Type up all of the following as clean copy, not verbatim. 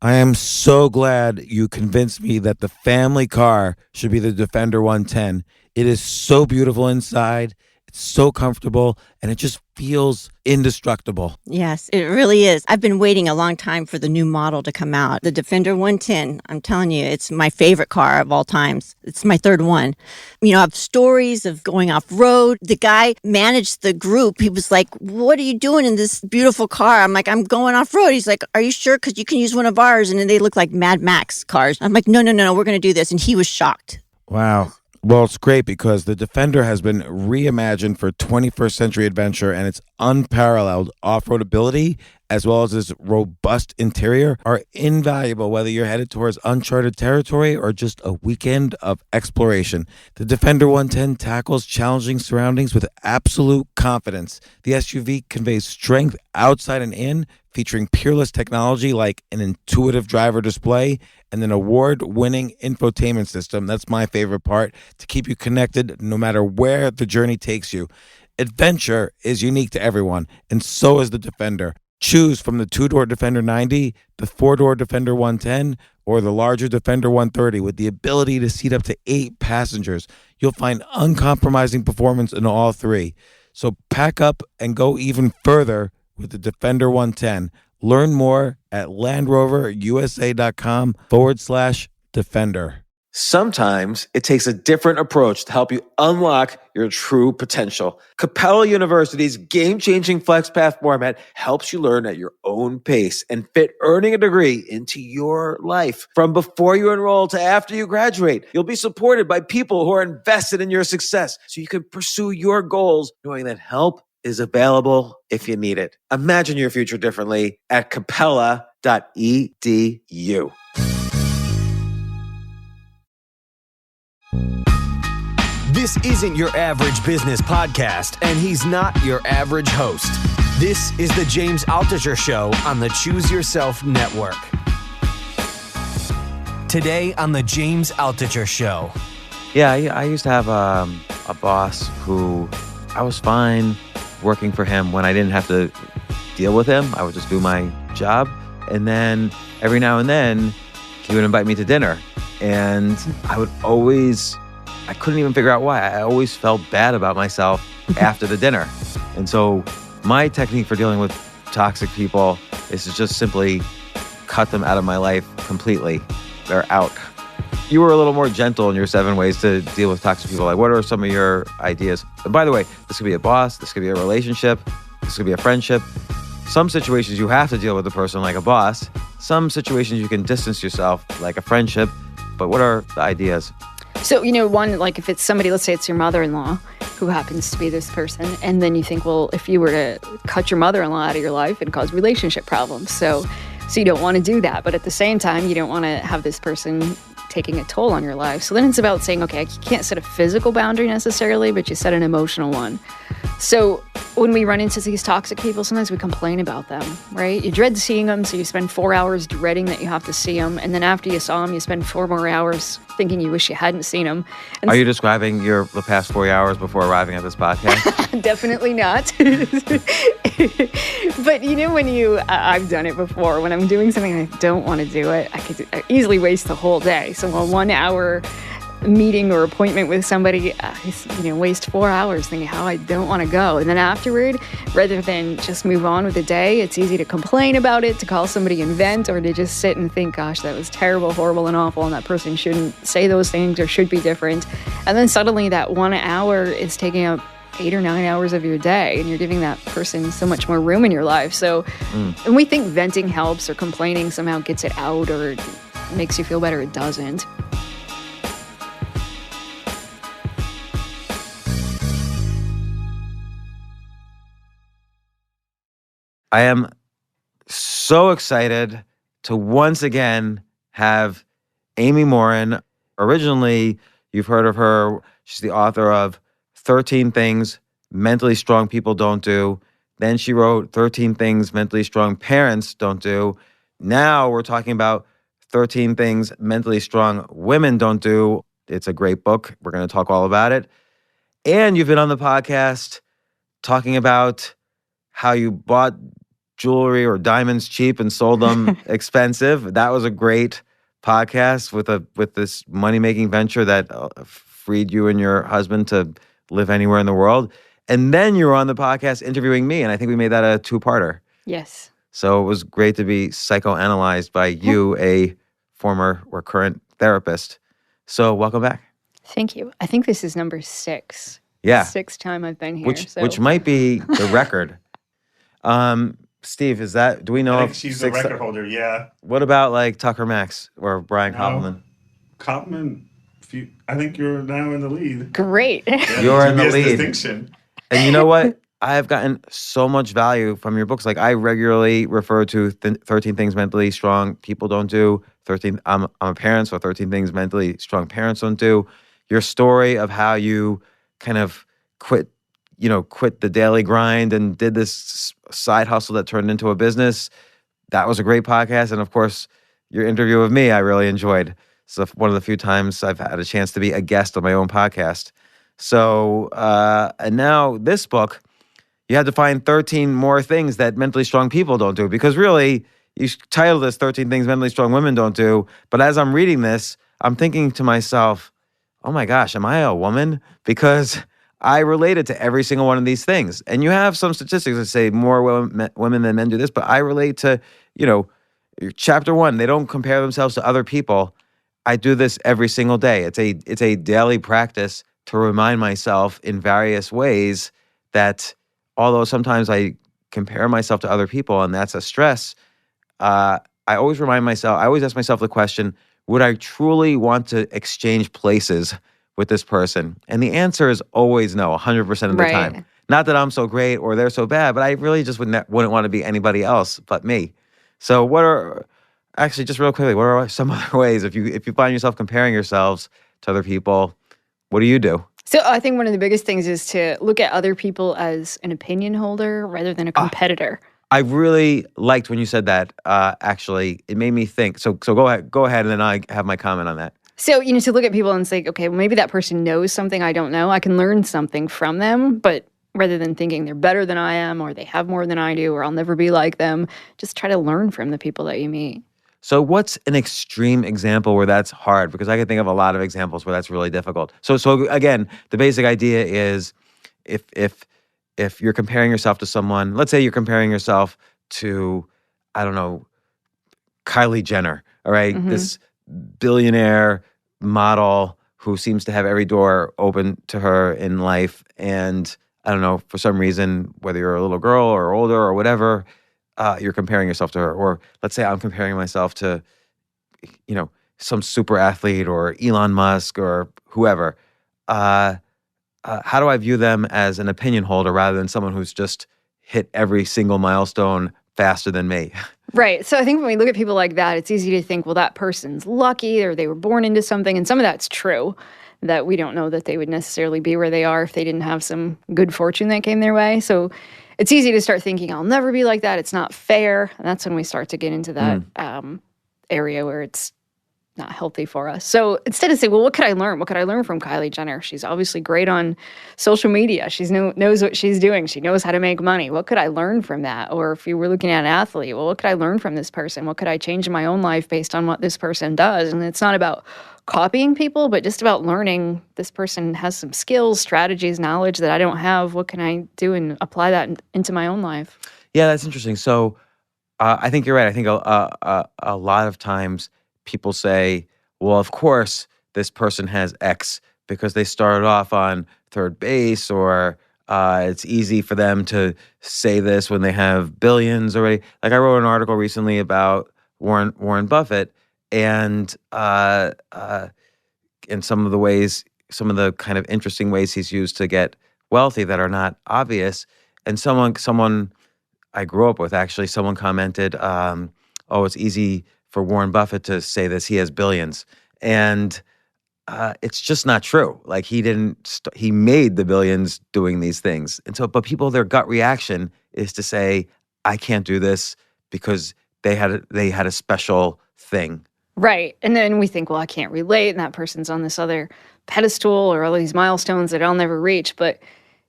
I am so glad you convinced me that the family car should be the Defender 110. It is so beautiful inside. It's so comfortable and it just feels indestructible. Yes, it really is. I've been waiting a long time for the new model to come out. The Defender 110, I'm telling you, it's my favorite car of all times. It's my third one. You know, I have stories of going off road. The guy managed the group. He was like, "What are you doing in this beautiful car?" I'm like, "I'm going off road." He's like, "Are you sure? Because you can use one of ours." And then they look like Mad Max cars. I'm like, no, we're going to do this. And he was shocked. Wow. Well, it's great because the Defender has been reimagined for 21st century adventure, and its unparalleled off-road ability as well as its robust interior are invaluable whether you're headed towards uncharted territory or just a weekend of exploration. The Defender 110 tackles challenging surroundings with absolute confidence. The SUV conveys strength outside and in, featuring peerless technology like an intuitive driver display and an award-winning infotainment system. That's my favorite part, to keep you connected no matter where the journey takes you. Adventure is unique to everyone, and so is the Defender. Choose from the two-door Defender 90, the four-door Defender 110, or the larger Defender 130 with the ability to seat up to 8 passengers. You'll find uncompromising performance in all three. So pack up and go even further with the Defender 110. Learn more at LandRoverUSA.com/Defender. Sometimes it takes a different approach to help you unlock your true potential. Capella University's game-changing FlexPath format helps you learn at your own pace and fit earning a degree into your life. From before you enroll to after you graduate, you'll be supported by people who are invested in your success so you can pursue your goals knowing that help is available if you need it. Imagine your future differently at capella.edu. This isn't your average business podcast, and he's not your average host. This is the James Altucher Show on the Choose Yourself Network. Today on the James Altucher Show. Yeah, I used to have a boss who I was fine working for him when I didn't have to deal with him. I would just do my job. And then every now and then, he would invite me to dinner. And I couldn't even figure out why. I always felt bad about myself after the dinner. And so my technique for dealing with toxic people is to just simply cut them out of my life completely. They're out. You were a little more gentle in your 7 ways to deal with toxic people. Like, what are some of your ideas? And by the way, this could be a boss, this could be a relationship, this could be a friendship. Some situations you have to deal with a person like a boss. Some situations you can distance yourself like a friendship. But what are the ideas? So, one, like if it's somebody, let's say it's your mother-in-law who happens to be this person, and then you think, well, if you were to cut your mother-in-law out of your life, it'd cause relationship problems. So you don't want to do that. But at the same time, you don't want to have this person taking a toll on your life. So then it's about saying, okay, you can't set a physical boundary necessarily, but you set an emotional one. So when we run into these toxic people, sometimes we complain about them, right? You dread seeing them, so you spend 4 hours dreading that you have to see them. And then after you saw them, you spend 4 more hours thinking you wish you hadn't seen them. And are you describing the past 4 hours before arriving at this podcast? Definitely not. But I've done it before. When I'm doing something and I don't want to do it, I easily waste the whole day. So a 1 hour meeting or appointment with somebody, waste 4 hours thinking how I don't want to go. And then afterward, rather than just move on with the day, it's easy to complain about it, to call somebody and vent, or to just sit and think, gosh, that was terrible, horrible, and awful, and that person shouldn't say those things or should be different. And then suddenly that 1 hour is taking up 8 or 9 hours of your day, and you're giving that person so much more room in your life. So when we think venting helps or complaining somehow gets it out or makes you feel better, it doesn't. I am so excited to once again have Amy Morin. Originally, you've heard of her. She's the author of 13 Things Mentally Strong People Don't Do. Then she wrote 13 Things Mentally Strong Parents Don't Do. Now we're talking about 13 Things Mentally Strong Women Don't Do. It's a great book. We're going to talk all about it. And you've been on the podcast talking about how you bought jewelry or diamonds cheap and sold them expensive. That was a great podcast with this money-making venture that freed you and your husband to live anywhere in the world. And then you were on the podcast interviewing me, and I think we made that a two-parter. Yes. So it was great to be psychoanalyzed by you, a former or current therapist. So welcome back. Thank you. I think this is number 6. Yeah. 6th time I've been here. Which might be the record. Steve, do we know I if think she's the record holder, yeah. What about like Tucker Max or Brian No. Koppelman? Koppelman, I think you're now in the lead. Great. Yeah, You're in the dubious lead. Distinction. And you know what? I have gotten so much value from your books. Like I regularly refer to 13 Things Mentally Strong People Don't Do. I'm a parent, so 13 Things Mentally Strong Parents Don't Do. Your story of how you kind of quit the daily grind and did this side hustle that turned into a business. That was a great podcast. And of course, your interview with me, I really enjoyed. So one of the few times I've had a chance to be a guest on my own podcast. So, and now this book, you had to find 13 more things that mentally strong people don't do, because really you titled this 13 Things Mentally Strong Women Don't Do. But as I'm reading this, I'm thinking to myself, oh my gosh, am I a woman? Because I related to every single one of these things. And you have some statistics that say more women than men do this, but I relate to, chapter 1, they don't compare themselves to other people. I do this every single day. It's a daily practice to remind myself in various ways that although sometimes I compare myself to other people and that's a stress, I always ask myself the question, would I truly want to exchange places with this person? And the answer is always no, 100% of the time. Not that I'm so great or they're so bad, but I really just wouldn't want to be anybody else but me. So just real quickly, what are some other ways, if you find yourself comparing yourselves to other people, what do you do? So I think one of the biggest things is to look at other people as an opinion holder rather than a competitor. I really liked when you said that. Actually, it made me think. So go ahead, and then I have my comment on that. So, to look at people and say, okay, well, maybe that person knows something I don't know. I can learn something from them, but rather than thinking they're better than I am, or they have more than I do, or I'll never be like them, just try to learn from the people that you meet. So what's an extreme example where that's hard? Because I can think of a lot of examples where that's really difficult. So again, the basic idea is if you're comparing yourself to someone, let's say you're comparing yourself to, I don't know, Kylie Jenner, all right? Mm-hmm. This billionaire model who seems to have every door open to her in life. And I don't know, for some reason, whether you're a little girl or older or whatever, you're comparing yourself to her. Or let's say I'm comparing myself to, some super athlete or Elon Musk or whoever. How do I view them as an opinion holder rather than someone who's just hit every single milestone faster than me? Right. So I think when we look at people like that, it's easy to think, well, that person's lucky or they were born into something. And some of that's true, that we don't know that they would necessarily be where they are if they didn't have some good fortune that came their way. So it's easy to start thinking, I'll never be like that. It's not fair. And that's when we start to get into that area where it's not healthy for us. So instead of saying, well, what could I learn? What could I learn from Kylie Jenner? She's obviously great on social media. She knows what she's doing. She knows how to make money. What could I learn from that? Or if you were looking at an athlete, well, what could I learn from this person? What could I change in my own life based on what this person does? And it's not about copying people, but just about learning this person has some skills, strategies, knowledge that I don't have. What can I do and apply that into my own life? Yeah, that's interesting. So I think you're right. I think a lot of times people say, well, of course, this person has X because they started off on third base, or it's easy for them to say this when they have billions already. Like I wrote an article recently about Warren Buffett and some of the kind of interesting ways he's used to get wealthy that are not obvious. And someone I grew up with, actually, someone commented, oh, it's easy for Warren Buffett to say this, he has billions. And it's just not true. Like he made the billions doing these things. And so, but people, their gut reaction is to say, I can't do this because they had a special thing. Right. And then we think, well, I can't relate. And that person's on this other pedestal or all these milestones that I'll never reach. But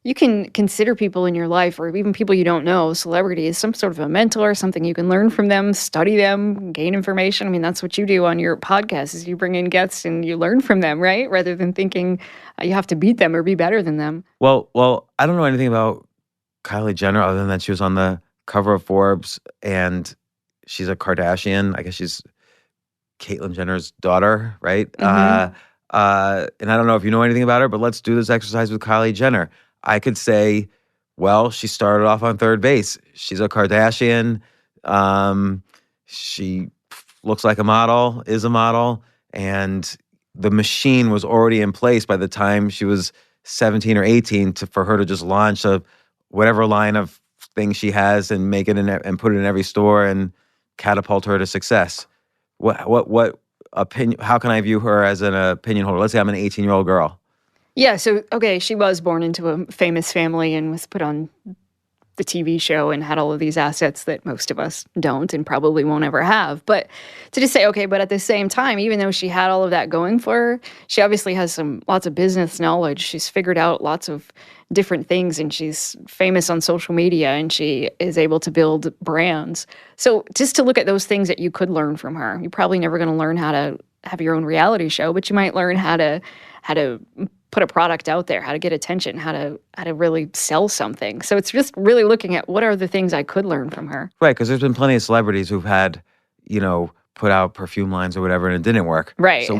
You can consider people in your life or even people you don't know, celebrities, some sort of a mentor, something you can learn from them, study them, gain information. I mean, that's what you do on your podcast is you bring in guests and you learn from them, right? Rather than thinking you have to beat them or be better than them. Well, I don't know anything about Kylie Jenner other than that she was on the cover of Forbes and she's a Kardashian. I guess she's Caitlyn Jenner's daughter, right? Mhm. And I don't know if you know anything about her, but let's do this exercise with Kylie Jenner. I could say, well, she started off on third base. She's a Kardashian. She looks like a model, is a model, and the machine was already in place by the time she was 17 or 18 for her to just launch whatever line of things she has and make it and put it in every store and catapult her to success. What opinion? How can I view her as an opinion holder? Let's say I'm an 18-year-old girl. Yeah, so okay, she was born into a famous family and was put on the TV show and had all of these assets that most of us don't and probably won't ever have. But to just say, okay, but at the same time, even though she had all of that going for her, she obviously has lots of business knowledge. She's figured out lots of different things and she's famous on social media and she is able to build brands. So just to look at those things that you could learn from her. You're probably never going to learn how to have your own reality show, but you might learn how to put a product out there, how to get attention, how to really sell something. So it's just really looking at what are the things I could learn from her. Right, because there's been plenty of celebrities who've had, put out perfume lines or whatever and it didn't work. Right. So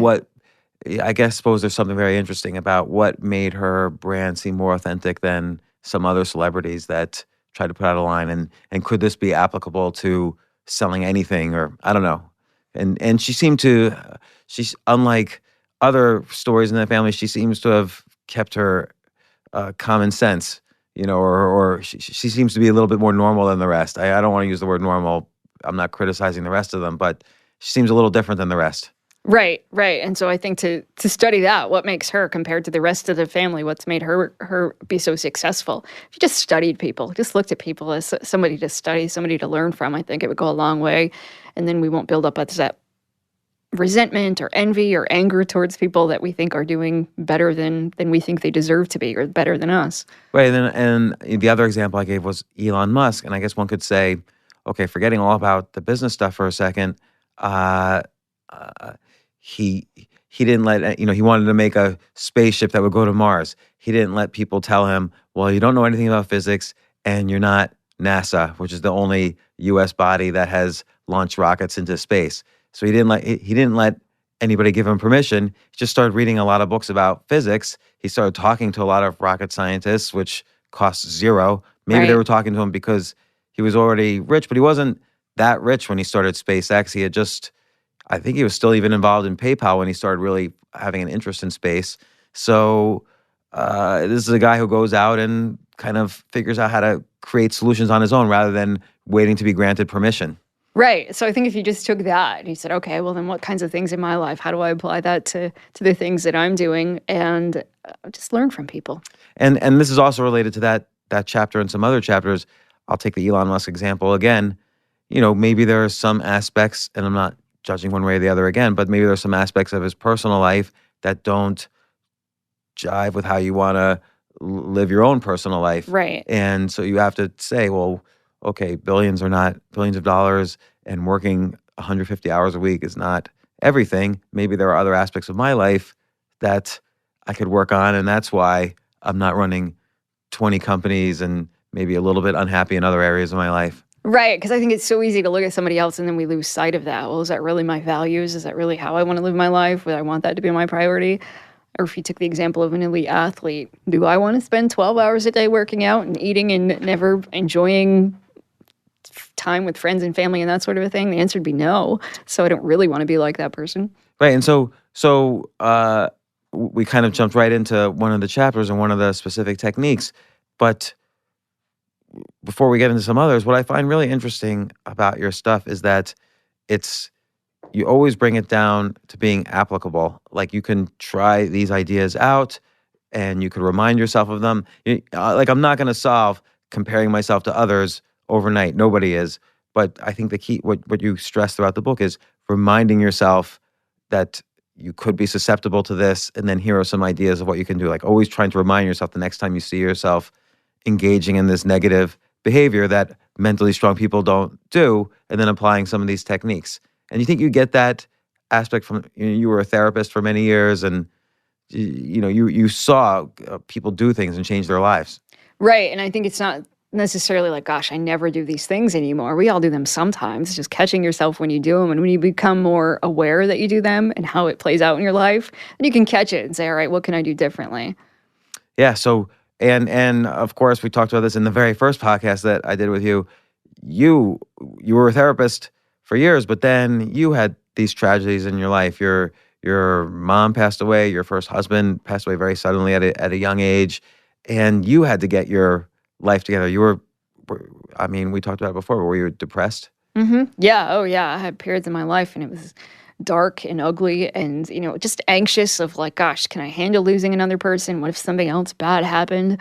suppose there's something very interesting about what made her brand seem more authentic than some other celebrities that tried to put out a line, and could this be applicable to selling anything, or I don't know. And she's unlike other stories in that family, she seems to have kept her common sense, or she seems to be a little bit more normal than the rest. I don't want to use the word normal. I'm not criticizing the rest of them, but she seems a little different than the rest. Right. And so I think to study that, what makes her compared to the rest of the family, what's made her be so successful. If you just studied people, just looked at people as somebody to study, somebody to learn from, I think it would go a long way. And then we won't build up that resentment or envy or anger towards people that we think are doing better than we think they deserve to be or better than us. Right. And the other example I gave was Elon Musk. And I guess one could say, okay, forgetting all about the business stuff for a second, he didn't let, he wanted to make a spaceship that would go to Mars. He didn't let people tell him, well, you don't know anything about physics and you're not NASA, which is the only U.S. body that has launched rockets into space. So he didn't let anybody give him permission. He just started reading a lot of books about physics. He started talking to a lot of rocket scientists, which costs zero. Maybe they Right. were talking to him because he was already rich, but he wasn't that rich when he started SpaceX. I think he was still even involved in PayPal when he started really having an interest in space. So this is a guy who goes out and kind of figures out how to create solutions on his own rather than waiting to be granted permission. Right. So I think if you just took that and you said, okay, well then what kinds of things in my life, how do I apply that to the things that I'm doing, and just learn from people. And this is also related to that chapter and some other chapters. I'll take the Elon Musk example again. Maybe there are some aspects, and I'm not judging one way or the other again, but maybe there's some aspects of his personal life that don't jive with how you want to live your own personal life. Right. And so you have to say, well, okay, billions of dollars and working 150 hours a week is not everything. Maybe there are other aspects of my life that I could work on, and that's why I'm not running 20 companies and maybe a little bit unhappy in other areas of my life. Right, because I think it's so easy to look at somebody else and then we lose sight of that. Well, is that really my values? Is that really how I want to live my life? Would I want that to be my priority? Or if you took the example of an elite athlete, do I want to spend 12 hours a day working out and eating and never enjoying time with friends and family and that sort of a thing? The answer would be no. So I don't really want to be like that person. Right, and so we kind of jumped right into one of the chapters and one of the specific techniques. But before we get into some others, what I find really interesting about your stuff is that you always bring it down to being applicable. Like you can try these ideas out and you could remind yourself of them. I'm not going to solve comparing myself to others overnight. Nobody is. But I think the key, what you stress throughout the book is reminding yourself that you could be susceptible to this, and then here are some ideas of what you can do. Like always trying to remind yourself the next time you see yourself engaging in this negative behavior that mentally strong people don't do, and then applying some of these techniques. And you think you get that aspect from, you were a therapist for many years, and you saw people do things and change their lives. Right. And I think it's not necessarily like, gosh, I never do these things anymore. We all do them sometimes. It's just catching yourself when you do them. And when you become more aware that you do them and how it plays out in your life, then you can catch it and say, all right, what can I do differently? Yeah. So, and of course, we talked about this in the very first podcast that I did with you. You were a therapist for years, but then you had these tragedies in your life. Your mom passed away. Your first husband passed away very suddenly at a young age, and you had to get your life together. We talked about it before, but were you depressed? Mm-hmm. Yeah. Oh, yeah. I had periods in my life, and it was dark and ugly, and just anxious of like, gosh, can I handle losing another person? What if something else bad happened?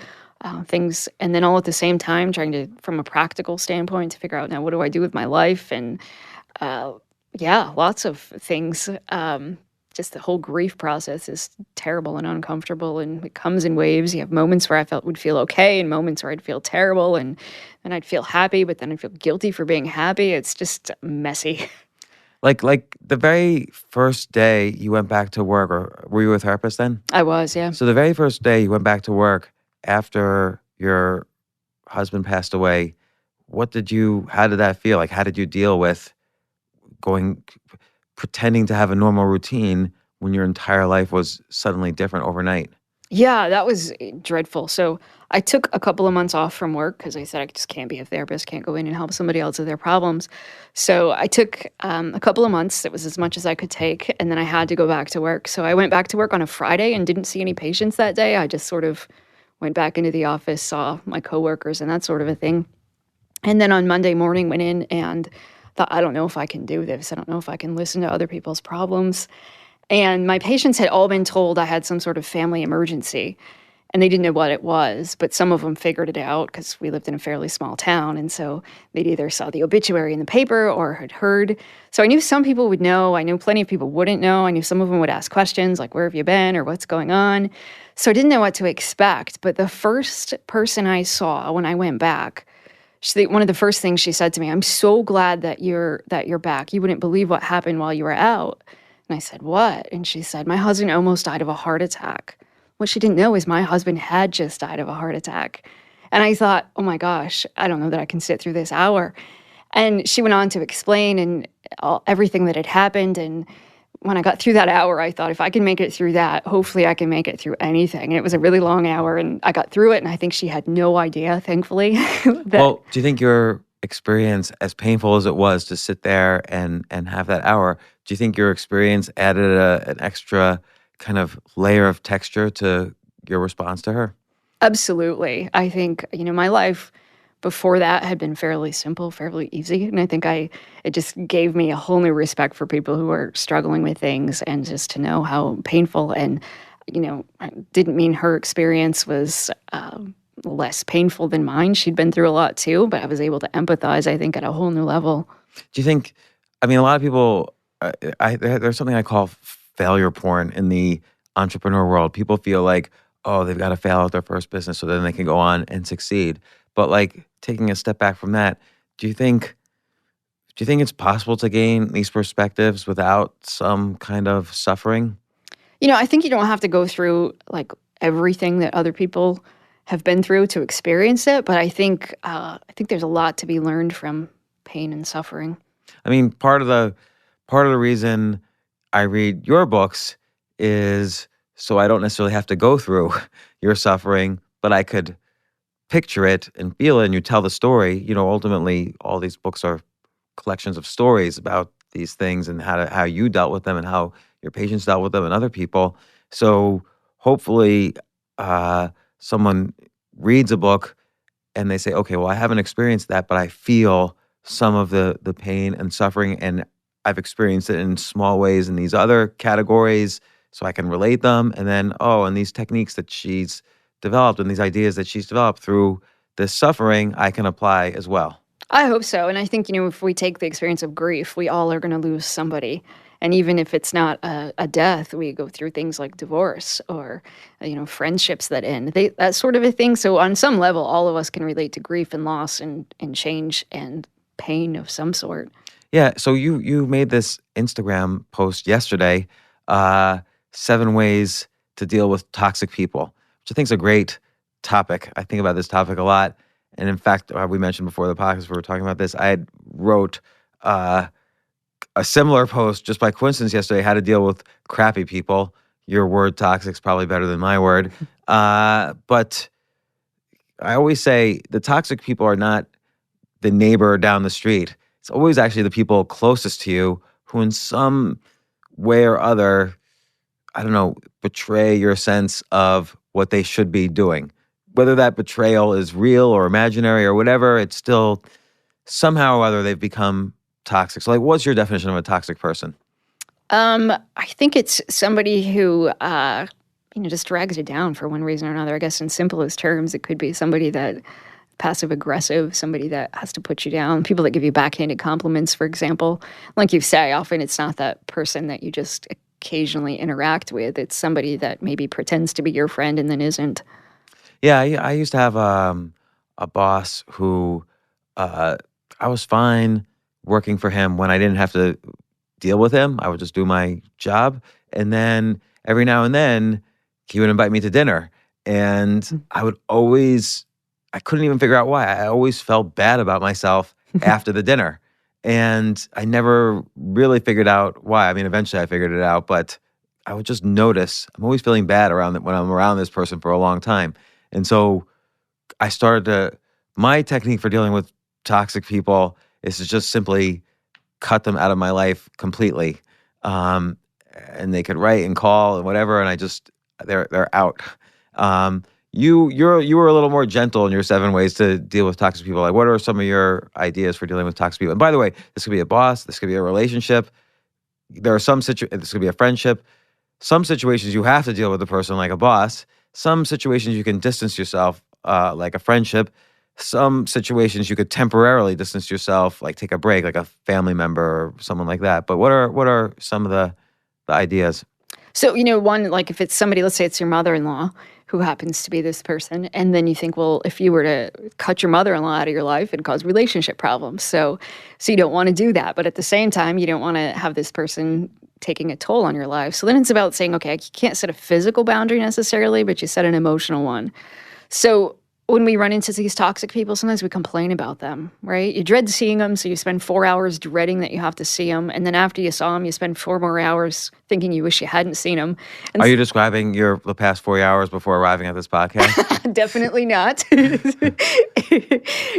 Things, and then all at the same time, trying to, from a practical standpoint, to figure out now what do I do with my life, and lots of things. Just the whole grief process is terrible and uncomfortable, and it comes in waves. You have moments where I would feel okay, and moments where I'd feel terrible, and then I'd feel happy, but then I'd feel guilty for being happy. It's just messy. Like the very first day you went back to work, or were you a therapist then? I was, yeah. So the very first day you went back to work after your husband passed away, how did that feel? Like, how did you deal with pretending to have a normal routine when your entire life was suddenly different overnight? Yeah, that was dreadful. So I took a couple of months off from work because I said I just can't be a therapist, can't go in and help somebody else with their problems. So I took a couple of months. It was as much as I could take. And then I had to go back to work. So I went back to work on a Friday and didn't see any patients that day. I just sort of went back into the office, saw my coworkers and that sort of a thing. And then on Monday morning went in and thought, I don't know if I can do this. I don't know if I can listen to other people's problems. And my patients had all been told I had some sort of family emergency, and they didn't know what it was, but some of them figured it out because we lived in a fairly small town, and so they'd either saw the obituary in the paper or had heard. So I knew some people would know. I knew plenty of people wouldn't know. I knew some of them would ask questions like, where have you been, or what's going on? So I didn't know what to expect. But the first person I saw when I went back, one of the first things she said to me, I'm so glad that you're back. You wouldn't believe what happened while you were out. And I said, what? And she said, my husband almost died of a heart attack. What she didn't know is my husband had just died of a heart attack. And I thought, oh my gosh, I don't know that I can sit through this hour. And she went on to explain and everything that had happened. And when I got through that hour, I thought, if I can make it through that, hopefully I can make it through anything. And it was a really long hour, and I got through it. And I think she had no idea, thankfully. Well, do you think your experience, as painful as it was to sit there and have that hour, do you think your experience added an extra kind of layer of texture to your response to her? Absolutely. I think, my life before that had been fairly simple, fairly easy. And I think it just gave me a whole new respect for people who are struggling with things, and just to know how painful, and, I didn't mean her experience was less painful than mine. She'd been through a lot too, but I was able to empathize, I think, at a whole new level. Do you think, a lot of people, there's something I call failure porn in the entrepreneur world. People feel like, oh, they've got to fail at their first business so then they can go on and succeed. But like, taking a step back from that, do you think it's possible to gain these perspectives without some kind of suffering? I think you don't have to go through like everything that other people have been through to experience it, but I think there's a lot to be learned from pain and suffering. Part of the reason I read your books is so I don't necessarily have to go through your suffering, but I could picture it and feel it, and you tell the story. Ultimately, all these books are collections of stories about these things and how you dealt with them and how your patients dealt with them and other people. So hopefully someone reads a book and they say, okay, well, I haven't experienced that, but I feel some of the pain and suffering, and I've experienced it in small ways in these other categories, so I can relate them. And then, and these techniques that she's developed and these ideas that she's developed through this suffering, I can apply as well. I hope so. And I think, if we take the experience of grief, we all are going to lose somebody. And even if it's not a death, we go through things like divorce or, friendships that end. That sort of a thing. So on some level, all of us can relate to grief and loss and change and pain of some sort. Yeah. So you made this Instagram post yesterday, 7 ways to deal with toxic people, which I think is a great topic. I think about this topic a lot. And in fact, we mentioned before the podcast, we were talking about this. I had wrote a similar post just by coincidence yesterday, how to deal with crappy people. Your word toxic is probably better than my word. But I always say the toxic people are not the neighbor down the street. It's always actually the people closest to you who in some way or other, I don't know, betray your sense of what they should be doing. Whether that betrayal is real or imaginary or whatever, it's still somehow or other they've become toxic. So, like, what's your definition of a toxic person? I think it's somebody who, just drags you down for one reason or another. I guess in simplest terms, it could be somebody that passive aggressive, somebody that has to put you down, people that give you backhanded compliments, for example. Like you say, often it's not that person that you just occasionally interact with. It's somebody that maybe pretends to be your friend and then isn't. Yeah, I used to have a boss who I was fine working for him when I didn't have to deal with him. I would just do my job. And then every now and then he would invite me to dinner. And I couldn't even figure out why. I always felt bad about myself after the dinner. And I never really figured out why. I mean, eventually I figured it out, but I would just notice I'm always feeling bad when I'm around this person for a long time. And so I my technique for dealing with toxic people is to just simply cut them out of my life completely. And they could write and call and whatever, and they're out. You were a little more gentle in your 7 ways to deal with toxic people. Like, what are some of your ideas for dealing with toxic people? And by the way, this could be a boss, this could be a relationship. There are this could be a friendship. Some situations you have to deal with a person like a boss. Some situations you can distance yourself, like a friendship. Some situations you could temporarily distance yourself, like take a break, like a family member or someone like that. But what are some of the ideas? So, one, like if it's somebody, let's say it's your mother-in-law who happens to be this person, and then you think, well, if you were to cut your mother-in-law out of your life, it'd cause relationship problems. So you don't want to do that. But at the same time, you don't want to have this person taking a toll on your life. So then it's about saying, okay, you can't set a physical boundary necessarily, but you set an emotional one. So when we run into these toxic people, sometimes we complain about them, right? You dread seeing them, so you spend 4 hours dreading that you have to see them. And then after you saw them, you spend 4 more hours thinking you wish you hadn't seen them. And are you describing the past 4 hours before arriving at this podcast? Definitely not.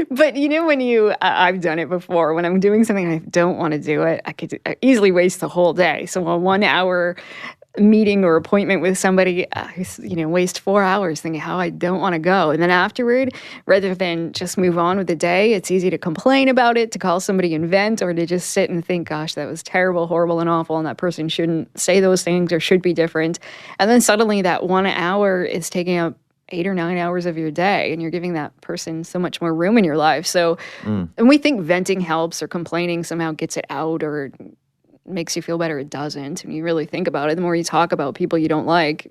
But when I've done it before. When I'm doing something and I don't want to do it, I could easily waste the whole day. So a 1 hour meeting or appointment with somebody, waste 4 hours thinking how I don't want to go. And then afterward, rather than just move on with the day, it's easy to complain about it, to call somebody and vent, or to just sit and think, gosh, that was terrible, horrible, and awful, and that person shouldn't say those things or should be different. And then suddenly that 1 hour is taking up 8 or 9 hours of your day, and you're giving that person so much more room in your life. So, and we think venting helps or complaining somehow gets it out or makes you feel better. It doesn't. When you really think about it, the more you talk about people you don't like,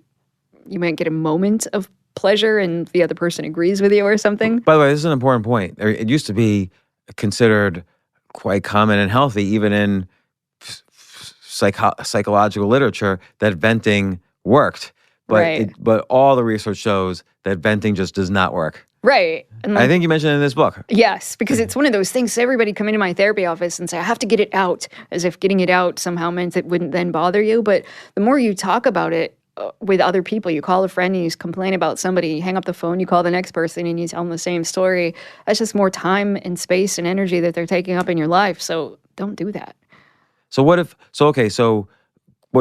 you might get a moment of pleasure and the other person agrees with you or something. By the way, this is an important point. It used to be considered quite common and healthy, even in psychological literature, that venting worked. But Right. But all the research shows that venting just does not work. Right. And I think you mentioned it in this book. Yes, because it's one of those things. Everybody come into my therapy office and say, I have to get it out, as if getting it out somehow meant it wouldn't then bother you. But the more you talk about it with other people, you call a friend and you complain about somebody, you hang up the phone, you call the next person and you tell them the same story. That's just more time and space and energy that they're taking up in your life. So don't do that. So what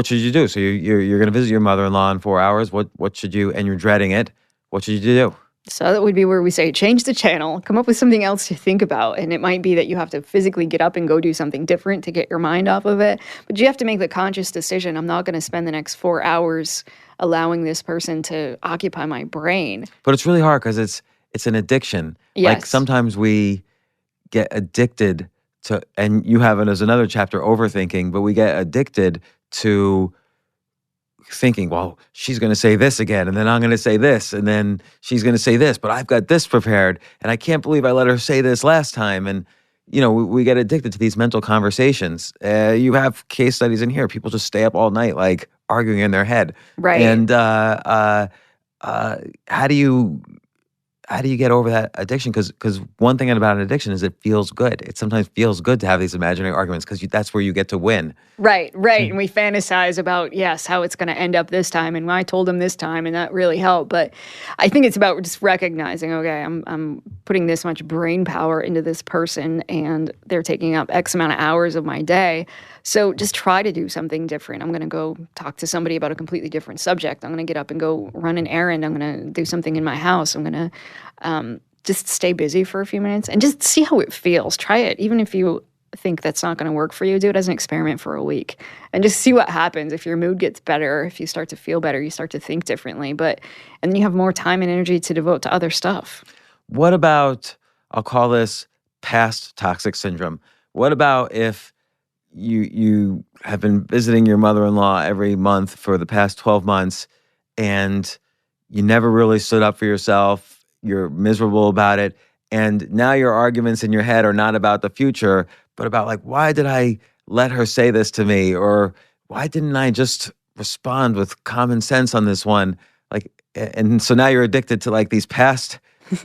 should you do? So you're going to visit your mother-in-law in 4 hours. What should you, and you're dreading it, what should you do? So that would be where we say, change the channel, come up with something else to think about. And it might be that you have to physically get up and go do something different to get your mind off of it. But you have to make the conscious decision. I'm not going to spend the next 4 hours allowing this person to occupy my brain. But it's really hard because it's an addiction. Yes. Like sometimes we get addicted and you have it as another chapter, overthinking, but we get addicted to thinking, well, she's going to say this again, and then I'm going to say this, and then she's going to say this, but I've got this prepared, and I can't believe I let her say this last time. And, we get addicted to these mental conversations. You have case studies in here. People just stay up all night, like arguing in their head. Right. And how do you get over that addiction? Because one thing about an addiction is it feels good. It sometimes feels good to have these imaginary arguments because that's where you get to win. Right. And we fantasize about, yes, how it's going to end up this time, and I told him this time, and that really helped. But I think it's about just recognizing, okay, I'm putting this much brain power into this person, and they're taking up X amount of hours of my day. So just try to do something different. I'm going to go talk to somebody about a completely different subject. I'm going to get up and go run an errand. I'm going to do something in my house. I'm going to just stay busy for a few minutes and just see how it feels. Try it. Even if you think that's not going to work for you, do it as an experiment for a week and just see what happens. If your mood gets better, if you start to feel better, you start to think differently, and then you have more time and energy to devote to other stuff. What about, I'll call this past toxic syndrome. What about if you have been visiting your mother-in-law every month for the past 12 months and you never really stood up for yourself, you're miserable about it, and now your arguments in your head are not about the future, but about like, why did I let her say this to me? Or why didn't I just respond with common sense on this one? Like, and so now you're addicted to like these past,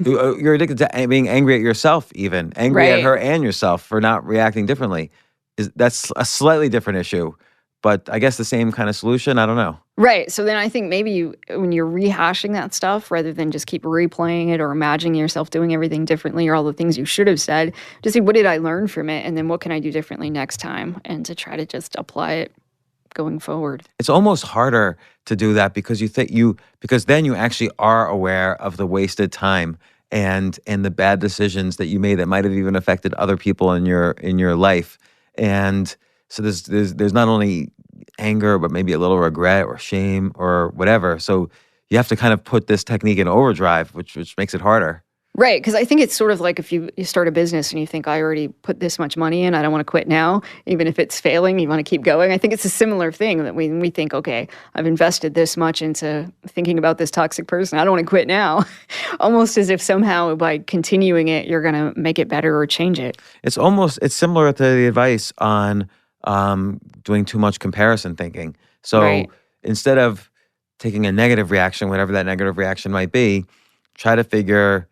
you're addicted to being angry at yourself, even angry at her and yourself for not reacting differently. That's a slightly different issue, but I guess the same kind of solution. I don't know. Right. So then I think maybe when you're rehashing that stuff, rather than just keep replaying it or imagining yourself doing everything differently or all the things you should have said, just say, what did I learn from it? And then what can I do differently next time? And to try to just apply it going forward. It's almost harder to do that because because then you actually are aware of the wasted time and the bad decisions that you made that might have even affected other people in your life. And so there's not only anger, but maybe a little regret or shame or whatever. So you have to kind of put this technique in overdrive, which makes it harder. Right, because I think it's sort of like if you start a business and you think, I already put this much money in, I don't want to quit now. Even if it's failing, you want to keep going. I think it's a similar thing that we think, okay, I've invested this much into thinking about this toxic person, I don't want to quit now. Almost as if somehow by continuing it, you're going to make it better or change it. It's similar to the advice on doing too much comparison thinking. So instead of taking a negative reaction, whatever that negative reaction might be, try to figure,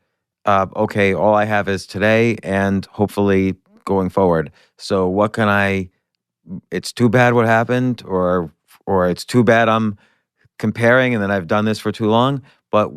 okay, all I have is today and hopefully going forward. So what can it's too bad what happened, or it's too bad I'm comparing and then I've done this for too long, but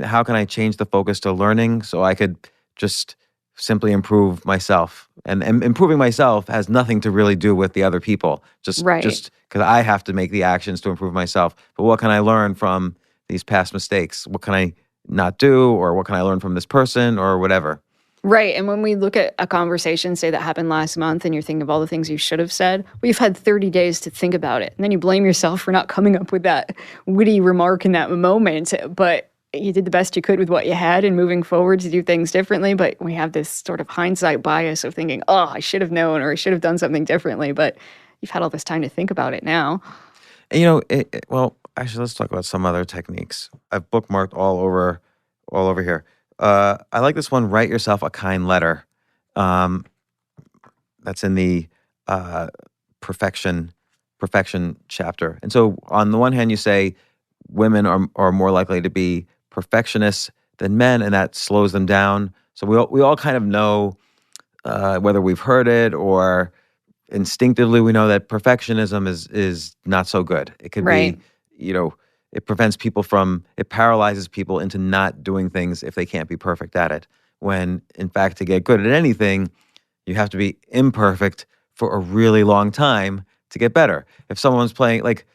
how can I change the focus to learning so I could just simply improve myself? And improving myself has nothing to really do with the other people, just because I have to make the actions to improve myself. But what can I learn from these past mistakes? What can I not do, or what can I learn from this person, or whatever? Right. And when we look at a conversation, say that happened last month, and you're thinking of all the things you should have said, we've had 30 days to think about it. And then you blame yourself for not coming up with that witty remark in that moment. But you did the best you could with what you had, and moving forward to do things differently. But we have this sort of hindsight bias of thinking, oh, I should have known, or I should have done something differently. But you've had all this time to think about it now. And, well, actually, let's talk about some other techniques. I've bookmarked all over here. I like this one, write yourself a kind letter. That's in the perfection chapter. And so on the one hand, you say women are more likely to be perfectionists than men, and that slows them down. So we all kind of know, whether we've heard it or instinctively, we know that perfectionism is not so good. It could be, it it paralyzes people into not doing things if they can't be perfect at it. When in fact, to get good at anything, you have to be imperfect for a really long time to get better. If someone's playing, like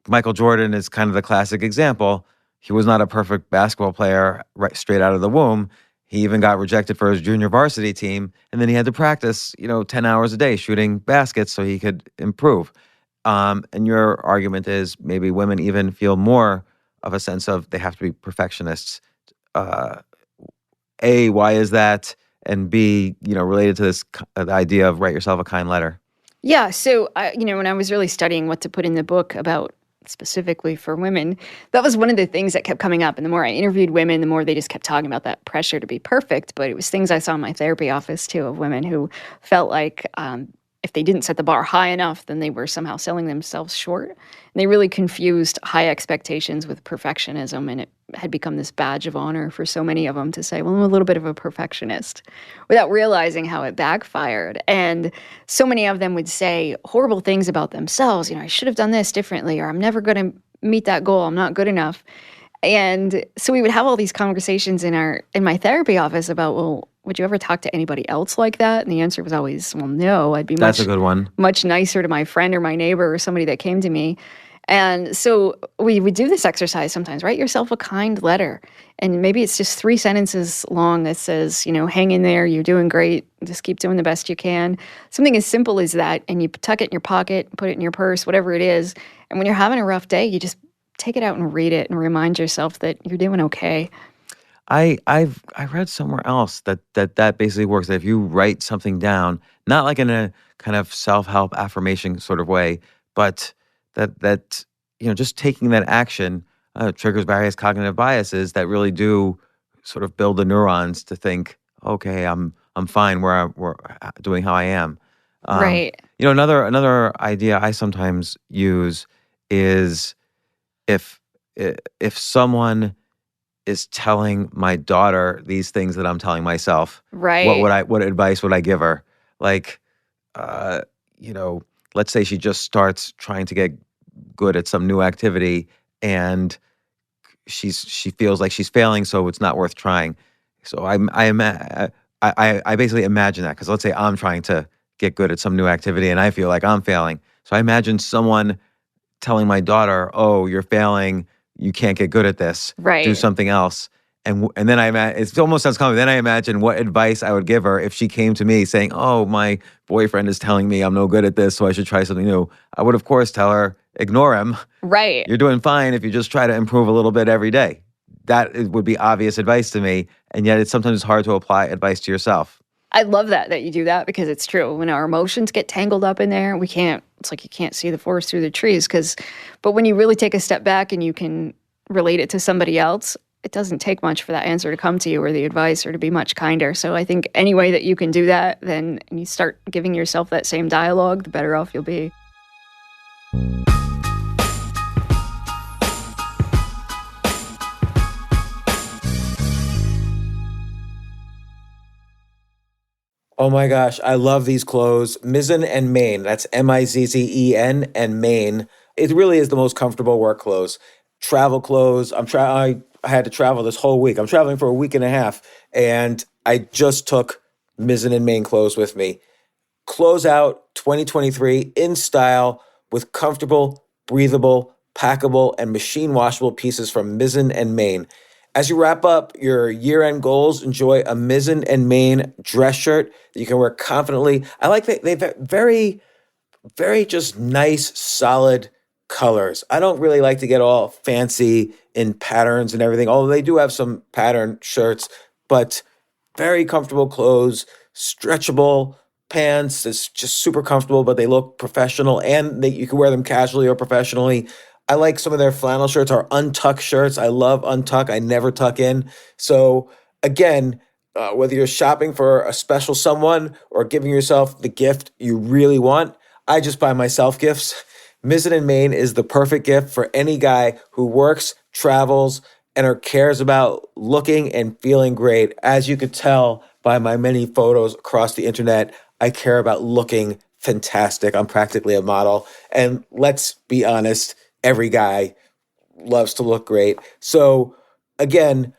Michael Jordan is kind of the classic example. He was not a perfect basketball player right straight out of the womb. He even got rejected for his junior varsity team, and then he had to practice, 10 hours a day shooting baskets so he could improve. And your argument is maybe women even feel more of a sense of they have to be perfectionists. Why is that? and B, related to this the idea of write yourself a kind letter? Yeah. So, when I was really studying what to put in the book about specifically for women, that was one of the things that kept coming up. And the more I interviewed women, the more they just kept talking about that pressure to be perfect. But it was things I saw in my therapy office, too, of women who felt like if they didn't set the bar high enough, then they were somehow selling themselves short. And they really confused high expectations with perfectionism. And it had become this badge of honor for so many of them to say, well, I'm a little bit of a perfectionist, without realizing how it backfired. And so many of them would say horrible things about themselves. I should have done this differently, or I'm never going to meet that goal. I'm not good enough. And so we would have all these conversations in my therapy office about, well, would you ever talk to anybody else like that? And the answer was always, well, no. I'd be That's a good one. Much nicer to my friend or my neighbor or somebody that came to me. And so we would do this exercise sometimes. Write yourself a kind letter. And maybe it's just 3 sentences long that says, hang in there, you're doing great, just keep doing the best you can. Something as simple as that. And you tuck it in your pocket, put it in your purse, whatever it is. And when you're having a rough day, you just take it out and read it and remind yourself that you're doing okay. I read somewhere else that basically works. That if you write something down, not like in a kind of self-help affirmation sort of way, but that just taking that action triggers various cognitive biases that really do sort of build the neurons to think, okay, I'm fine where we're doing how I am. Right. Another idea I sometimes use is if someone is telling my daughter these things that I'm telling myself, right? What advice would I give her? Like, let's say she just starts trying to get good at some new activity, and she feels like she's failing, so it's not worth trying. So I basically imagine that, because let's say I'm trying to get good at some new activity and I feel like I'm failing. So I imagine someone telling my daughter, "Oh, you're failing. You can't get good at this. Right. Do something else." And then it almost sounds common. Then I imagine what advice I would give her if she came to me saying, "Oh, my boyfriend is telling me I'm no good at this, so I should try something new." I would, of course, tell her, ignore him. Right. You're doing fine if you just try to improve a little bit every day. That would be obvious advice to me, and yet it's sometimes hard to apply advice to yourself. I love that you do that, because it's true. When our emotions get tangled up in there, it's like you can't see the forest through the trees. But when you really take a step back and you can relate it to somebody else, it doesn't take much for that answer to come to you, or the advice, or to be much kinder. So I think any way that you can do that, then and you start giving yourself that same dialogue, the better off you'll be. Oh my gosh, I love these clothes. Mizzen and Main. That's Mizzen and Main. It really is the most comfortable work clothes. Travel clothes. I had to travel this whole week. I'm traveling for a week and a half, and I just took Mizzen and Main clothes with me. Close out 2023 in style with comfortable, breathable, packable, and machine washable pieces from Mizzen and Main. As you wrap up your year-end goals, enjoy a Mizzen and Main dress shirt that you can wear confidently. I like that they've very, very just nice, solid colors. I don't really like to get all fancy in patterns and everything, although they do have some pattern shirts, but very comfortable clothes, stretchable pants. It's just super comfortable, but they look professional, and you can wear them casually or professionally. I like some of their flannel shirts or untuck shirts. I love untuck. I never tuck in. So again, whether you're shopping for a special someone or giving yourself the gift you really want, I just buy myself gifts. Mizzen and Main is the perfect gift for any guy who works, travels, and or cares about looking and feeling great. As you could tell by my many photos across the internet, I care about looking fantastic. I'm practically a model. And let's be honest, every guy loves to look great. So again,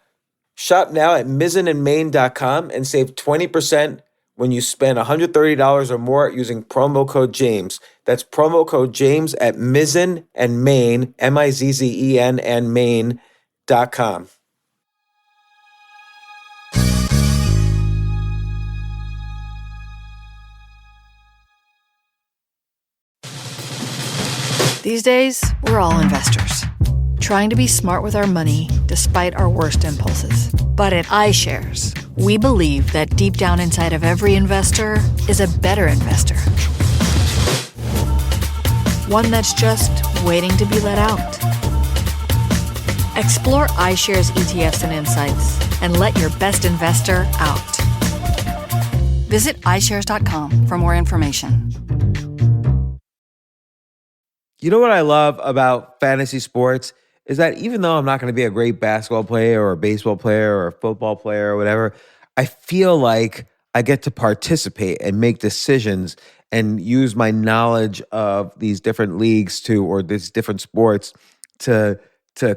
shop now at mizzenandmain.com and save 20% when you spend $130 or more using promo code James. That's promo code James at Mizzen and Main, Mizzen and Main.com. These days, we're all investors, trying to be smart with our money despite our worst impulses. But at iShares, We believe that deep down inside of every investor is a better investor. One that's just waiting to be let out. Explore iShares ETFs and insights and let your best investor out. Visit iShares.com for more information. You know what I love about fantasy sports is that even though I'm not going to be a great basketball player or a baseball player or a football player or whatever, I feel like I get to participate and make decisions and use my knowledge of these different leagues or these different sports to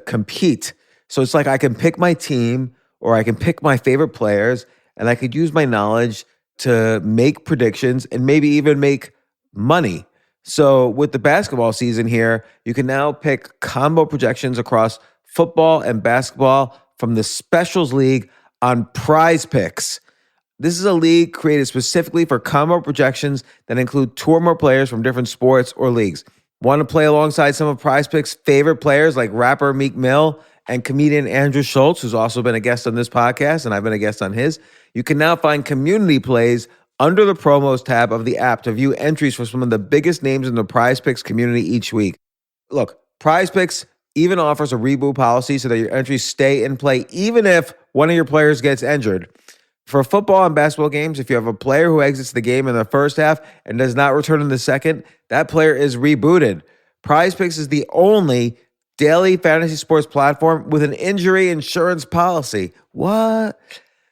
compete. So it's like I can pick my team or I can pick my favorite players and I could use my knowledge to make predictions and maybe even make money. So with the basketball season here, you can now pick combo projections across football and basketball from the Specials League on Prize Picks. This is a league created specifically for combo projections that include two or more players from different sports or leagues. Want to play alongside some of Prize Picks' favorite players like rapper Meek Mill and comedian Andrew Schultz, who's also been a guest on this podcast, and I've been a guest on his? You can now find community plays under the promos tab of the app to view entries for some of the biggest names in the Prize Picks community each week. Look, Prize Picks even offers a reboot policy so that your entries stay in play even if one of your players gets injured. For football and basketball games, if you have a player who exits the game in the first half and does not return in the second, that player is rebooted. Prize Picks is the only daily fantasy sports platform with an injury insurance policy. What?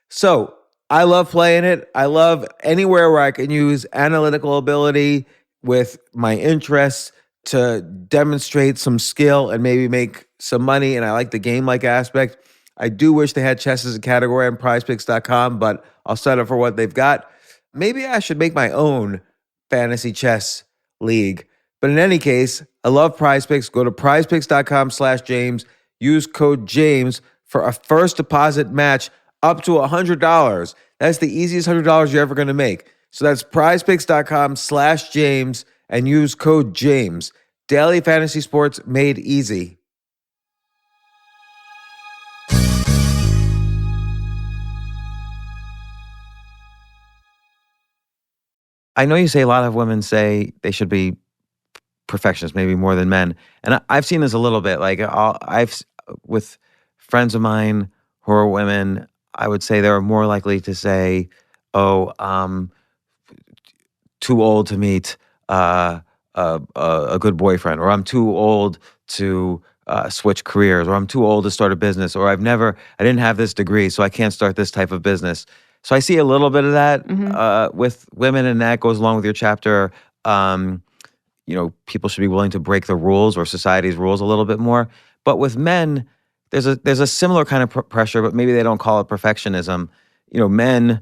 So, I love playing it. I love anywhere where I can use analytical ability with my interests to demonstrate some skill and maybe make some money. And I like the game-like aspect. I do wish they had chess as a category on prizepicks.com, but I'll settle for what they've got. Maybe I should make my own fantasy chess league. But in any case, I love Prize Picks. Go to prizepicks.com/James. Use code James for a first deposit match up to $100. That's the easiest $100 you're ever going to make. So that's prizepicks.com/James and use code James. Daily fantasy sports made easy. I know you say a lot of women say they should be perfectionists, maybe more than men. And I've seen this a little bit. Like with friends of mine who are women, I would say they're more likely to say, "Oh, too old to meet a good boyfriend," or "I'm too old to switch careers," or "I'm too old to start a business," or I didn't have this degree, so I can't start this type of business." So I see a little bit of that with women, and that goes along with your chapter. People should be willing to break the rules or society's rules a little bit more. But with men, there's a similar kind of pressure, but maybe they don't call it perfectionism. Men,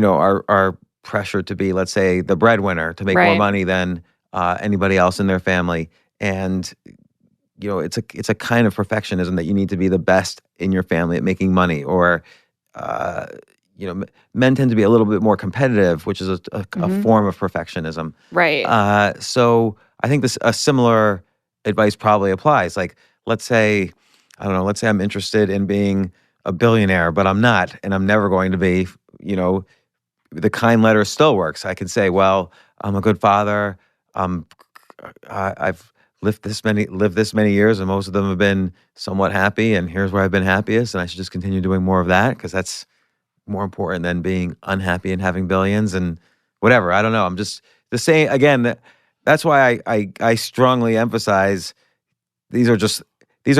are pressured to be, let's say, the breadwinner, to make more money than anybody else in their family. And, it's a kind of perfectionism that you need to be the best in your family at making money. Or, men tend to be a little bit more competitive, which is a form of perfectionism. Right. So I think a similar advice probably applies. Like, let's say I'm interested in being a billionaire, but I'm not, and I'm never going to be. The kind letter still works. I can say, well, I'm a good father. I've lived this many years, and most of them have been somewhat happy, and here's where I've been happiest, and I should just continue doing more of that, because that's more important than being unhappy and having billions and whatever. I don't know. I'm just the same. Again, that's why I strongly emphasize these are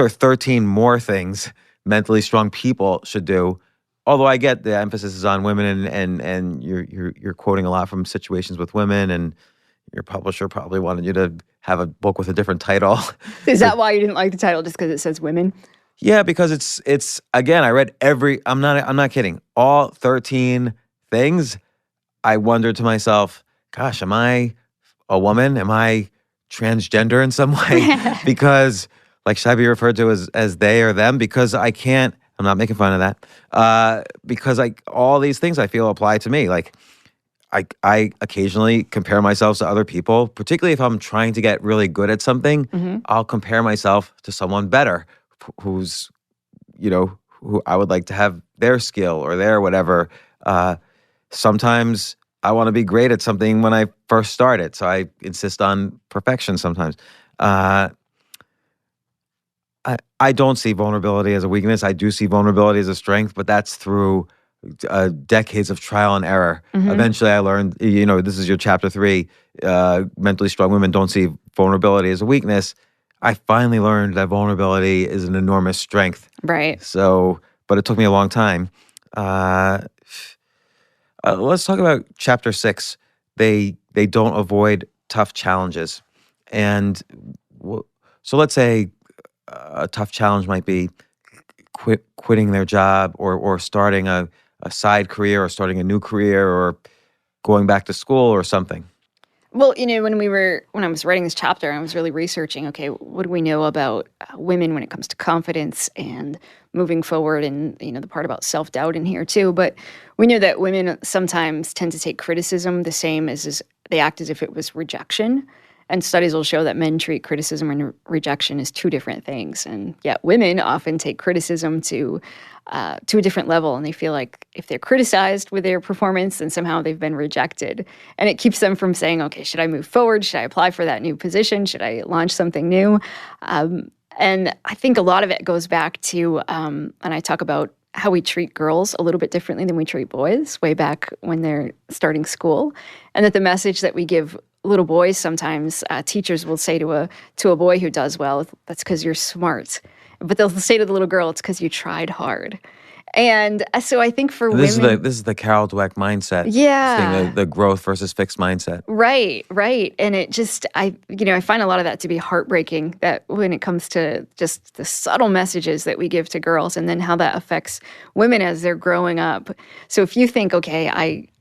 13 more things mentally strong people should do. Although I get the emphasis is on women, and you're quoting a lot from situations with women, and your publisher probably wanted you to have a book with a different title. Is that why you didn't like the title, just because it says women? Yeah, because it's again, I read I'm not kidding. All 13 things. I wondered to myself, gosh, am I a woman? Am I transgender in some way? Because, like, should I be referred to as they or them? Because I can't. I'm not making fun of that. Because all these things I feel apply to me. Like, I occasionally compare myself to other people, particularly if I'm trying to get really good at something. I'll compare myself to someone better, who's who I would like to have their skill or their whatever. Sometimes I want to be great at something when I first start it, so I insist on perfection sometimes. I don't see vulnerability as a weakness. I do see vulnerability as a strength, but that's through decades of trial and error. Eventually, I learned, this is your chapter 3, mentally strong women don't see vulnerability as a weakness. I finally learned that vulnerability is an enormous strength. Right. So, but it took me a long time. Let's talk about chapter 6. They don't avoid tough challenges. And so let's say a tough challenge might be quitting their job or starting a side career or starting a new career or going back to school or something. Well, when I was writing this chapter, I was really researching, okay, what do we know about women when it comes to confidence and moving forward, and, the part about self-doubt in here too. But we know that women sometimes tend to take criticism the same as they act as if it was rejection. And studies will show that men treat criticism and rejection as two different things. And yet women often take criticism to a different level, and they feel like if they're criticized with their performance, then somehow they've been rejected. And it keeps them from saying, okay, should I move forward? Should I apply for that new position? Should I launch something new? And I think a lot of it goes back to, and I talk about how we treat girls a little bit differently than we treat boys way back when they're starting school. And that the message that we give little boys sometimes, teachers will say to a boy who does well, that's because you're smart. But they'll say to the little girl, it's because you tried hard. And so I think for This women... is the Carol Dweck mindset. Yeah. Thing, the growth versus fixed mindset. Right. And it just, I find a lot of that to be heartbreaking, that when it comes to just the subtle messages that we give to girls and then how that affects women as they're growing up. So if you think, okay,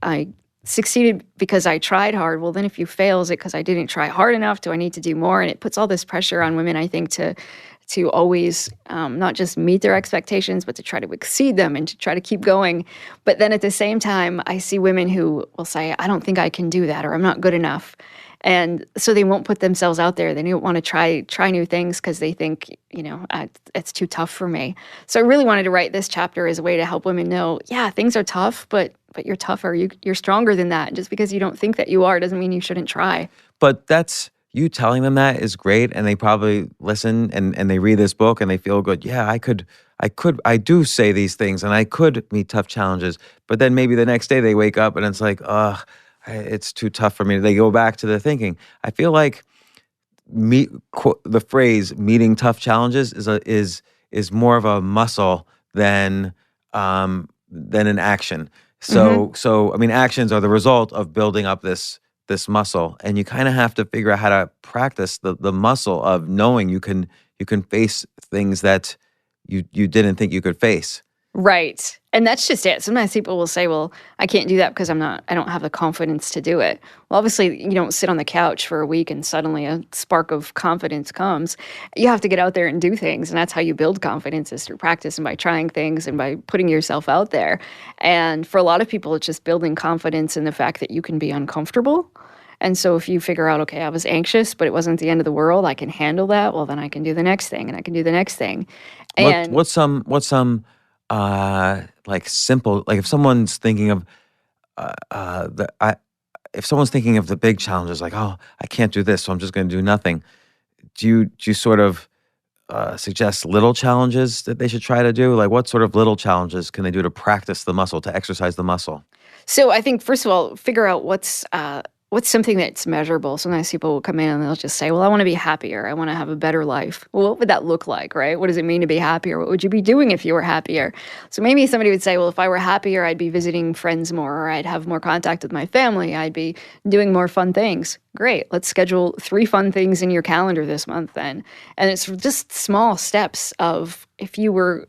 I succeeded because I tried hard, well, then if you fail, is it because I didn't try hard enough? Do I need to do more? And it puts all this pressure on women, I think, to always not just meet their expectations, but to try to exceed them and to try to keep going. But then at the same time, I see women who will say, I don't think I can do that, or I'm not good enough. And so they won't put themselves out there. They don't want to try new things because they think, it's too tough for me. So I really wanted to write this chapter as a way to help women know, yeah, things are tough, but you're tougher. You're stronger than that. Just because you don't think that you are doesn't mean you shouldn't try. But that's... you telling them that is great, and they probably listen and they read this book and they feel good. Yeah, I do say these things and I could meet tough challenges. But then maybe the next day they wake up and it's like, it's too tough for me. They go back to the thinking. I feel like the phrase "meeting tough challenges" is more of a muscle than an action. So I mean, actions are the result of building up this muscle, and you kind of have to figure out how to practice the muscle of knowing you can face things that you didn't think you could face. Right. And that's just it. Sometimes people will say, well, I can't do that because I don't have the confidence to do it. Well, obviously, you don't sit on the couch for a week and suddenly a spark of confidence comes. You have to get out there and do things. And that's how you build confidence, is through practice and by trying things and by putting yourself out there. And for a lot of people, it's just building confidence in the fact that you can be uncomfortable. And so if you figure out, okay, I was anxious, but it wasn't the end of the world, I can handle that, well, then I can do the next thing and I can do the next thing. And What's some like simple, like if someone's thinking of if someone's thinking of the big challenges, like, oh, I can't do this, so I'm just going to do nothing. Do you sort of suggest little challenges that they should try to do? Like, what sort of little challenges can they do to practice the muscle, to exercise the muscle? So I think, first of all, figure out what's something that's measurable. Sometimes people will come in and they'll just say, well, I want to be happier. I want to have a better life. Well, what would that look like, right? What does it mean to be happier? What would you be doing if you were happier? So maybe somebody would say, well, if I were happier, I'd be visiting friends more, or I'd have more contact with my family. I'd be doing more fun things. Great. Let's schedule 3 fun things in your calendar this month then. And it's just small steps of, if you were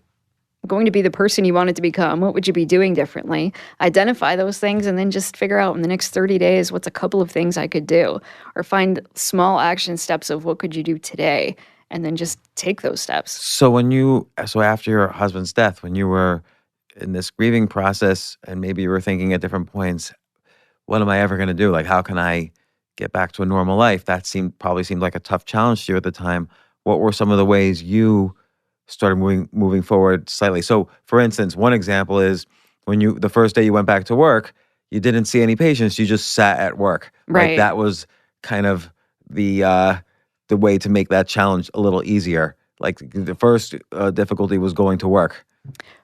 going to be the person you wanted to become, what would you be doing differently? Identify those things and then just figure out in the next 30 days, what's a couple of things I could do? Or find small action steps of what could you do today, and then just take those steps. So after your husband's death, when you were in this grieving process and maybe you were thinking at different points, what am I ever going to do? Like, how can I get back to a normal life? That probably seemed like a tough challenge to you at the time. What were some of the ways you started moving forward slightly. So, for instance, one example is when the first day you went back to work, you didn't see any patients. You just sat at work. Like Right. that was kind of the way to make that challenge a little easier. Like the first difficulty was going to work.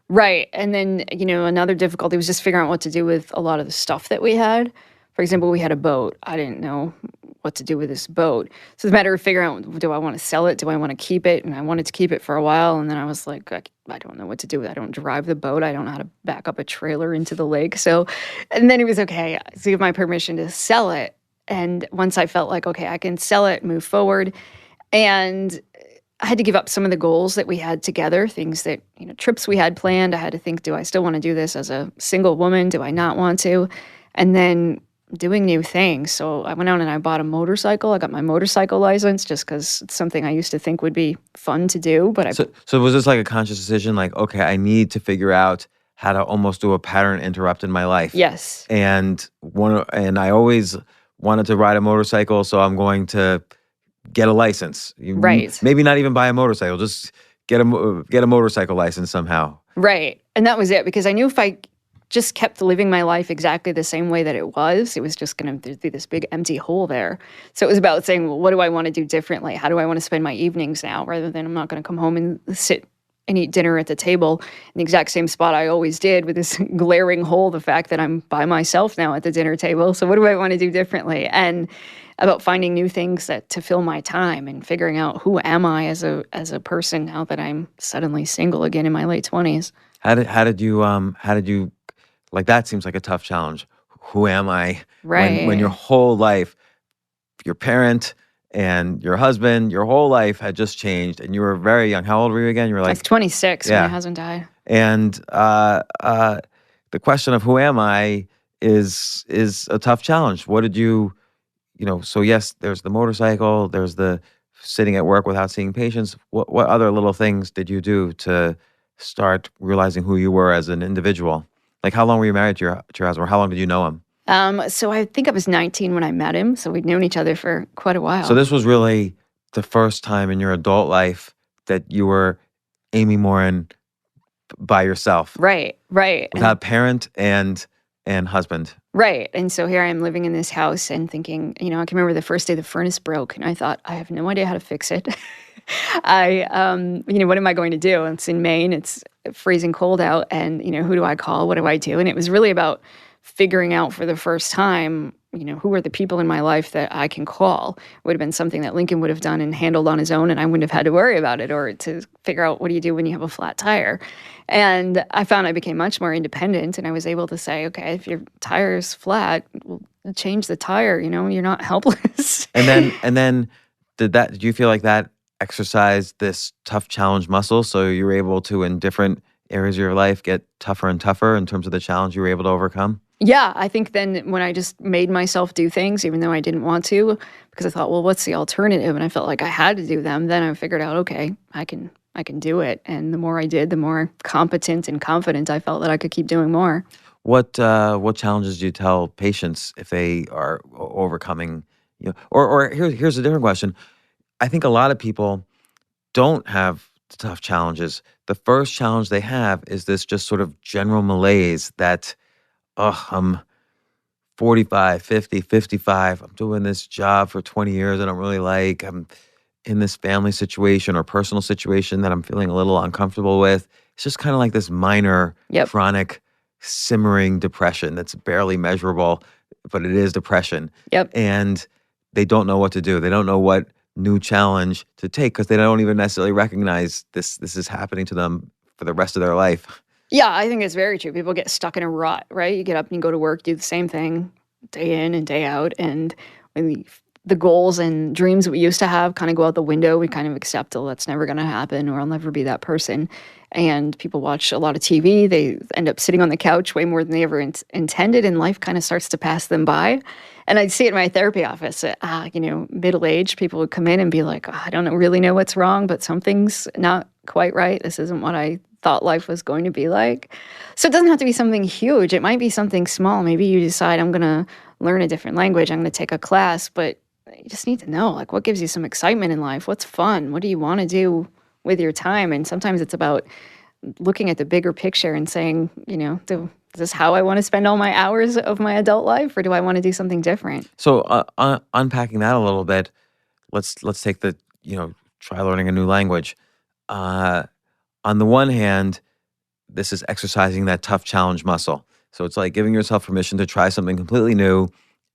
Right. And then, another difficulty was just figuring out what to do with a lot of the stuff that we had. For example, we had a boat. I didn't know what to do with this boat. So it's a matter of figuring out, do I want to sell it? Do I want to keep it? And I wanted to keep it for a while. And then I was like, I don't know what to do with it. I don't drive the boat. I don't know how to back up a trailer into the lake. So, and then it was okay. So give my permission to sell it. And once I felt like, okay, I can sell it, move forward. And I had to give up some of the goals that we had together, things that, trips we had planned. I had to think, do I still want to do this as a single woman? Do I not want to? And then doing new things. So I went out and I bought a motorcycle. I got my motorcycle license just because it's something I used to think would be fun to do. But So was this like a conscious decision? Like, okay, I need to figure out how to almost do a pattern interrupt in my life. Yes. And I always wanted to ride a motorcycle, so I'm going to get a license. Right. Maybe not even buy a motorcycle, just get a motorcycle license somehow. Right. And that was it, because I knew if I just kept living my life exactly the same way that it was just going to be this big empty hole there. So it was about saying, well, what do I want to do differently? How do I want to spend my evenings now, rather than I'm not going to come home and sit and eat dinner at the table in the exact same spot I always did, with this glaring hole, the fact that I'm by myself now at the dinner table. So what do I want to do differently? And about finding new things to fill my time, and figuring out who am I as a person now that I'm suddenly single again in my late 20s. How did you like, that seems like a tough challenge. Who am I? Right. When your whole life, your parent and your husband, your whole life had just changed, and you were very young. How old were you again? You were I was like 26 when Yeah. my husband died. And the question of who am I is a tough challenge. What did you so yes, there's the motorcycle, there's the sitting at work without seeing patients. What other little things did you do to start realizing who you were as an individual? Like, how long were you married to your husband, or how long did you know him? So I think I was 19 when I met him. So we'd known each other for quite a while. So this was really the first time in your adult life that you were Amy Morin by yourself. Right. Without parent and husband. Right. And so here I am living in this house and thinking, I can remember the first day the furnace broke, and I thought, I have no idea how to fix it. what am I going to do? It's in Maine. It's freezing cold out. And, who do I call? What do I do? And it was really about figuring out for the first time, who are the people in my life that I can call. It would have been something that Lincoln would have done and handled on his own, and I wouldn't have had to worry about it, or to figure out what do you do when you have a flat tire. And I found I became much more independent, and I was able to say, okay, if your tire is flat, we'll change the tire, you're not helpless. And then did you feel like that exercised this tough challenge muscle, so you were able to, in different areas of your life, get tougher and tougher in terms of the challenge you were able to overcome? Yeah, I think then when I just made myself do things, even though I didn't want to, because I thought, well, what's the alternative? And I felt like I had to do them. Then I figured out, okay, I can do it. And the more I did, the more competent and confident I felt that I could keep doing more. What challenges do you tell patients if they are overcoming? Or here's a different question. I think a lot of people don't have tough challenges. The first challenge they have is this just sort of general malaise that, I'm 45, 50, 55. I'm doing this job for 20 years I don't really like. I'm in this family situation or personal situation that I'm feeling a little uncomfortable with. It's just kind of like this minor, chronic, simmering depression that's barely measurable, but it is depression. Yep. And they don't know what to do. They don't know what new challenge to take, because they don't even necessarily recognize this is happening to them for the rest of their life. Yeah, I think it's very true. People get stuck in a rut, right? You get up and you go to work, do the same thing day in and day out. And when the goals and dreams that we used to have kind of go out the window, we kind of accept, oh, that's never going to happen, or I'll never be that person. And people watch a lot of TV. They end up sitting on the couch way more than they ever intended, and life kind of starts to pass them by. And I'd see it in my therapy office. Middle-aged people would come in and be like, I don't really know what's wrong, but something's not quite right. This isn't what I thought life was going to be like. So it doesn't have to be something huge. It might be something small. Maybe you decide, I'm going to learn a different language. I'm going to take a class. But you just need to know, like, what gives you some excitement in life? What's fun? What do you want to do with your time. And sometimes it's about looking at the bigger picture and saying, is this how I want to spend all my hours of my adult life, or do I want to do something different? So unpacking that a little bit, let's take the, try learning a new language. On the one hand, this is exercising that tough challenge muscle. So it's like giving yourself permission to try something completely new,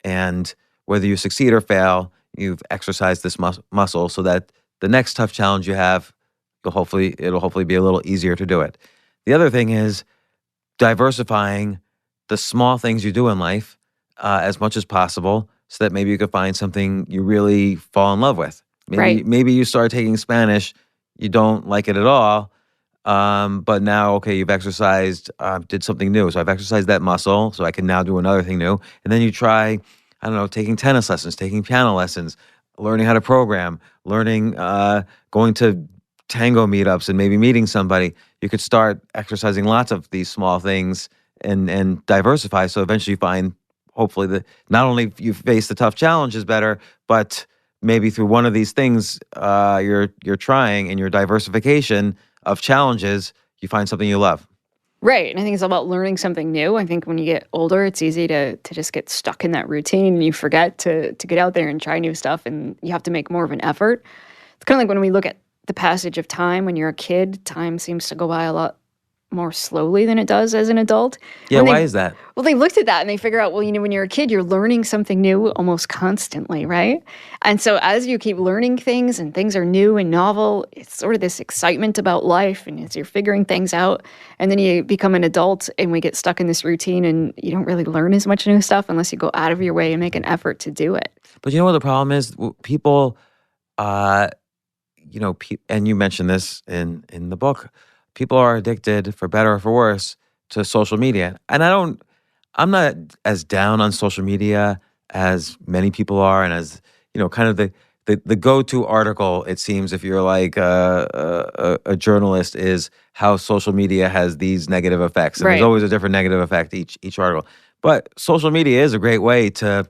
and whether you succeed or fail, you've exercised this muscle so that the next tough challenge you have, it'll hopefully be a little easier to do it. The other thing is diversifying the small things you do in life as much as possible, so that maybe you could find something you really fall in love with. Maybe you start taking Spanish, you don't like it at all, but now, okay, you've exercised, did something new. So I've exercised that muscle, so I can now do another thing new. And then you try, I don't know, taking tennis lessons, taking piano lessons, learning how to program, learning, going to tango meetups and maybe meeting somebody. You could start exercising lots of these small things and diversify. So eventually you find, hopefully, that not only you face the tough challenges better, but maybe through one of these things you're trying, and your diversification of challenges, you find something you love. Right. And I think it's all about learning something new. I think when you get older, it's easy to just get stuck in that routine, and you forget to get out there and try new stuff, and you have to make more of an effort. It's kind of like when we look at the passage of time. When you're a kid, time seems to go by a lot more slowly than it does as an adult. Yeah, why is that? Well, they looked at that and they figure out, well, when you're a kid, you're learning something new almost constantly, right? And so as you keep learning things and things are new and novel, it's sort of this excitement about life, and as you're figuring things out, and then you become an adult and we get stuck in this routine, and you don't really learn as much new stuff unless you go out of your way and make an effort to do it. But you know what the problem is? People, and you mentioned this in the book, people are addicted, for better or for worse, to social media. And I'm not as down on social media as many people are, and as, kind of the go-to article, it seems, if you're like a journalist, is how social media has these negative effects. And Right. There's always a different negative effect each article. But social media is a great way to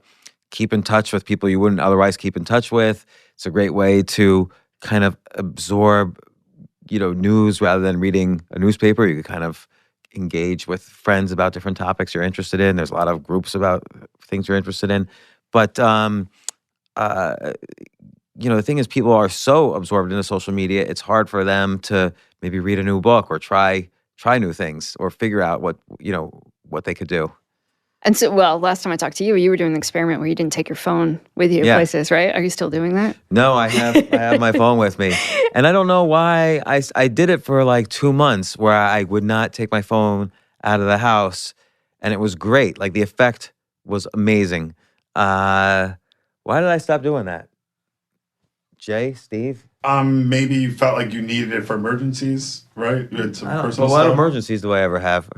keep in touch with people you wouldn't otherwise keep in touch with. It's a great way to kind of absorb news rather than reading a newspaper. You could kind of engage with friends about different topics you're interested in. There's a lot of groups about things you're interested in. But, the thing is, people are so absorbed into social media, it's hard for them to maybe read a new book or try new things or figure out what they could do. And so, last time I talked to you, you were doing an experiment where you didn't take your phone with you places, right? Are you still doing that? No, I have my phone with me. And I don't know why. I did it for like 2 months, where I would not take my phone out of the house, and it was great. Like, the effect was amazing. Why did I stop doing that? Jay, Steve? Maybe you felt like you needed it for emergencies, right? You had some personal what stuff. emergencies do I ever have?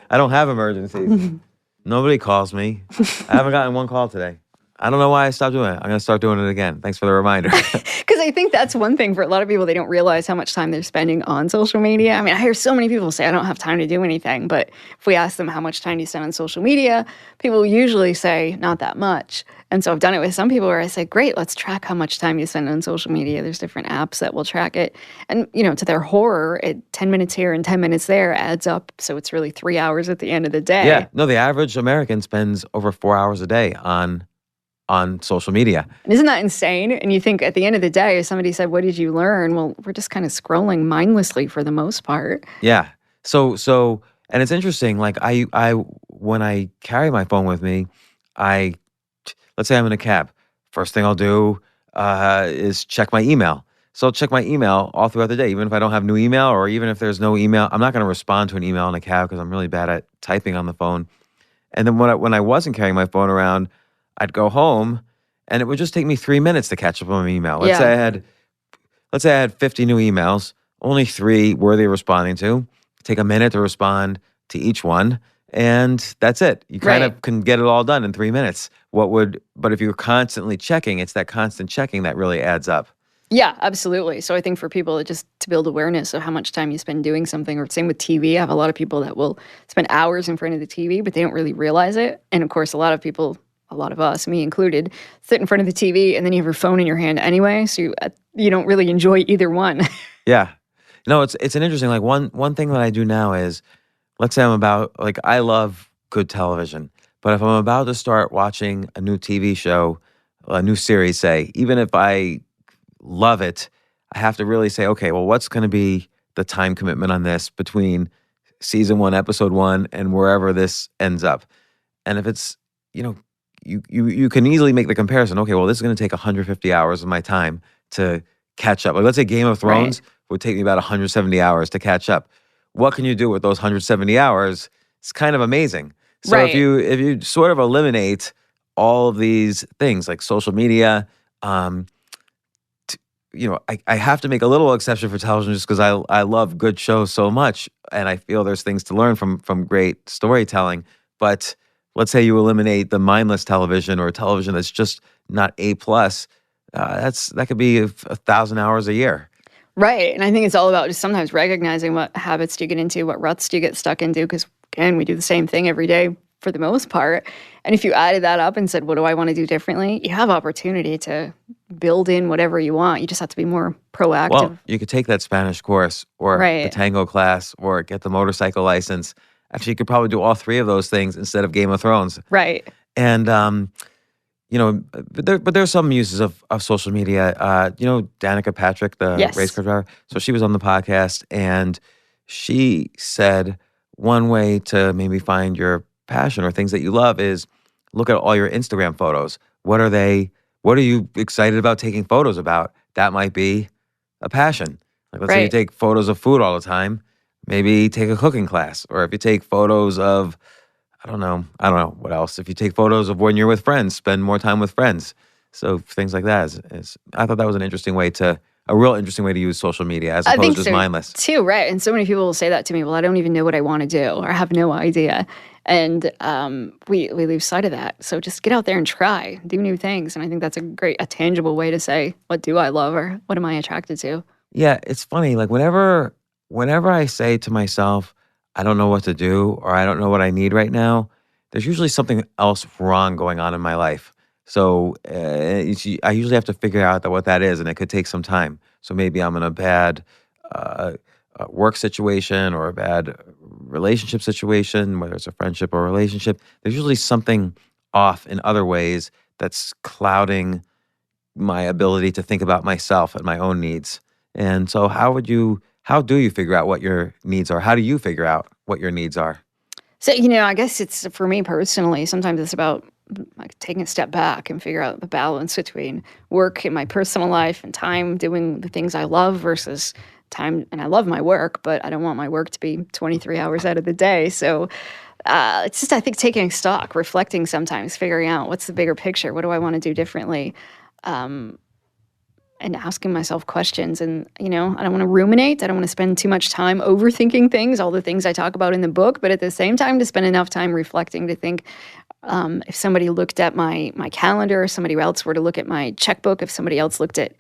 I don't have emergencies. Nobody calls me. I haven't gotten one call today. I don't know why I stopped doing it. I'm going to start doing it again. Thanks for the reminder. Because I think that's one thing for a lot of people. They don't realize how much time they're spending on social media. I mean, I hear so many people say, I don't have time to do anything. But if we ask them how much time do you spend on social media, people usually say not that much. And so I've done it with some people where I say, great, let's track how much time you spend on social media. There's different apps that will track it. And, to their horror, 10 minutes here and 10 minutes there adds up. So it's really 3 hours at the end of the day. Yeah. No, the average American spends over 4 hours a day on social media. And isn't that insane? And you think at the end of the day, if somebody said, what did you learn? Well, we're just kind of scrolling mindlessly for the most part. Yeah. So, and it's interesting, like I when I carry my phone with me, let's say I'm in a cab. First thing I'll do is check my email. So I'll check my email all throughout the day, even if I don't have new email, or even if there's no email. I'm not going to respond to an email in a cab because I'm really bad at typing on the phone. And then when I wasn't carrying my phone around, I'd go home, and it would just take me 3 minutes to catch up on my email. Let's say I had 50 new emails, only 3 worthy of responding to. Take a minute to respond to each one, and that's it. You kind of can get it all done in 3 minutes. But if you're constantly checking, it's that constant checking that really adds up. Yeah, absolutely. So I think for people to build awareness of how much time you spend doing something, or same with TV. I have a lot of people that will spend hours in front of the TV, but they don't really realize it. And of course, a lot of us, me included, sit in front of the TV and then you have your phone in your hand anyway. So you don't really enjoy either one. Yeah. It's an interesting, like one thing that I do now is, let's say I love good television, but if I'm about to start watching a new TV show, a new series, say, even if I love it, I have to really say, okay, well, what's going to be the time commitment on this between season 1, episode 1, and wherever this ends up? And if it's, you can easily make the comparison. Okay, well, this is going to take 150 hours of my time to catch up. Like, let's say Game of Thrones would take me about 170 hours to catch up. What can you do with those 170 hours? It's kind of amazing. So if you sort of eliminate all of these things like social media, I have to make a little exception for television just because I love good shows so much, and I feel there's things to learn from great storytelling. But let's say you eliminate the mindless television or television that's just not A+, that could be 1,000 hours a year. Right. And I think it's all about just sometimes recognizing what habits do you get into, what ruts do you get stuck into, because, again, we do the same thing every day for the most part. And if you added that up and said, what do I want to do differently? You have opportunity to build in whatever you want. You just have to be more proactive. Well, you could take that Spanish course or the tango class or get the motorcycle license. Actually, you could probably do all three of those things instead of Game of Thrones. Right. And, but there's some uses of social media. Danica Patrick, the race car driver. So she was on the podcast, and she said one way to maybe find your passion or things that you love is look at all your Instagram photos. What are they? What are you excited about taking photos about? That might be a passion. Like, let's say you take photos of food all the time. Maybe take a cooking class. Or if you take photos of, I don't know what else. If you take photos of when you're with friends, spend more time with friends. So things like that is I thought that was a real interesting way to use social media as opposed to just mindless. Too, right. And so many people will say that to me, well, I don't even know what I want to do, or I have no idea. And we lose sight of that. So just get out there and try, do new things. And I think that's a tangible way to say, what do I love, or what am I attracted to? Yeah, it's funny. Like whenever I say to myself, I don't know what to do, or I don't know what I need right now, there's usually something else wrong going on in my life. So I usually have to figure out what that is, and it could take some time. So maybe I'm in a bad work situation or a bad relationship situation, whether it's a friendship or a relationship. There's usually something off in other ways that's clouding my ability to think about myself and my own needs. And so how do you figure out what your needs are? How do you figure out what your needs are? So, I guess it's, for me personally, sometimes it's about like taking a step back and figure out the balance between work in my personal life and time doing the things I love versus time. And I love my work, but I don't want my work to be 23 hours out of the day. So it's just, I think, taking stock, reflecting sometimes, figuring out what's the bigger picture. What do I want to do differently? And asking myself questions. And, I don't want to ruminate. I don't want to spend too much time overthinking things, all the things I talk about in the book, but at the same time, to spend enough time reflecting to think, if somebody looked at my calendar, somebody else were to look at my checkbook, if somebody else looked at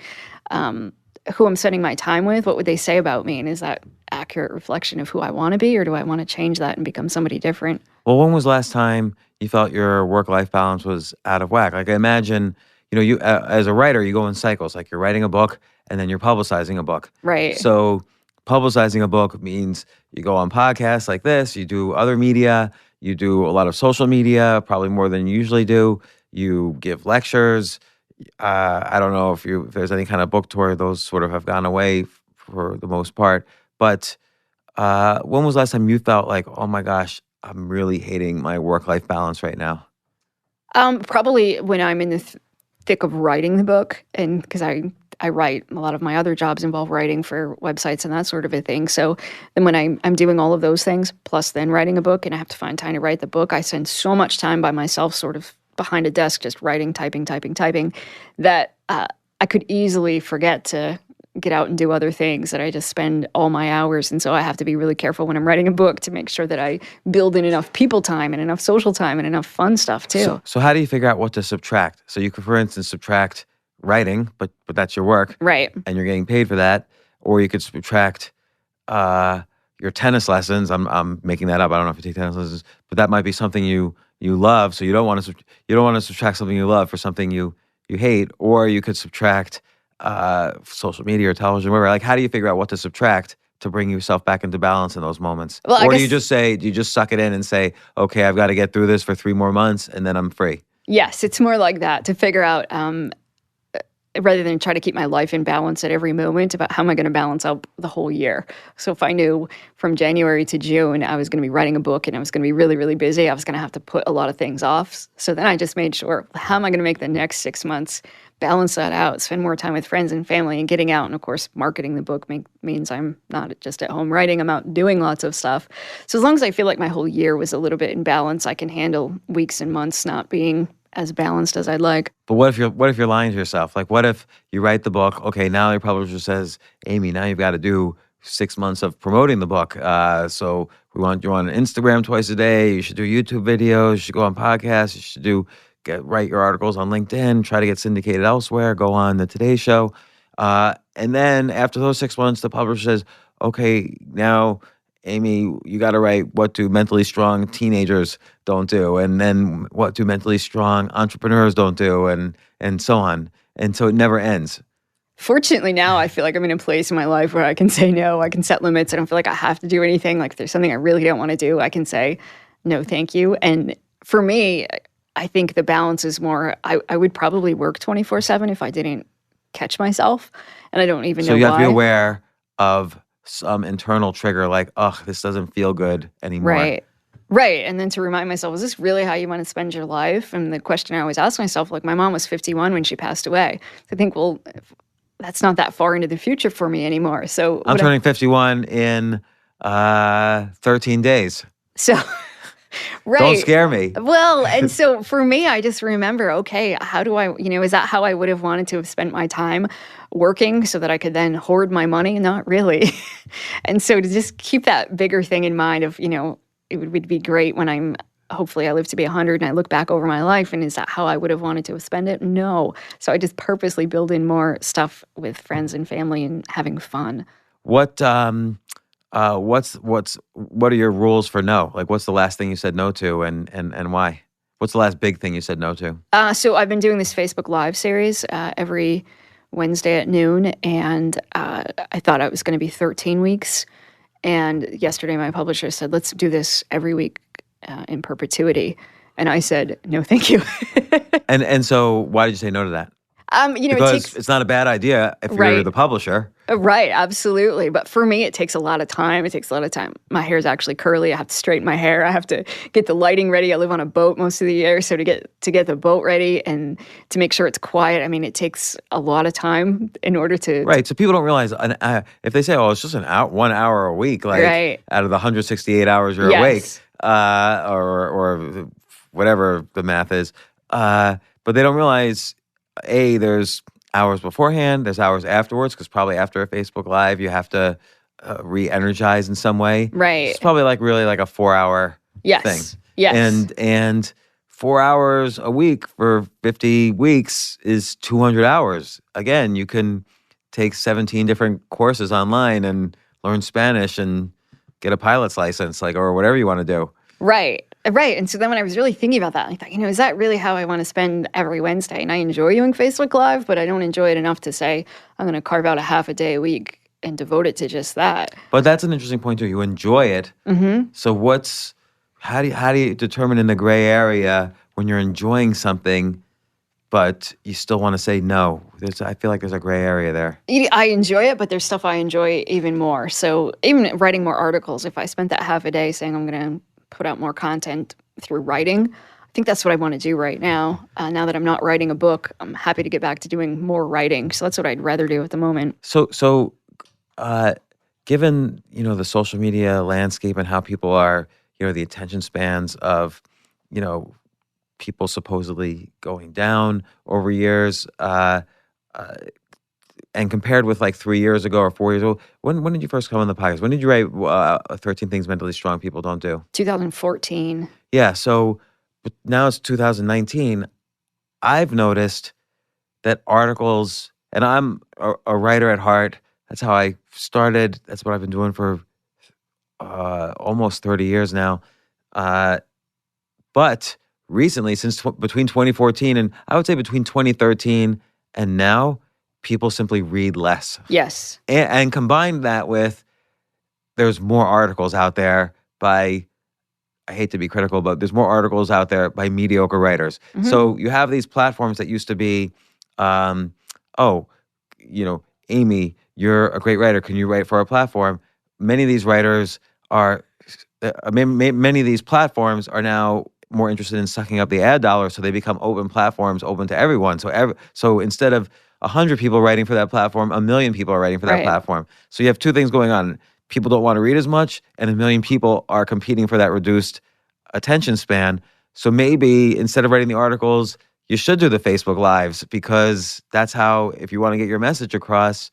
who I'm spending my time with, what would they say about me? And is that accurate reflection of who I want to be, or do I want to change that and become somebody different? Well, when was the last time you felt your work-life balance was out of whack? Like, I imagine, you as a writer, you go in cycles. Like, you're writing a book and then you're publicizing a book. Right. So publicizing a book means you go on podcasts like this, you do other media, you do a lot of social media, probably more than you usually do. You give lectures. I don't know if there's any kind of book tour. Those sort of have gone away for the most part. But when was the last time you felt like, oh my gosh, I'm really hating my work-life balance right now? Probably when I'm in the thick of writing the book, and because I write, a lot of my other jobs involve writing for websites and that sort of a thing. So then when I'm doing all of those things, plus then writing a book, and I have to find time to write the book, I spend so much time by myself sort of behind a desk just writing, typing, that I could easily forget to get out and do other things, that I just spend all my hours. And so I have to be really careful when I'm writing a book to make sure that I build in enough people time and enough social time and enough fun stuff too. So how do you figure out what to subtract? So you could, for instance, subtract writing, but that's your work. Right. And you're getting paid for that. Or you could subtract your tennis lessons. I'm making that up. I don't know if you take tennis lessons, but that might be something you love. So you don't want to subtract something you love for something you hate. Or you could subtract social media or television, whatever. Like, how do you figure out what to subtract to bring yourself back into balance in those moments? Well, I Or do you guess- do you just suck it in and say, okay, I've got to get through this for 3 more months and then I'm free? Yes, it's more like that, to figure out, rather than try to keep my life in balance at every moment, about how am I going to balance out the whole year. So if I knew from January to June I was going to be writing a book and I was going to be really, really busy, I was going to have to put a lot of things off. So then I just made sure, how am I going to make the next 6 months balance that out, spend more time with friends and family and getting out. And of course, marketing the book means I'm not just at home writing, I'm out doing lots of stuff. So as long as I feel like my whole year was a little bit in balance, I can handle weeks and months not being as balanced as I'd like. But what if you're lying to yourself? Like, what if you write the book? Okay, now your publisher says, Amy, now you've got to do 6 months of promoting the book. So we want you on Instagram twice a day. You should do YouTube videos. You should go on podcasts. You should write your articles on LinkedIn. Try to get syndicated elsewhere. Go on the Today Show. And then after those 6 months, the publisher says, okay, now Amy, you got to write what do mentally strong teenagers don't do, and then what do mentally strong entrepreneurs don't do, and so on. And so it never ends. Fortunately, now I feel like I'm in a place in my life where I can say no. I can set limits. I don't feel like I have to do anything. Like if there's something I really don't want to do, I can say no, thank you. And for me, I think the balance is more, I would probably work 24/7 if I didn't catch myself. And I don't even know So you have to be why. aware of some internal trigger like, ugh, this doesn't feel good anymore. Right. And then to remind myself, is this really how you want to spend your life? And the question I always ask myself, like my mom was 51 when she passed away. I think, well, that's not that far into the future for me anymore. So I'm turning 51 in 13 days. So, right. Don't scare me. Well, and so for me, I just remember, okay, how do I, is that how I would have wanted to have spent my time working so that I could then hoard my money? Not really. And so to just keep that bigger thing in mind of, it would be great when hopefully I live to be 100 and I look back over my life and is that how I would have wanted to have spent it? No. So I just purposely build in more stuff with friends and family and having fun. What are your rules for no? Like, what's the last thing you said no to, and why? What's the last big thing you said no to? So I've been doing this Facebook Live series every Wednesday at noon, and I thought it was going to be 13 weeks. And yesterday, my publisher said, "Let's do this every week in perpetuity." And I said, "No, thank you." and so, why did you say no to that? Because it's not a bad idea if you're the publisher. Right, absolutely. But for me, it takes a lot of time. It takes a lot of time. My hair is actually curly. I have to straighten my hair. I have to get the lighting ready. I live on a boat most of the year, so to get the boat ready and to make sure it's quiet, I mean, it takes a lot of time in order to. Right. So people don't realize if they say, "Oh, it's just 1 hour a week," like out of the 168 hours you're awake, or whatever the math is, but they don't realize. There's hours beforehand, there's hours afterwards, because probably after a Facebook Live, you have to re-energize in some way. Right. It's probably really like a 4-hour thing. Yes. And 4 hours a week for 50 weeks is 200 hours. Again, you can take 17 different courses online and learn Spanish and get a pilot's license, or whatever you want to do. Right. And so then when I was really thinking about that, I thought, is that really how I want to spend every Wednesday? And I enjoy doing Facebook Live, but I don't enjoy it enough to say I'm going to carve out a half a day a week and devote it to just that. But that's an interesting point too. You enjoy it. Mm-hmm. So how do you determine in the gray area when you're enjoying something, but you still want to say no? I feel like there's a gray area there. I enjoy it, but there's stuff I enjoy even more. So even writing more articles, if I spent that half a day saying I'm going to put out more content through writing, I think that's what I want to do right now. Now that I'm not writing a book, I'm happy to get back to doing more writing. So that's what I'd rather do at the moment. So given, the social media landscape and how people are, the attention spans of, people supposedly going down over years, and compared with 3 years ago or 4 years ago, when did you first come on the podcast? When did you write 13 Things Mentally Strong People Don't Do? 2014. Yeah, so but now it's 2019. I've noticed that articles, and I'm a writer at heart. That's how I started. That's what I've been doing for almost 30 years now. But recently, between 2014 and I would say between 2013 and now, people simply read less. Yes. And combine that with there's more articles out there by, I hate to be critical, but there's more articles out there by mediocre writers. So you have these platforms that used to be, oh, Amy, you're a great writer. Can you write for our platform? Many of these writers are, many of these platforms are now more interested in sucking up the ad dollars, so they become open platforms, open to everyone. So instead of 100 people writing for that platform, 1 million people are writing for that Right. platform. So you have two things going on. People don't want to read as much, and 1 million people are competing for that reduced attention span. So maybe instead of writing the articles, you should do the Facebook Lives, because that's how, if you want to get your message across,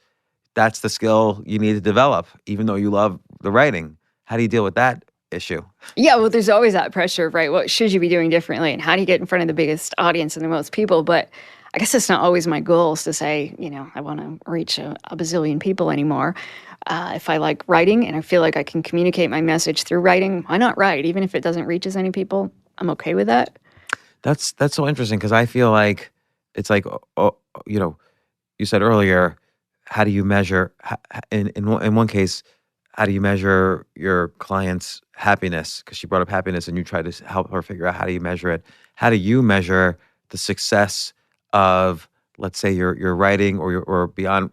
that's the skill you need to develop, even though you love the writing. How do you deal with that issue? Yeah, well, there's always that pressure of, right, what should you be doing differently, and how do you get in front of the biggest audience and the most people? But I guess it's not always my goal is to say, I want to reach a bazillion people anymore. If I like writing and I feel like I can communicate my message through writing, why not write? Even if it doesn't reach as many people, I'm okay with that. That's so interesting, because I feel like it's like, you said earlier, how do you measure, in one case, how do you measure your client's happiness? Because she brought up happiness and you tried to help her figure out how do you measure it. How do you measure the success of, let's say, your writing, or beyond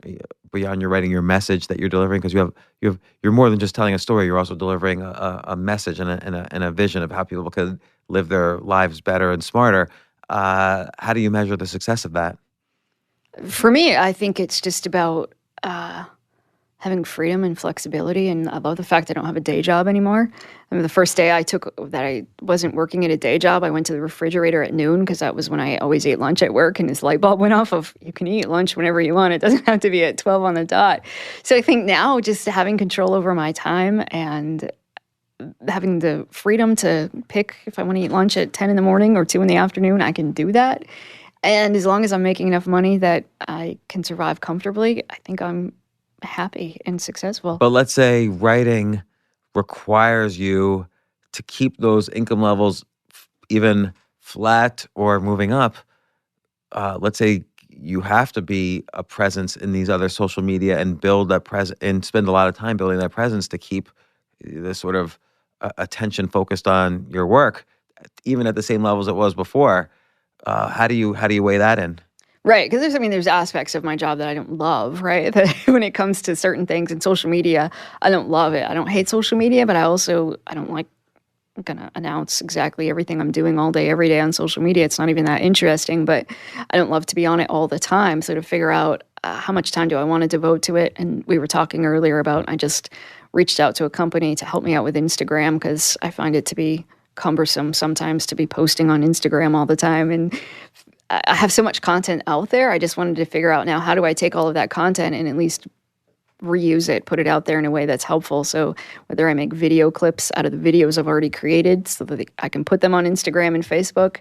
your writing, your message that you're delivering? Because you're more than just telling a story. You're also delivering a message and a vision of how people could live their lives better and smarter. How do you measure the success of that? For me, I think it's just about having freedom and flexibility. And I love the fact I don't have a day job anymore. I mean, the first day I wasn't working at a day job, I went to the refrigerator at noon, because that was when I always ate lunch at work, and this light bulb went off of, you can eat lunch whenever you want. It doesn't have to be at 12 on the dot. So I think now just having control over my time and having the freedom to pick if I want to eat lunch at 10 in the morning or 2 in the afternoon, I can do that. And as long as I'm making enough money that I can survive comfortably, I think I'm happy and successful. But let's say writing requires you to keep those income levels even flat or moving up. Let's say you have to be a presence in these other social media and build that and spend a lot of time building that presence to keep this sort of attention focused on your work, even at the same levels it was before. How do you weigh that in? Right, because there's aspects of my job that I don't love, right? That when it comes to certain things in social media, I don't love it. I don't hate social media, but I don't like gonna announce exactly everything I'm doing all day, every day on social media. It's not even that interesting, but I don't love to be on it all the time. So to figure out how much time do I want to devote to it, and we were talking earlier about, I just reached out to a company to help me out with Instagram, because I find it to be cumbersome sometimes to be posting on Instagram all the time, and I have so much content out there. I just wanted to figure out now, how do I take all of that content and at least reuse it, put it out there in a way that's helpful. So whether I make video clips out of the videos I've already created so that I can put them on Instagram and Facebook,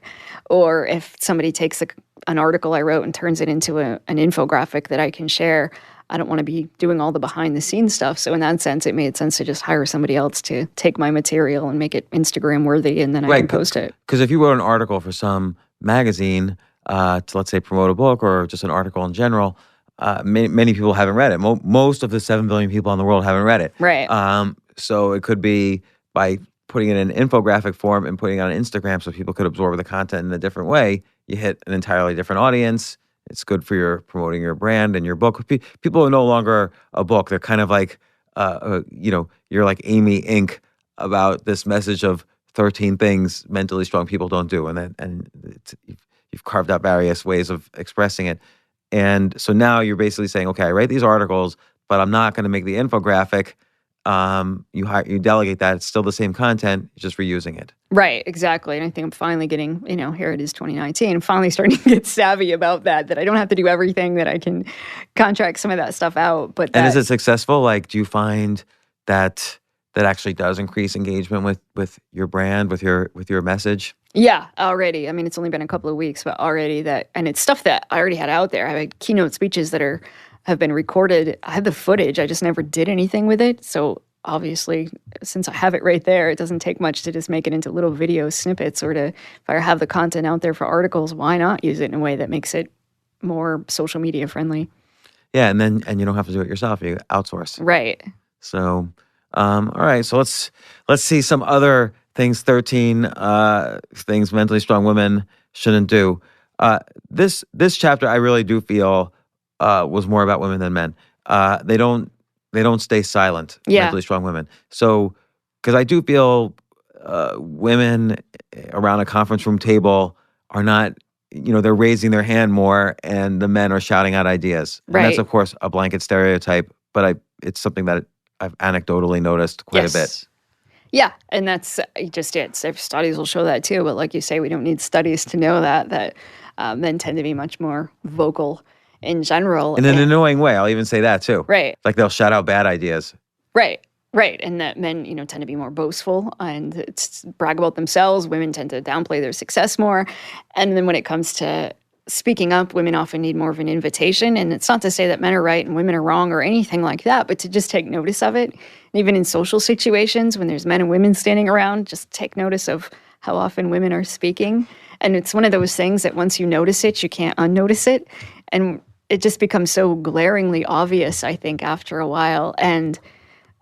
or if somebody takes an article I wrote and turns it into an infographic that I can share, I don't want to be doing all the behind the scenes stuff. So in that sense, it made sense to just hire somebody else to take my material and make it Instagram worthy, and then I can post it. Because if you wrote an article for some magazine to, let's say, promote a book or just an article in general, many people haven't read it. Most of the 7 billion people in the world haven't read it. Right. So it could be by putting it in an infographic form and putting it on Instagram so people could absorb the content in a different way. You hit an entirely different audience. It's good for your promoting your brand and your book. People are no longer a book. They're kind of like, you're like Amy Inc. about this message of 13 things mentally strong people don't do. You've carved out various ways of expressing it. And so now you're basically saying, okay, I write these articles, but I'm not going to make the infographic. You delegate that. It's still the same content, you're just reusing it. Right, exactly. And I think I'm finally getting, here it is 2019, I'm finally starting to get savvy about that I don't have to do everything, that I can contract some of that stuff out. And is it successful? Like, do you find that actually does increase engagement with your brand, with your message? Yeah, already. I mean, it's only been a couple of weeks, but already and it's stuff that I already had out there. I had keynote speeches that have been recorded. I had the footage, I just never did anything with it. So obviously, since I have it right there, it doesn't take much to just make it into little video snippets, or if I have the content out there for articles, why not use it in a way that makes it more social media friendly? Yeah, and you don't have to do it yourself. You outsource. Right. So All right, so let's see some other things. 13 things mentally strong women shouldn't do. This chapter I really do feel was more about women than men. They don't stay silent. Yeah. Mentally strong women. So because I do feel women around a conference room table are not. They're raising their hand more, and the men are shouting out ideas. And that's, Right. of course, a blanket stereotype, but it's something that I've anecdotally noticed quite a bit. Yeah, and that's just it. So studies will show that too. But like you say, we don't need studies to know that men tend to be much more vocal in general. In an annoying way. I'll even say that too. Right. Like they'll shout out bad ideas. Right, and that men, tend to be more boastful and brag about themselves. Women tend to downplay their success more. And then when it comes to speaking up, women often need more of an invitation. And it's not to say that men are right and women are wrong or anything like that, but to just take notice of it. And even in social situations, when there's men and women standing around, just take notice of how often women are speaking. And it's one of those things that once you notice it, you can't unnotice it. And it just becomes so glaringly obvious, I think, after a while. And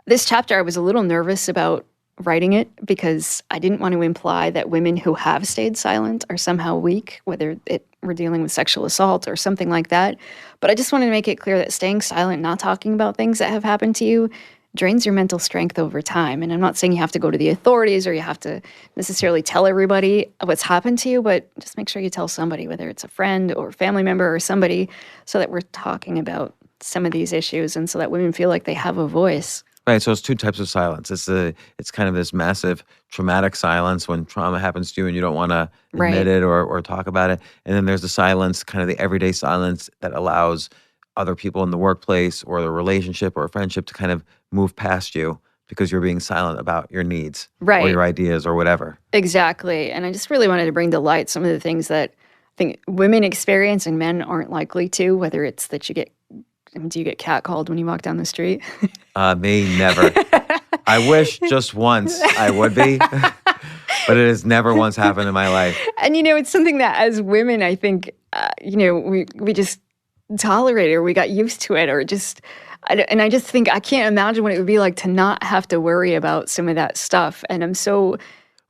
this chapter, I was a little nervous about writing it because I didn't want to imply that women who have stayed silent are somehow weak, whether we're dealing with sexual assault or something like that. But I just wanted to make it clear that staying silent, not talking about things that have happened to you, drains your mental strength over time. And I'm not saying you have to go to the authorities or you have to necessarily tell everybody what's happened to you, but just make sure you tell somebody, whether it's a friend or family member or somebody, so that we're talking about some of these issues and so that women feel like they have a voice. Right, so it's two types of silence. It's kind of this massive traumatic silence when trauma happens to you and you don't want to admit it or talk about it. And then there's the silence, kind of the everyday silence that allows other people in the workplace or the relationship or a friendship to kind of move past you because you're being silent about your needs or your ideas or whatever. Exactly. And I just really wanted to bring to light some of the things that I think women experience and men aren't likely to, whether it's that do you get catcalled when you walk down the street? Me, never. I wish just once I would be, but it has never once happened in my life. And, it's something that as women, I think, we just tolerate it or we got used to it or just, and I just think I can't imagine what it would be like to not have to worry about some of that stuff. And I'm so...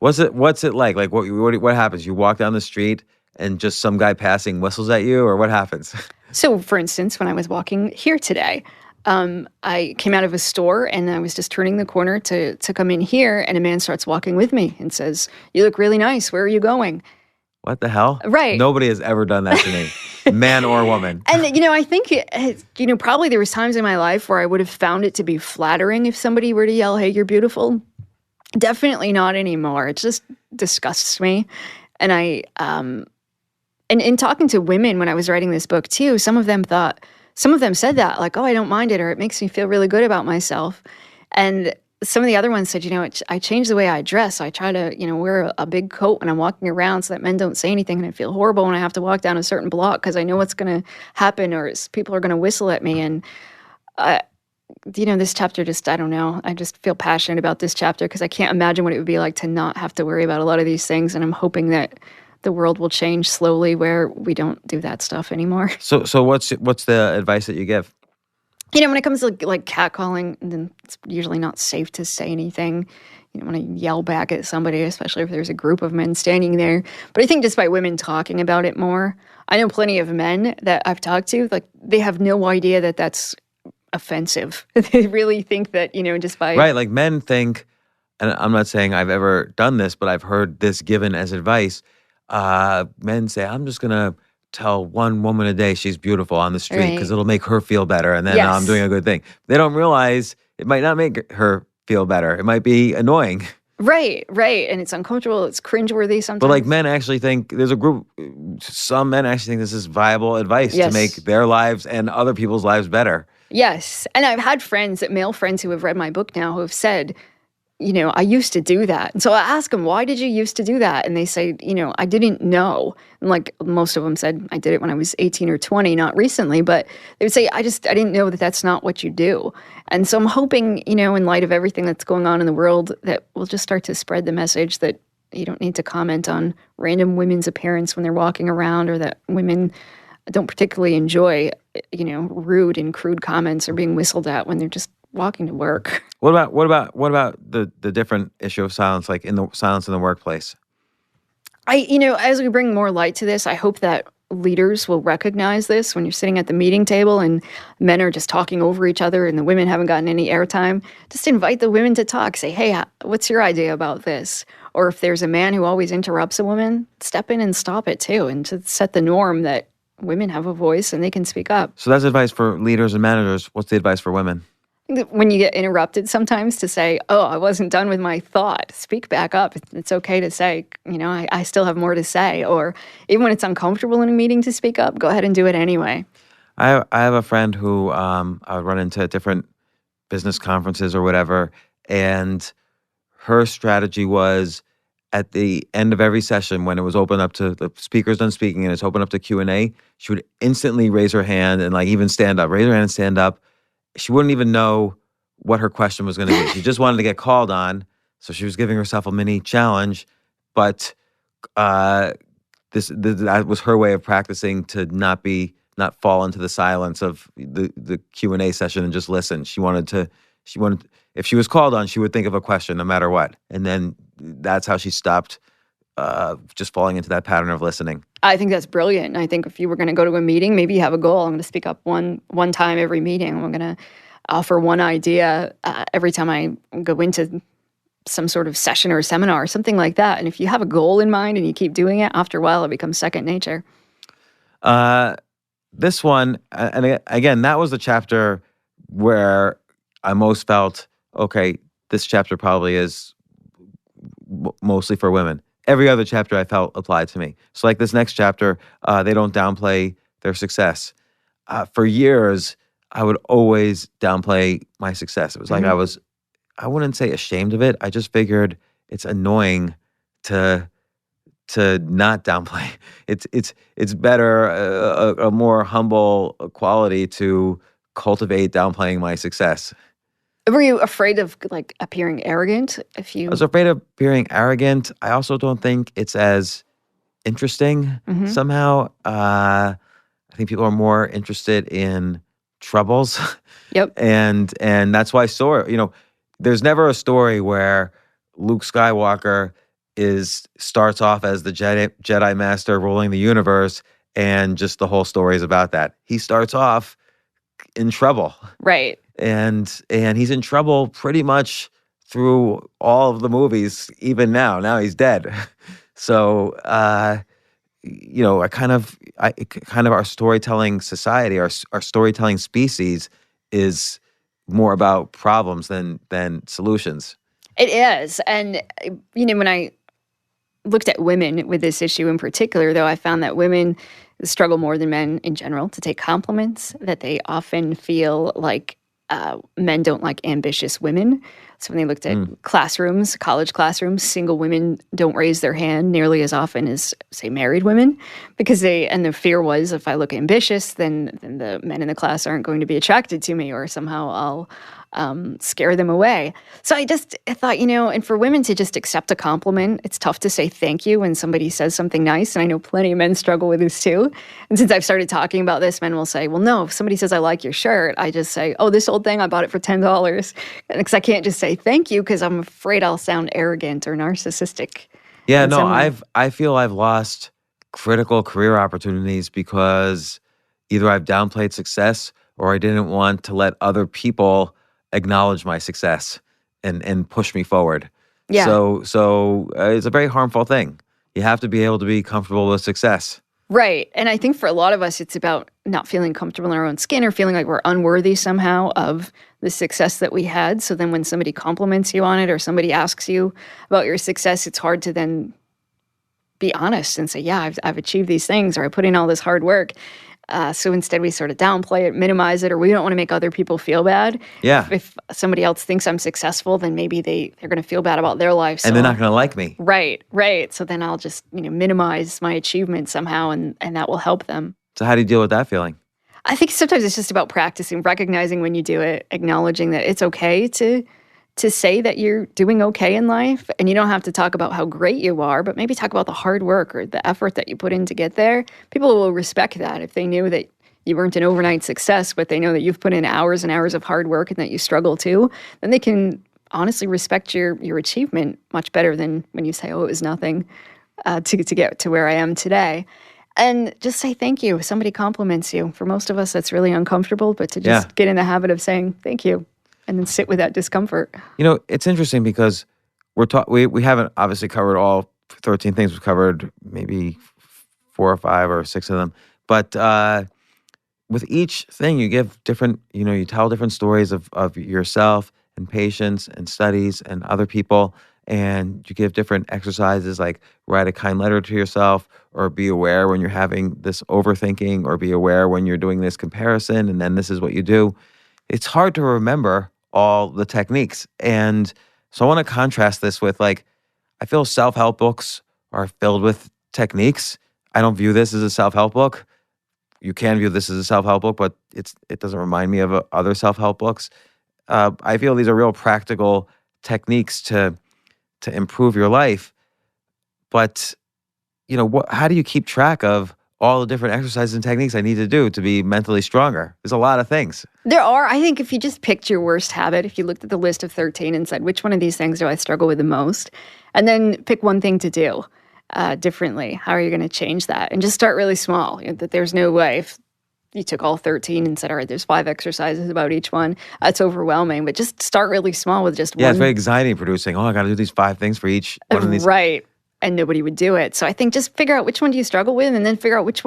What's it like? Like what happens? You walk down the street and just some guy passing whistles at you or what happens? So, for instance, when I was walking here today, I came out of a store and I was just turning the corner to come in here and a man starts walking with me and says, "You look really nice. Where are you going?" What the hell? Right. Nobody has ever done that to me, man or woman. And, I think, probably there was times in my life where I would have found it to be flattering if somebody were to yell, "Hey, you're beautiful." Definitely not anymore. It just disgusts me. And And in talking to women when I was writing this book too, some of them said that, like, "Oh, I don't mind it," or "It makes me feel really good about myself." And some of the other ones said, "I change the way I dress. I try to, wear a big coat when I'm walking around so that men don't say anything and I feel horrible when I have to walk down a certain block because I know what's going to happen or people are going to whistle at me." And, this chapter just, I don't know. I just feel passionate about this chapter because I can't imagine what it would be like to not have to worry about a lot of these things. And I'm hoping that the world will change slowly where we don't do that stuff anymore. So what's the advice that you give? When it comes to like catcalling, then it's usually not safe to say anything. You don't want to yell back at somebody, especially if there's a group of men standing there. But I think just by women talking about it more, I know plenty of men that I've talked to, like they have no idea that that's offensive. They really think that, just by... Right, like men think, and I'm not saying I've ever done this, but I've heard this given as advice. Men say, "I'm just going to tell one woman a day she's beautiful on the street because it'll make her feel better. And then I'm doing a good thing." They don't realize it might not make her feel better. It might be annoying. Right. And it's uncomfortable. It's cringeworthy sometimes. But like men actually think, there's a group, some men actually think this is viable advice to make their lives and other people's lives better. Yes. And I've had male friends who have read my book now who have said, I used to do that. And so I ask them, "Why did you used to do that?" And they say, "I didn't know." And like most of them said, "I did it when I was 18 or 20, not recently." But they would say, I didn't know that that's not what you do. And so I'm hoping, in light of everything that's going on in the world, that we'll just start to spread the message that you don't need to comment on random women's appearance when they're walking around, or that women don't particularly enjoy, rude and crude comments or being whistled at when they're just walking to work. What about the different issue of silence, like in the silence in the workplace? As we bring more light to this, I hope that leaders will recognize this when you're sitting at the meeting table and men are just talking over each other and the women haven't gotten any airtime. Just invite the women to talk. Say, hey, what's your idea about this? Or if there's a man who always interrupts a woman, step in and stop it too, and to set the norm that women have a voice and they can speak up. So that's advice for leaders and managers. What's the advice for women? When you get interrupted sometimes, to say, oh, I wasn't done with my thought, speak back up. It's okay to say, I still have more to say. Or even when it's uncomfortable in a meeting to speak up, go ahead and do it anyway. I have a friend who I would run into at different business conferences or whatever, and her strategy was at the end of every session, when it was open up to the speakers done speaking and it's open up to Q&A, she would instantly raise her hand and like even stand up, raise her hand and stand up. She wouldn't even know what her question was going to be. She just wanted to get called on, so she was giving herself a mini challenge. But that was her way of practicing to not fall into the silence of the Q&A session and just listen. She wanted if she was called on, she would think of a question no matter what, and then that's how she stopped just falling into that pattern of listening. I think that's brilliant. I think if you were going to go to a meeting, maybe you have a goal. I'm going to speak up one time every meeting. I'm going to offer one idea every time I go into some sort of session or seminar or something like that. And if you have a goal in mind and you keep doing it, after a while it becomes second nature. This one, and again, that was the chapter where I most felt, okay, this chapter probably is mostly for women. Every other chapter I felt applied to me. So like this next chapter, they don't downplay their success. For years, I would always downplay my success. It was like I wouldn't say ashamed of it. I just figured it's annoying to not downplay. It's better, a more humble quality to cultivate downplaying my success. Were you afraid of like appearing arrogant? I was afraid of appearing arrogant. I also don't think it's as interesting somehow. I think people are more interested in troubles. Yep. And that's why there's never a story where Luke Skywalker starts off as the Jedi Master ruling the universe and just the whole story is about that. He starts off in trouble. Right. And he's in trouble pretty much through all of the movies, even now. Now he's dead. So, our storytelling society, our storytelling species is more about problems than solutions. It is. And, when I looked at women with this issue in particular, though, I found that women struggle more than men in general to take compliments, that they often feel like men don't like ambitious women. So when they looked at classrooms, college classrooms, single women don't raise their hand nearly as often as, say, married women, because the fear was, if I look ambitious, then the men in the class aren't going to be attracted to me, or somehow I'll scare them away. So I thought, and for women to just accept a compliment, it's tough to say thank you when somebody says something nice. And I know plenty of men struggle with this too. And since I've started talking about this, men will say, well, no, if somebody says I like your shirt, I just say, oh, this old thing, I bought it for $10. Because I can't just say thank you because I'm afraid I'll sound arrogant or narcissistic. Yeah, no, I feel I've lost critical career opportunities because either I've downplayed success or I didn't want to let other people acknowledge my success and push me forward. Yeah. So it's a very harmful thing. You have to be able to be comfortable with success. Right. And I think for a lot of us, it's about not feeling comfortable in our own skin or feeling like we're unworthy somehow of the success that we had. So then when somebody compliments you on it or somebody asks you about your success, it's hard to then be honest and say, yeah, I've achieved these things, or I put in all this hard work. So instead we sort of downplay it, minimize it, or we don't want to make other people feel bad. Yeah. If somebody else thinks I'm successful, then maybe they're going to feel bad about their life. So, and they're not going to like me. Right. So then I'll just, minimize my achievement somehow, and that will help them. So how do you deal with that feeling? I think sometimes it's just about practicing, recognizing when you do it, acknowledging that it's okay to say that you're doing okay in life, and you don't have to talk about how great you are, but maybe talk about the hard work or the effort that you put in to get there. People will respect that if they knew that you weren't an overnight success, but they know that you've put in hours and hours of hard work and that you struggle too, then they can honestly respect your achievement much better than when you say, oh, it was nothing to get to where I am today. And just say thank you if somebody compliments you. For most of us, that's really uncomfortable, but to just get in the habit of saying thank you and then sit with that discomfort. It's interesting because we haven't obviously covered all 13 things. We've covered maybe 4 or 5 or 6 of them. But with each thing, you give different, you tell different stories of yourself and patients and studies and other people. And you give different exercises like write a kind letter to yourself, or be aware when you're having this overthinking, or be aware when you're doing this comparison, and then this is what you do. It's hard to remember all the techniques. And so I want to contrast this with I feel self-help books are filled with techniques. I don't view this as a self-help book. You can view this as a self-help book, but it doesn't remind me of other self-help books. I feel these are real practical techniques to improve your life. But, how do you keep track of all the different exercises and techniques I need to do to be mentally stronger? There's a lot of things. There are. I think if you just picked your worst habit, if you looked at the list of 13 and said, which one of these things do I struggle with the most? And then pick one thing to do differently. How are you going to change that? And just start really small. That there's no way if you took all 13 and said, all right, there's 5 exercises about each one. That's overwhelming. But just start really small with just one. Yeah, it's very anxiety producing. Oh, I got to do these 5 things for each one of these. Right. And nobody would do it. So I think just figure out which one do you struggle with, and then figure out which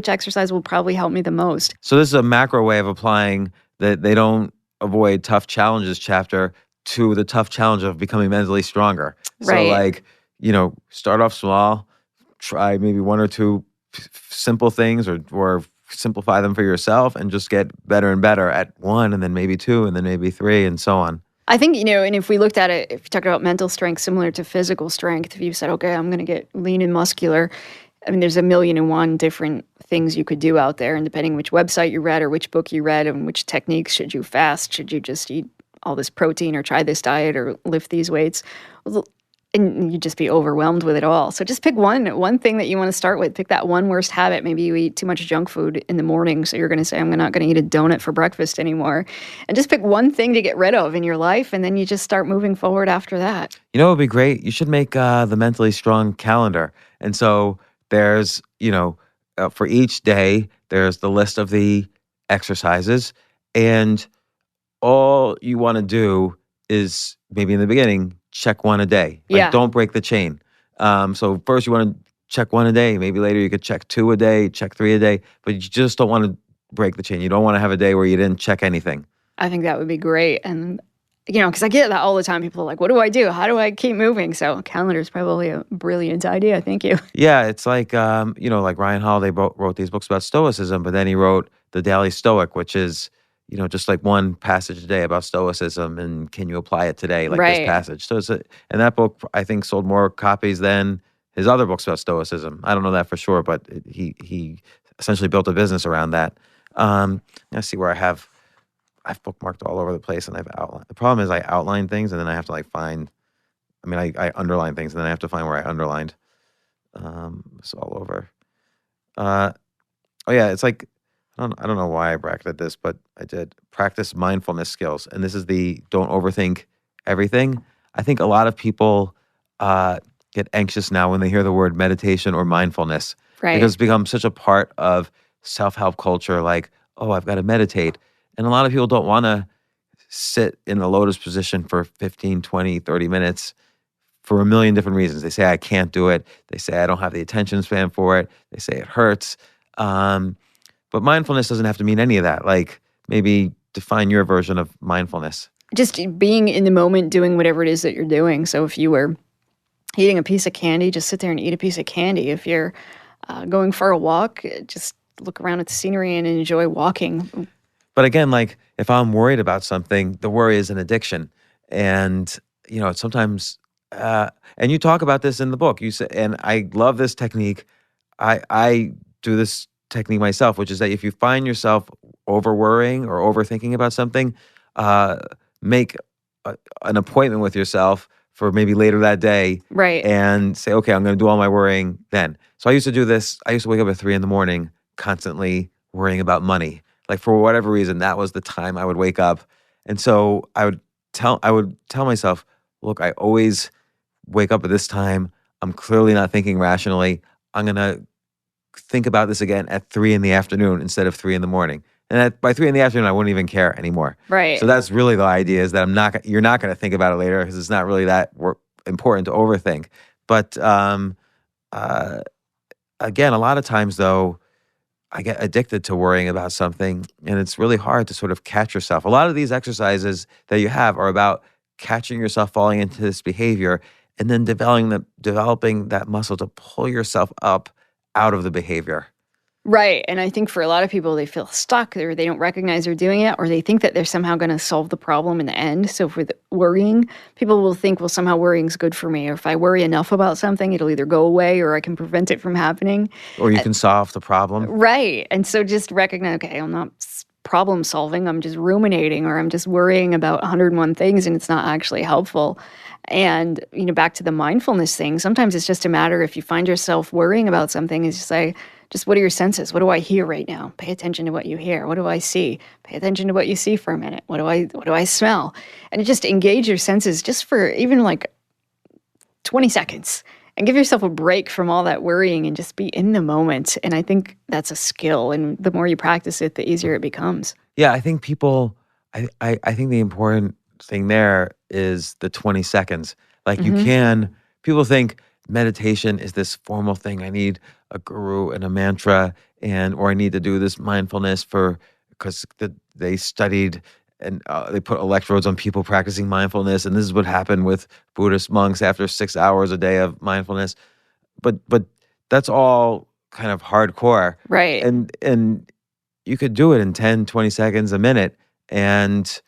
exercise will probably help me the most. So this is a macro way of applying that they don't avoid tough challenges chapter to the tough challenge of becoming mentally stronger. Right. So start off small, try maybe 1 or 2 simple things or simplify them for yourself, and just get better and better at 1, and then maybe 2, and then maybe 3, and so on. I think, and if we looked at it, if you talk about mental strength similar to physical strength, if you said, okay, I'm going to get lean and muscular, I mean, there's 1,000,001 different things you could do out there. And depending which website you read or which book you read and which techniques, should you fast? Should you just eat all this protein or try this diet or lift these weights? And you'd just be overwhelmed with it all. So just pick one thing that you want to start with. Pick that one worst habit. Maybe you eat too much junk food in the morning, so you're going to say, I'm not going to eat a donut for breakfast anymore. And just pick one thing to get rid of in your life, and then you just start moving forward after that. It would be great? You should make the Mentally Strong calendar. And so there's, for each day, there's the list of the exercises, and all you want to do is maybe in the beginning, check 1 a day. Don't break the chain. So first you want to check 1 a day. Maybe later you could check 2 a day, check 3 a day. But you just don't want to break the chain. You don't want to have a day where you didn't check anything. I think that would be great. And, because I get that all the time. People are like, what do I do? How do I keep moving? So a calendar is probably a brilliant idea. Thank you. Yeah, it's like, like Ryan Holiday wrote these books about Stoicism, but then he wrote The Daily Stoic, which is just like one passage a day about Stoicism, and can you apply it today, like this passage. So and that book, I think, sold more copies than his other books about Stoicism. I don't know that for sure, but he essentially built a business around that. I see where I've bookmarked all over the place, and I've outlined. The problem is I outline things, and then I have to find. I underline things, and then I have to find where I underlined. It's all over. It's like. I don't know why I bracketed this, but I did. Practice mindfulness skills. And this is the don't overthink everything. I think a lot of people get anxious now when they hear the word meditation or mindfulness. Right. Because it's become such a part of self-help culture, like, oh, I've got to meditate. And a lot of people don't want to sit in the lotus position for 15, 20, 30 minutes for a million different reasons. They say, I can't do it. They say, I don't have the attention span for it. They say it hurts. But mindfulness doesn't have to mean any of that. Like, maybe define your version of mindfulness. Just being in the moment, doing whatever it is that you're doing. So if you were eating a piece of candy, just sit there and eat a piece of candy. If you're going for a walk, just look around at the scenery and enjoy walking. But again, like, if I'm worried about something, the worry is an addiction. And, sometimes, and you talk about this in the book. You say, and I love this technique. I do this technique myself, which is that if you find yourself over worrying or overthinking about something, make an appointment with yourself for maybe later that day, right? And say, okay, I'm going to do all my worrying then. So I used to do this. I used to wake up at 3 a.m, constantly worrying about money. Like for whatever reason, that was the time I would wake up. And so I would tell myself, look, I always wake up at this time. I'm clearly not thinking rationally. I'm going to think about this again at 3 p.m. instead of 3 a.m. And by 3 p.m, I wouldn't even care anymore. Right. So that's really the idea, is that you're not going to think about it later, because it's not really that important to overthink. But again, a lot of times though, I get addicted to worrying about something, and it's really hard to sort of catch yourself. A lot of these exercises that you have are about catching yourself falling into this behavior, and then developing that muscle to pull yourself up out of the behavior. Right. And I think for a lot of people, they feel stuck, or they don't recognize they're doing it, or they think that they're somehow going to solve the problem in the end. So for the worrying, people will think, well, somehow worrying's good for me. Or if I worry enough about something, it'll either go away or I can prevent it from happening. Or you can solve the problem. Right. And so just recognize, okay, I'm not problem solving. I'm just ruminating, or I'm just worrying about 101 things, and it's not actually helpful. And, back to the mindfulness thing, sometimes it's just a matter, if you find yourself worrying about something, is just say, just what are your senses? What do I hear right now? Pay attention to what you hear. What do I see? Pay attention to what you see for a minute. What do I smell? And just engage your senses just for even like 20 seconds, and give yourself a break from all that worrying and just be in the moment. And I think that's a skill. And the more you practice it, the easier it becomes. Yeah, I think I think the important thing there is the 20 seconds. Like people think meditation is this formal thing. I need a guru and a mantra, or I need to do this mindfulness because they studied and they put electrodes on people practicing mindfulness, and this is what happened with Buddhist monks after 6 hours a day of mindfulness. But that's all kind of hardcore, right? And you could do it in 10, 20 seconds, a minute, and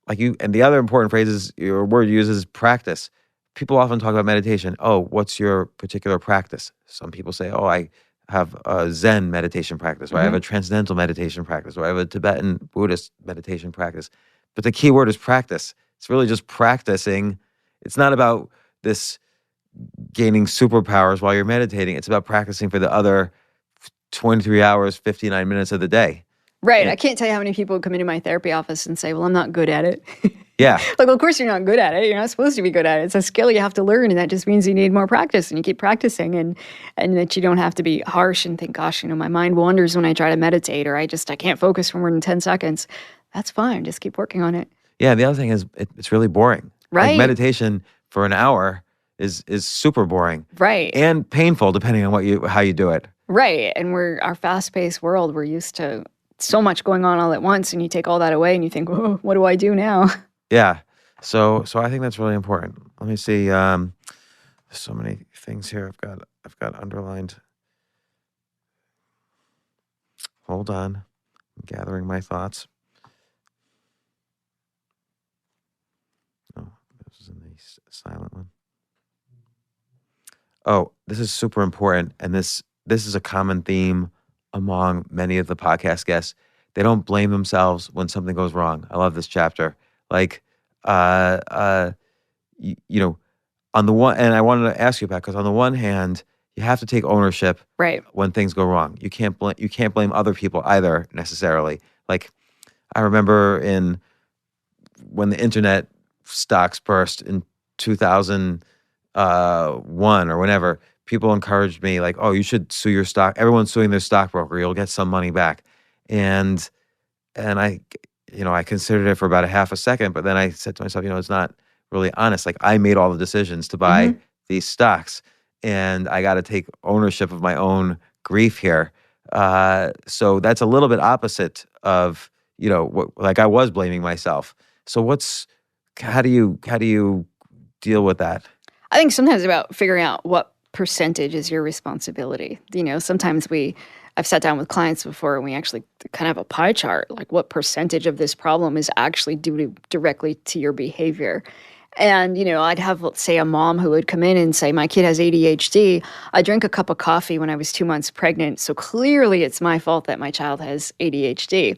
the other important phrase is, your word you use is practice. People often talk about meditation. Oh, what's your particular practice? Some people say, oh, I have a Zen meditation practice, or I have a transcendental meditation practice, or I have a Tibetan Buddhist meditation practice. But the key word is practice. It's really just practicing. It's not about this gaining superpowers while you're meditating. It's about practicing for the other 23 hours, 59 minutes of the day. Right. I can't tell you how many people come into my therapy office and say, well, I'm not good at it. Yeah. Like, well, of course you're not good at it. You're not supposed to be good at it. It's a skill you have to learn, and that just means you need more practice, and you keep practicing, and that you don't have to be harsh and think, gosh, my mind wanders when I try to meditate, or I can't focus for more than 10 seconds. That's fine. Just keep working on it. Yeah. The other thing is it's really boring. Right. Like meditation for an hour is super boring. Right. And painful, depending on how you do it. Right. And our fast-paced world, we're used to so much going on all at once, and you take all that away and you think, whoa, what do I do now? Yeah. So I think that's really important. Let me see. There's so many things here I've got underlined. Hold on. I'm gathering my thoughts. Oh, this is in the silent one. Oh, this is super important, and this is a common theme among many of the podcast guests. They don't blame themselves when something goes wrong. I love this chapter. Like, on the one, and I wanted to ask you about, because on the one hand, you have to take ownership, right, when things go wrong. You can't blame other people either, necessarily. Like, I remember when the internet stocks burst in 2001 or whenever, people encouraged me, like, oh, you should sue your stock. Everyone's suing their stockbroker. You'll get some money back. And I considered it for about a half a second, but then I said to myself, it's not really honest. Like, I made all the decisions to buy these stocks, and I got to take ownership of my own grief here. So that's a little bit opposite of, like I was blaming myself. So how do you deal with that? I think sometimes it's about figuring out what percentage is your responsibility. Sometimes I've sat down with clients before, and we actually kind of have a pie chart, like what percentage of this problem is actually due directly to your behavior. And, I'd have, let's say, a mom who would come in and say, my kid has ADHD. I drank a cup of coffee when I was 2 months pregnant, so clearly it's my fault that my child has ADHD.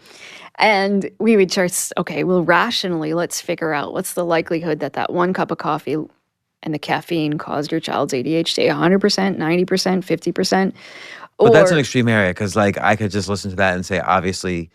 And we would just, okay, well, rationally, let's figure out what's the likelihood that one cup of coffee and the caffeine caused your child's ADHD, 100%, 90%, 50%. But that's an Or extreme area because, like, I could just listen to that and say, obviously,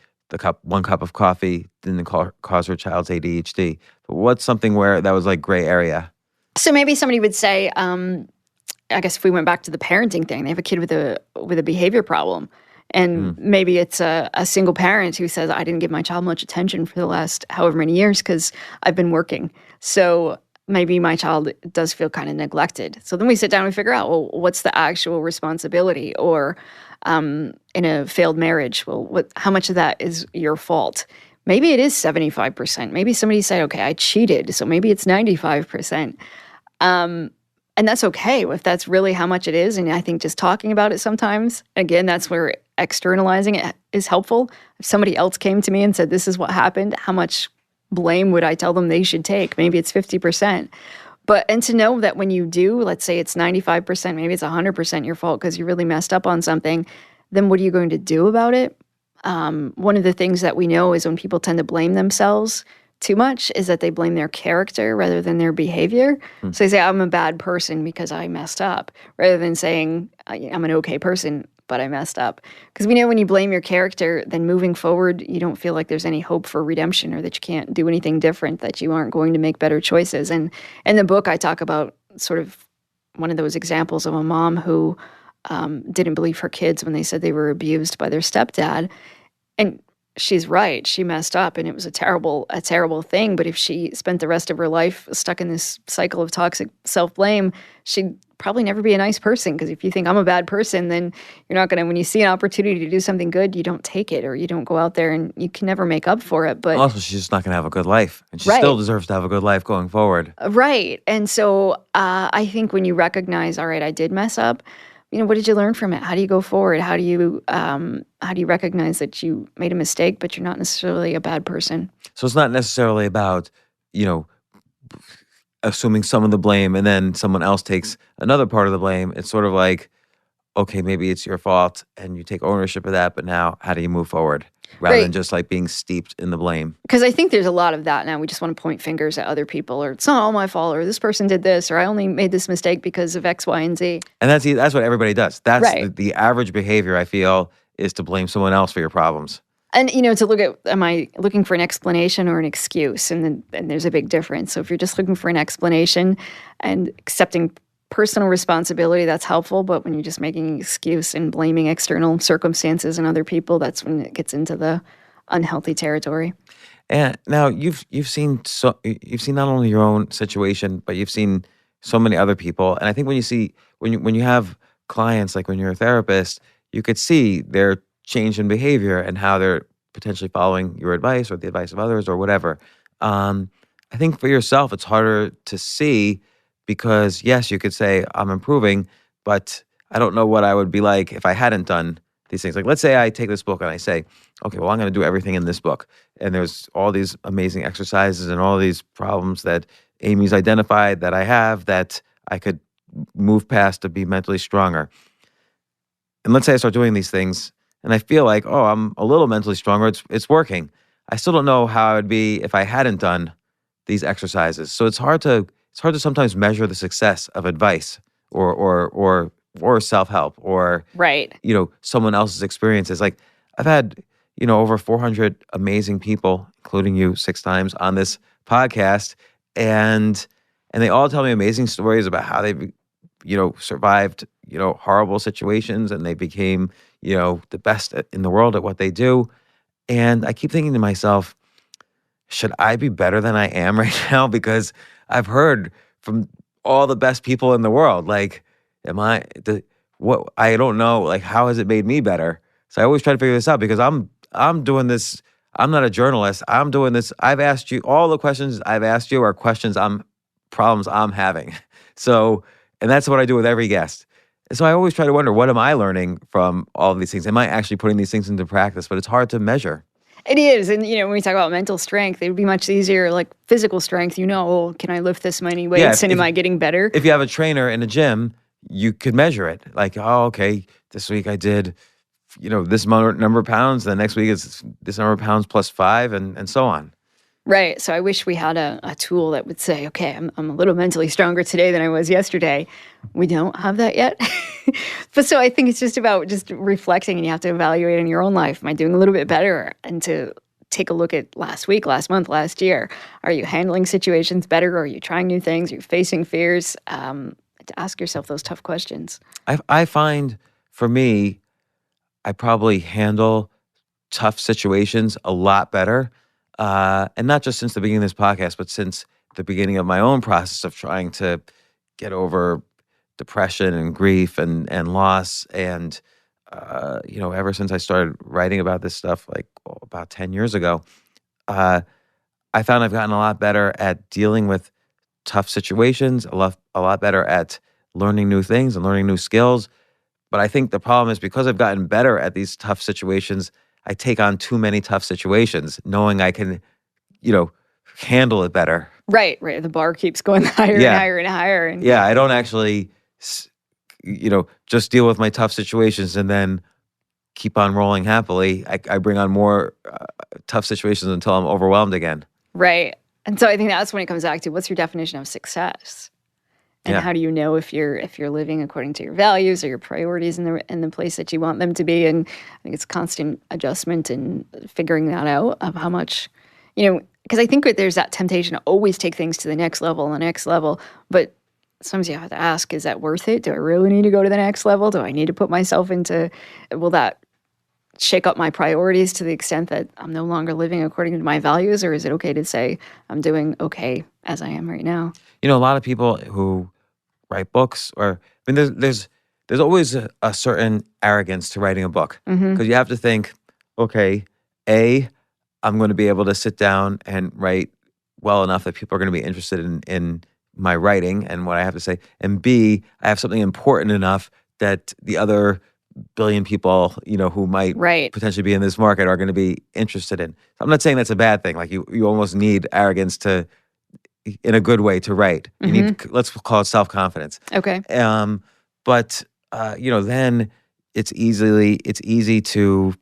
one cup of coffee didn't cause her child's ADHD. But what's something where that was like gray area? so maybe somebody would say, I guess if we went back to the parenting thing, they have a kid with a behavior problem. And maybe it's a single parent who says, I didn't give my child much attention for the last however many years because I've been working. So maybe my child does feel kind of neglected. So then we sit down and we figure out, well, what's the actual responsibility? Or in a failed marriage, well, how much of that is your fault? Maybe it is 75%. Maybe somebody said, okay, I cheated. So maybe it's 95%. And that's okay if that's really how much it is. And I think just talking about it sometimes, again, that's where externalizing it is helpful. If somebody else came to me and said, this is what happened, how much blame would I tell them they should take? Maybe it's 50%. And to know that when you do, let's say it's 95%, maybe it's 100% your fault because you really messed up on something, then what are you going to do about it? One of the things that we know is when people tend to blame themselves too much is that they blame their character rather than their behavior. So they say, I'm a bad person because I messed up, rather than saying, I'm an okay person, but I messed up. Because we know when you blame your character, then moving forward, you don't feel like there's any hope for redemption or that you can't do anything different, that you aren't going to make better choices. And in the book, I talk about sort of one of those examples of a mom who didn't believe her kids when they said they were abused by their stepdad. And she's right. She messed up and it was a terrible thing. But if she spent the rest of her life stuck in this cycle of toxic self-blame, she'd probably never be a nice person. Because if you think I'm a bad person, then you're not going to, when you see an opportunity to do something good, you don't take it, or you don't go out there, and you can never make up for it. But Also, she's just not going to have a good life. And she Right. still deserves to have a good life going forward. Right. And so I think when you recognize, all right, I did mess up, what did you learn from it? How do you go forward? How do you recognize that you made a mistake, but you're not necessarily a bad person? So it's not necessarily about, assuming some of the blame and then someone else takes another part of the blame. It's sort of like, okay, maybe it's your fault and you take ownership of that, but now how do you move forward? Rather than just like being steeped in the blame. Because I think there's a lot of that now. We just want to point fingers at other people, or it's not all my fault, or this person did this, or I only made this mistake because of X, Y, and Z. And that's what everybody does. That's Right. the average behavior, I feel, is to blame someone else for your problems. And, to look at, am I looking for an explanation or an excuse? And there's a big difference. So if you're just looking for an explanation and accepting personal responsibility, that's helpful. But when you're just making an excuse and blaming external circumstances and other people, that's when it gets into the unhealthy territory. And now you've seen not only your own situation, but you've seen so many other people. And I think when you have clients, like when you're a therapist, you could see their change in behavior and how they're potentially following your advice or the advice of others or whatever. I think for yourself, it's harder to see because, yes, you could say, I'm improving, but I don't know what I would be like if I hadn't done these things. Like, let's say I take this book and I say, okay, well, I'm going to do everything in this book. And there's all these amazing exercises and all these problems that Amy's identified that I have that I could move past to be mentally stronger. And let's say I start doing these things and I feel like, oh, I'm a little mentally stronger. It's working. I still don't know how I would be if I hadn't done these exercises. So it's hard to sometimes measure the success of advice or self-help or Right. Someone else's experiences. Like I've had over 400 amazing people, including you 6 times on this podcast, and they all tell me amazing stories about how they've survived horrible situations and they became the best in the world at what they do. And I keep thinking to myself, should I be better than I am right now? Because I've heard from all the best people in the world. Like, I don't know. Like, how has it made me better? So I always try to figure this out because I'm doing this. I'm not a journalist. I'm doing this. I've asked you, all the questions I've asked you are problems I'm having. So, and that's what I do with every guest. And so I always try to wonder, what am I learning from all of these things? Am I actually putting these things into practice? But it's hard to measure. It is. And, when we talk about mental strength, it would be much easier, like physical strength, can I lift this many weights and am I getting better? If you have a trainer in a gym, you could measure it. Like, oh, okay, this week I did, this number of pounds. The next week it's this number of pounds plus 5 and so on. Right. So I wish we had a tool that would say, okay, I'm a little mentally stronger today than I was yesterday. We don't have that yet. But so I think it's just about just reflecting, and you have to evaluate in your own life. Am I doing a little bit better? And to take a look at last week, last month, last year. Are you handling situations better? Are you trying new things? Are you facing fears? To ask yourself those tough questions. I find for me, I probably handle tough situations a lot better. And not just since the beginning of this podcast, but since the beginning of my own process of trying to get over depression and grief and loss. And, ever since I started writing about this stuff, like about 10 years ago, I found I've gotten a lot better at dealing with tough situations, a lot better at learning new things and learning new skills. But I think the problem is because I've gotten better at these tough situations, I take on too many tough situations, knowing I can, handle it better. Right. The bar keeps going higher and higher and higher. And yeah, I don't actually, just deal with my tough situations and then keep on rolling happily. I bring on more tough situations until I'm overwhelmed again. Right. And so I think that's when it comes back to what's your definition of success? And how do you know if you're living according to your values or your priorities in the place that you want them to be? And I think it's constant adjustment and figuring that out of how much, because I think there's that temptation to always take things to the next level, but sometimes you have to ask, is that worth it? Do I really need to go to the next level? Do I need to put myself into, will that shake up my priorities to the extent that I'm no longer living according to my values? Or is it okay to say I'm doing okay as I am right now? A lot of people who write books, there's always a certain arrogance to writing a book, because you have to think, okay, I'm going to be able to sit down and write well enough that people are going to be interested in my writing and what I have to say, and B, I have something important enough that the other billion people, who might potentially be in this market are going to be interested in. I'm not saying that's a bad thing. Like you almost need arrogance to, in a good way, to write. You need, let's call it self-confidence. Okay. But then it's easy to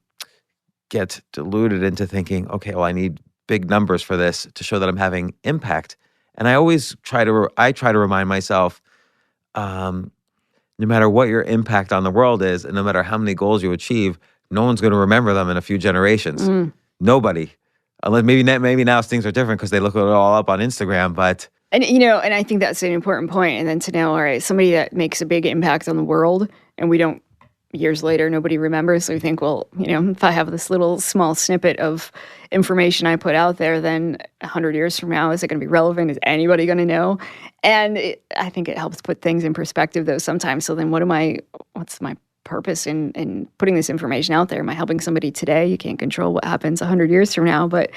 get deluded into thinking, okay, well, I need big numbers for this to show that I'm having impact. And I always try to remind myself, no matter what your impact on the world is, and no matter how many goals you achieve, no one's going to remember them in a few generations. Nobody. Unless maybe now things are different because they look it all up on Instagram, but... And, and I think that's an important point. And then to know, all right, somebody that makes a big impact on the world, and we don't, years later, nobody remembers. So we think, well, if I have this little small snippet of information I put out there, then 100 years from now, is it going to be relevant? Is anybody going to know? And I think it helps put things in perspective, though, sometimes. So then what's my purpose in putting this information out there? Am I helping somebody today? You can't control what happens 100 years from now, but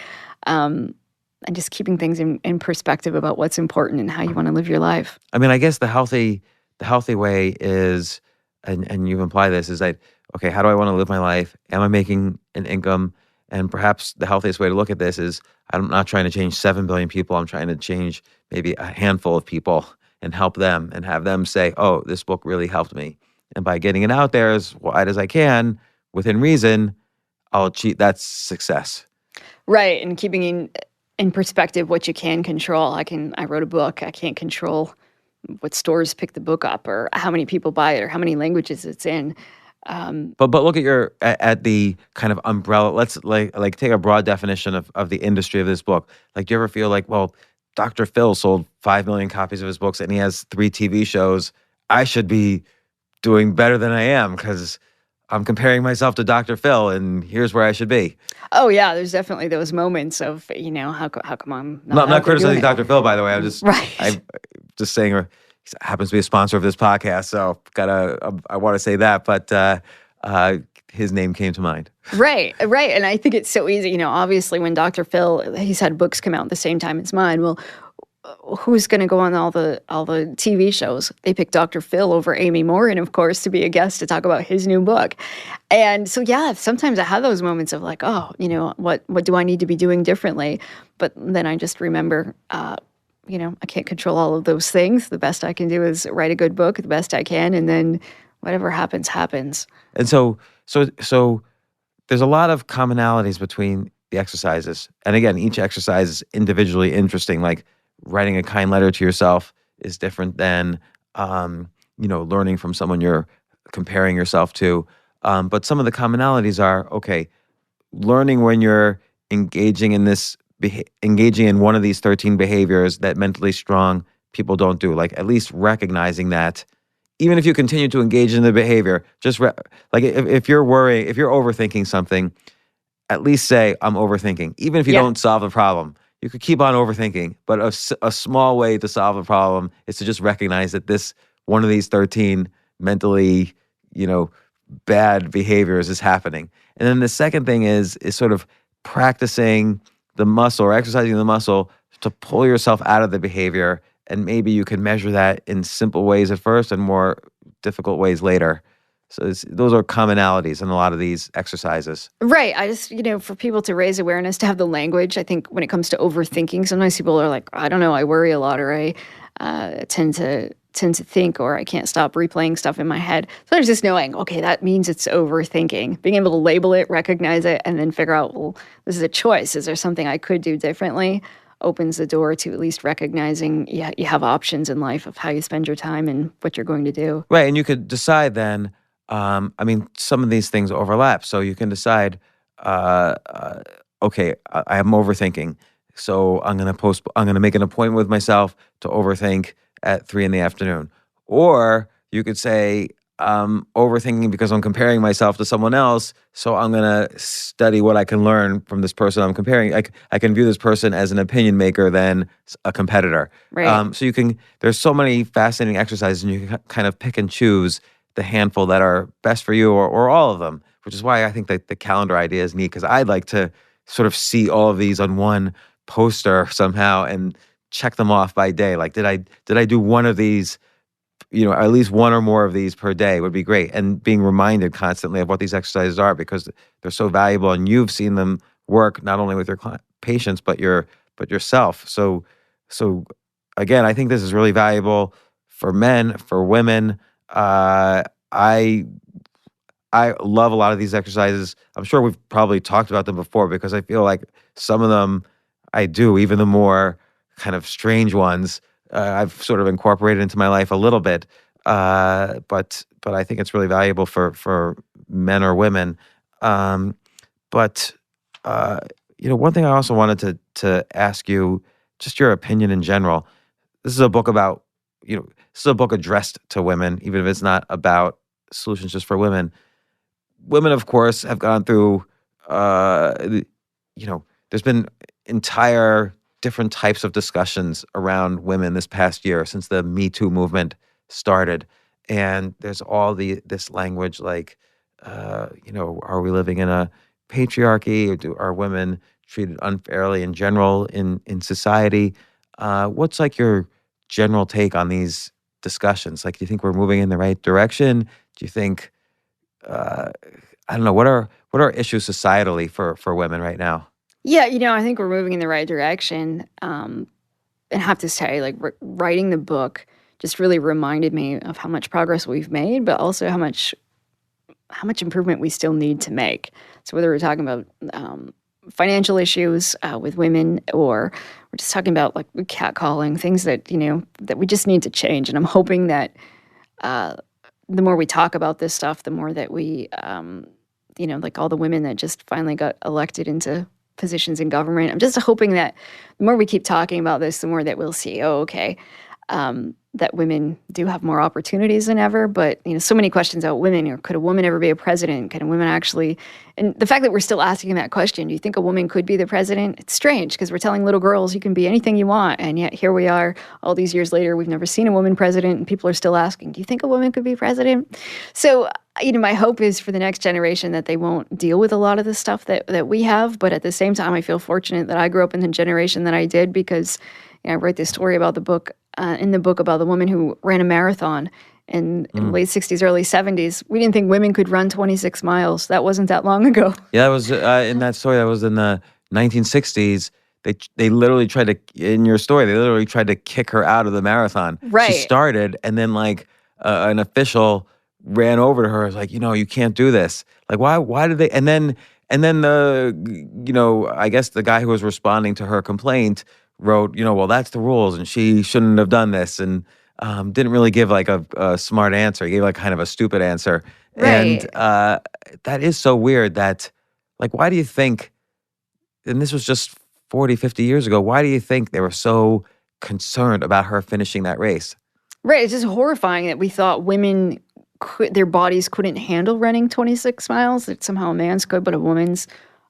and just keeping things in perspective about what's important and how you want to live your life. I guess the healthy way is, and you've implied this, is that, okay, how do I want to live my life? Am I making an income? And perhaps the healthiest way to look at this is, I'm not trying to change 7 billion people. I'm trying to change maybe a handful of people and help them and have them say, oh, this book really helped me. And by getting it out there as wide as I can, within reason, I'll achieve, that's success. Right, and keeping in perspective what you can control. I wrote a book. I can't control what stores pick the book up or how many people buy it or how many languages it's in. But look at the kind of umbrella. Let's like take a broad definition of the industry of this book. Like, do you ever feel like, well, Dr. Phil sold 5 million copies of his books and he has 3 TV shows. I should be doing better than I am because I'm comparing myself to Dr. Phil and here's where I should be. Oh yeah, there's definitely those moments of, how come I'm not. I'm not criticizing Dr. Phil, by the way. I'm just right. Just saying he happens to be a sponsor of this podcast, so I want to say that, but his name came to mind. Right. And I think it's so easy. Obviously when Dr. Phil, he's had books come out at the same time as mine. Well, who's going to go on all the TV shows? They picked Dr. Phil over Amy Morin, of course, to be a guest to talk about his new book. And so, yeah, sometimes I have those moments of like, oh, what do I need to be doing differently? But then I just remember, I can't control all of those things. The best I can do is write a good book the best I can, and then whatever happens, happens. And so there's a lot of commonalities between the exercises. And again, each exercise is individually interesting. Like writing a kind letter to yourself is different than, learning from someone you're comparing yourself to. But some of the commonalities are, okay, learning when you're engaging in one of these 13 behaviors that mentally strong people don't do. Like at least recognizing that, even if you continue to engage in the behavior, like if you're overthinking something, at least say, I'm overthinking. Even if you don't solve the problem, you could keep on overthinking. But a small way to solve the problem is to just recognize that this one of these 13 mentally, bad behaviors is happening. And then the second thing is sort of practicing the muscle or exercising the muscle to pull yourself out of the behavior. And maybe you can measure that in simple ways at first and more difficult ways later. So those are commonalities in a lot of these exercises. Right. I just, for people to raise awareness, to have the language, I think when it comes to overthinking, sometimes people are like, I don't know, I worry a lot, or I tend to think, or I can't stop replaying stuff in my head. So there's just knowing, okay, that means it's overthinking. Being able to label it, recognize it, and then figure out, well, this is a choice. Is there something I could do differently? Opens the door to at least recognizing you have options in life of how you spend your time and what you're going to do. Right. And you could decide then, some of these things overlap. So you can decide, okay, I am overthinking. So I'm going to make an appointment with myself to overthink at 3 p.m. Or you could say, overthinking because I'm comparing myself to someone else. So I'm going to study what I can learn from this person I'm comparing. I can view this person as an opinion maker than a competitor. Right. So there's so many fascinating exercises, and you can kind of pick and choose the handful that are best for you, or all of them, which is why I think that the calendar idea is neat, because I'd like to sort of see all of these on one poster somehow and check them off by day. Like, did I do one of these, at least one or more of these per day would be great. And being reminded constantly of what these exercises are, because they're so valuable, and you've seen them work not only with your patients, but yourself. So again, I think this is really valuable for men, for women. I love a lot of these exercises. I'm sure we've probably talked about them before, because I feel like some of them I do, even the more kind of strange ones, I've sort of incorporated into my life a little bit. But I think it's really valuable for men or women. One thing I also wanted to ask you, just your opinion in general. This is a book about, this is a book addressed to women, even if it's not about solutions just for women. Women, of course, have gone through, there's been entire different types of discussions around women this past year since the Me Too movement started. And there's all this language like, are we living in a patriarchy? Or are women treated unfairly in general in society? What's like your general take on these discussions? Like, do you think we're moving in the right direction? Do you think, I don't know, what are issues societally for women right now? Yeah, I think we're moving in the right direction. And have to say, like, writing the book just really reminded me of how much progress we've made, but also how much improvement we still need to make. So whether we're talking about financial issues with women, or we're just talking about like catcalling, things that that we just need to change. And I'm hoping that the more we talk about this stuff, the more that we, like all the women that just finally got elected into positions in government, I'm just hoping that the more we keep talking about this, the more that we'll see, that women do have more opportunities than ever. But, so many questions about women. Could a woman ever be a president? Can a woman actually... And the fact that we're still asking that question, do you think a woman could be the president? It's strange, because we're telling little girls you can be anything you want. And yet here we are all these years later, we've never seen a woman president, and people are still asking, do you think a woman could be president? So, my hope is for the next generation that they won't deal with a lot of the stuff that we have. But at the same time, I feel fortunate that I grew up in the generation that I did, because I write this story about in the book about the woman who ran a marathon in the late 60s, early 70s. We didn't think women could run 26 miles. That wasn't that long ago. Yeah, that was in that story. That was in the 1960s. They literally tried to, in your story, they literally tried to kick her out of the marathon. Right. She started, and then like an official ran over to her. Was like, you can't do this. Like, why did they? And then And then I guess the guy who was responding to her complaint wrote, well, that's the rules, and she shouldn't have done this, and didn't really give like a smart answer. He gave like kind of a stupid answer. Right. And that is so weird that, like, why do you think, and this was just 40, 50 years ago, why do you think they were so concerned about her finishing that race? Right. It's just horrifying that we thought women their bodies couldn't handle running 26 miles, that somehow a man's could, but a woman's,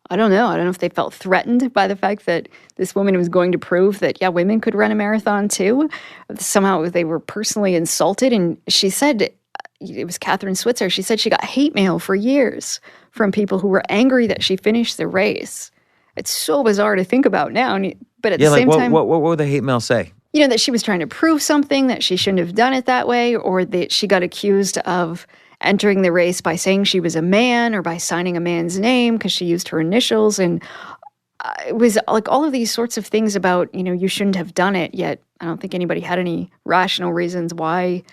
I don't know. I don't know if they felt threatened by the fact that this woman was going to prove that, yeah, women could run a marathon too. Somehow they were personally insulted. And she said, it was Catherine Switzer, she said she got hate mail for years from people who were angry that she finished the race. It's so bizarre to think about now. But at the same time, what would the hate mail say? That she was trying to prove something, that she shouldn't have done it that way, or that she got accused of entering the race by saying she was a man or by signing a man's name because she used her initials. And it was like all of these sorts of things about, you shouldn't have done it, yet I don't think anybody had any rational reasons why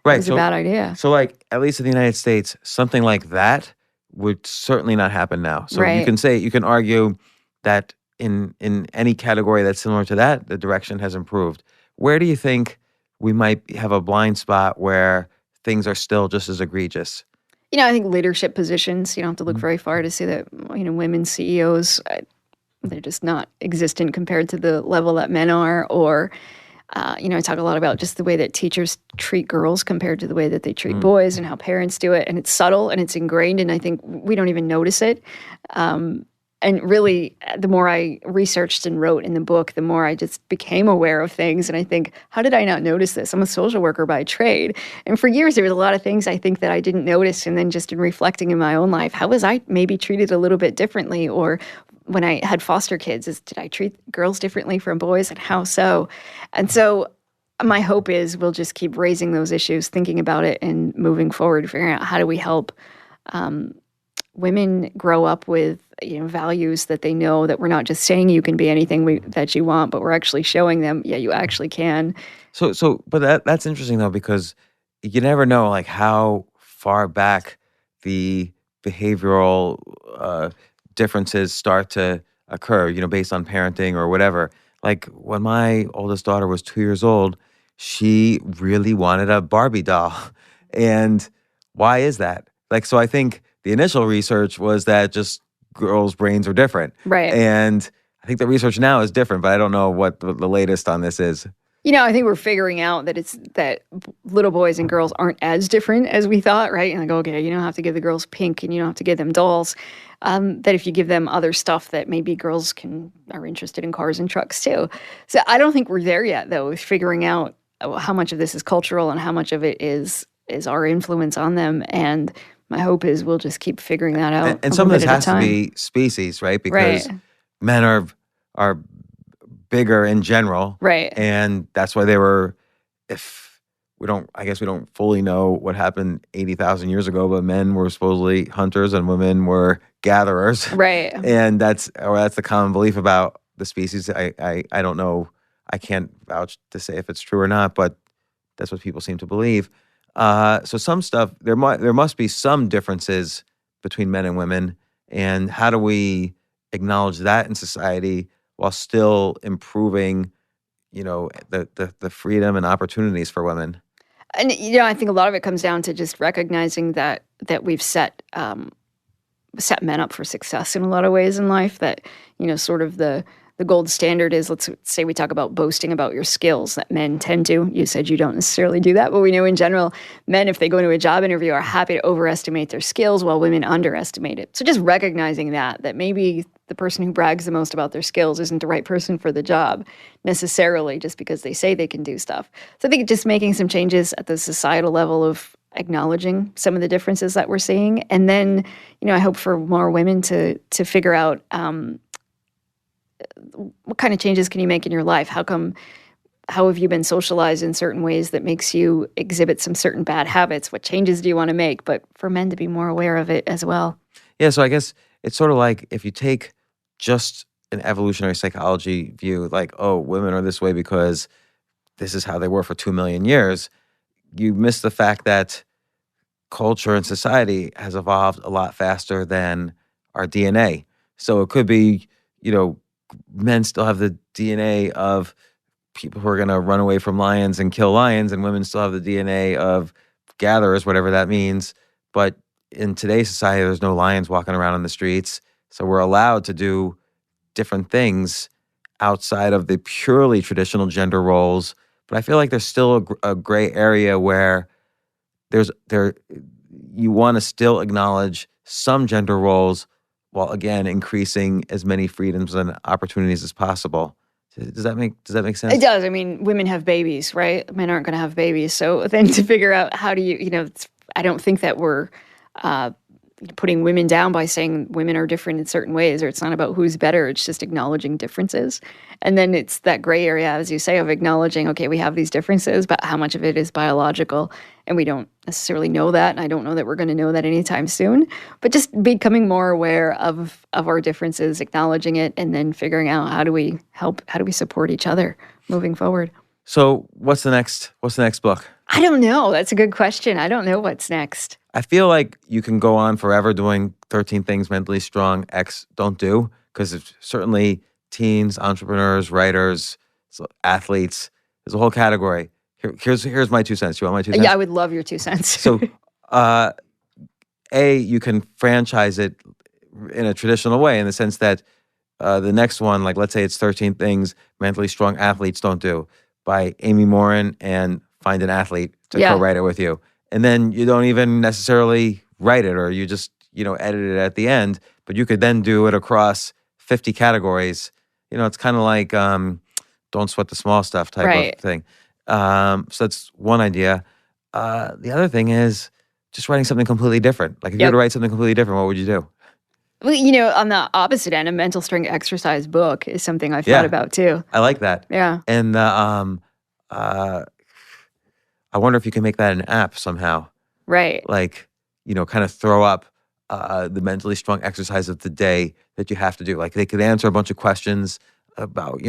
it was a bad idea. So, like, at least in the United States, something like that would certainly not happen now. So Right. you can argue that in any category that's similar to that, the direction has improved. Where do you think we might have a blind spot where things are still just as egregious? I think leadership positions, you don't have to look very far to see that, women CEOs, they're just not existent compared to the level that men are. Or, I talk a lot about just the way that teachers treat girls compared to the way that they treat boys, and how parents do it. And it's subtle and it's ingrained, and I think we don't even notice it. And really, the more I researched and wrote in the book, the more I just became aware of things. And I think, how did I not notice this? I'm a social worker by trade. And for years, there was a lot of things I think that I didn't notice. And then just in reflecting in my own life, how was I maybe treated a little bit differently? Or when I had foster kids, did I treat girls differently from boys, and how so? And so my hope is we'll just keep raising those issues, thinking about it, and moving forward, figuring out how do we help women grow up with values that they know, that we're not just saying you can be anything that you want, but we're actually showing them, yeah, you actually can. But that's interesting though, because you never know like how far back the behavioral differences start to occur, based on parenting or whatever. Like when my oldest daughter was 2 years old, she really wanted a Barbie doll. And why is that? Like, so I think the initial research was that just girls' brains are different. Right. And I think the research now is different, but I don't know what the latest on this is. I think we're figuring out that little boys and girls aren't as different as we thought, right? And like, okay, you don't have to give the girls pink, and you don't have to give them dolls. That if you give them other stuff, that maybe girls are interested in cars and trucks too. So I don't think we're there yet, though, with figuring out how much of this is cultural and how much of it is our influence on them. And my hope is we'll just keep figuring that out. And some of this has to be species, right? Because men are bigger in general. Right. And that's why I guess we don't fully know what happened 80,000 years ago, but men were supposedly hunters and women were gatherers. Right. And that's the common belief about the species. I don't know. I can't vouch to say if it's true or not, but that's what people seem to believe. So some stuff, there must be some differences between men and women, and how do we acknowledge that in society while still improving, the freedom and opportunities for women? And I think a lot of it comes down to just recognizing that we've set men up for success in a lot of ways in life. That sort of the gold standard is, let's say we talk about boasting about your skills, that men tend to. You said you don't necessarily do that, but we know in general, men, if they go into a job interview, are happy to overestimate their skills while women underestimate it. So just recognizing that maybe the person who brags the most about their skills isn't the right person for the job necessarily, just because they say they can do stuff. So I think just making some changes at the societal level of acknowledging some of the differences that we're seeing. And then, I hope for more women to figure out what kind of changes can you make in your life? How have you been socialized in certain ways that makes you exhibit some certain bad habits? What changes do you want to make? But for men to be more aware of it as well. Yeah, so I guess it's sort of like if you take just an evolutionary psychology view, like, oh, women are this way because this is how they were for 2 million years, you miss the fact that culture and society has evolved a lot faster than our DNA. So it could be, men still have the DNA of people who are going to run away from lions and kill lions, and women still have the DNA of gatherers, whatever that means. But in today's society, there's no lions walking around on the streets. So we're allowed to do different things outside of the purely traditional gender roles. But I feel like there's still a gray area where you want to still acknowledge some gender roles while, again, increasing as many freedoms and opportunities as possible. Does that make sense? It does. I mean, women have babies, right? Men aren't going to have babies. So then to figure out how do I don't think that we're putting women down by saying women are different in certain ways, or it's not about who's better. It's just acknowledging differences. And then it's that gray area, as you say, of acknowledging, okay, we have these differences, but how much of it is biological? And we don't necessarily know that. And I don't know that we're going to know that anytime soon. But just becoming more aware of our differences, acknowledging it, and then figuring out how do we support each other moving forward. So what's the next book? I don't know. That's a good question. I don't know what's next. I feel like you can go on forever doing 13 things mentally strong X don't do, because certainly teens, entrepreneurs, writers, athletes, there's a whole category. Here's my 2 cents. You want my 2 cents? Yeah, I would love your 2 cents. So, you can franchise it in a traditional way in the sense that the next one, like let's say it's 13 things mentally strong athletes don't do by Amy Morin, and find an athlete to co-write it with you. And then you don't even necessarily write it, or you just, edit it at the end, but you could then do it across 50 categories. It's kind of like don't sweat the small stuff type of thing. So that's one idea. The other thing is just writing something completely different. Like if you were to write something completely different, what would you do? Well, on the opposite end, a mental strength exercise book is something I've thought about too. I like that. Yeah. And I wonder if you can make that an app somehow. Right. Like, kind of throw up the mentally strong exercise of the day that you have to do. Like they could answer a bunch of questions about,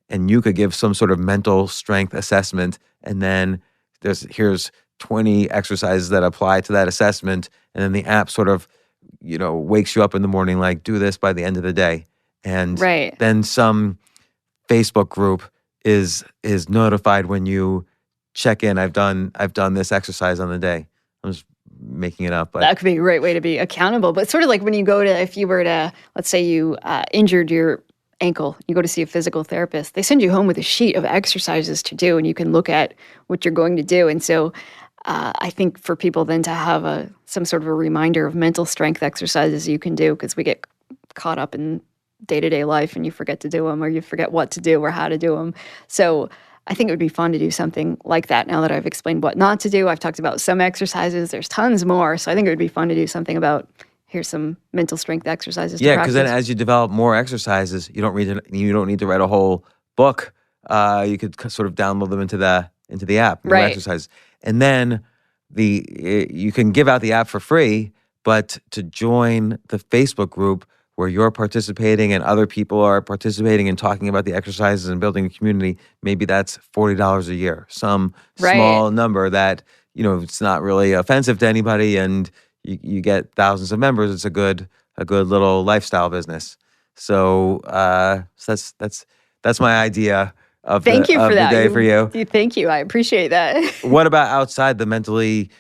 and you could give some sort of mental strength assessment. And then here's 20 exercises that apply to that assessment. And then the app sort of, wakes you up in the morning, like do this by the end of the day. And then some Facebook group is notified when you check in. I've done this exercise on the day. I'm just making it up. But that could be a great way to be accountable. But sort of like when you go to, if you were to, let's say you injured your ankle, you go to see a physical therapist, they send you home with a sheet of exercises to do, and you can look at what you're going to do. And so I think for people then to have some sort of a reminder of mental strength exercises you can do, because we get caught up in day-to-day life and you forget to do them, or you forget what to do or how to do them. So I think it would be fun to do something like that now that I've explained what not to do. I've talked about some exercises. There's tons more. So I think it would be fun to do something about, here's some mental strength exercises to practice. Because then as you develop more exercises, you don't need to write a whole book. You could sort of download them into the app, more exercises. And then you can give out the app for free, but to join the Facebook group where you're participating and other people are participating and talking about the exercises and building a community, maybe that's $40 a year, some small number that, it's not really offensive to anybody, and you get thousands of members. It's a good little lifestyle business. So that's my idea of Thank you for the that. day for you. Thank you. I appreciate that. What about outside the mentally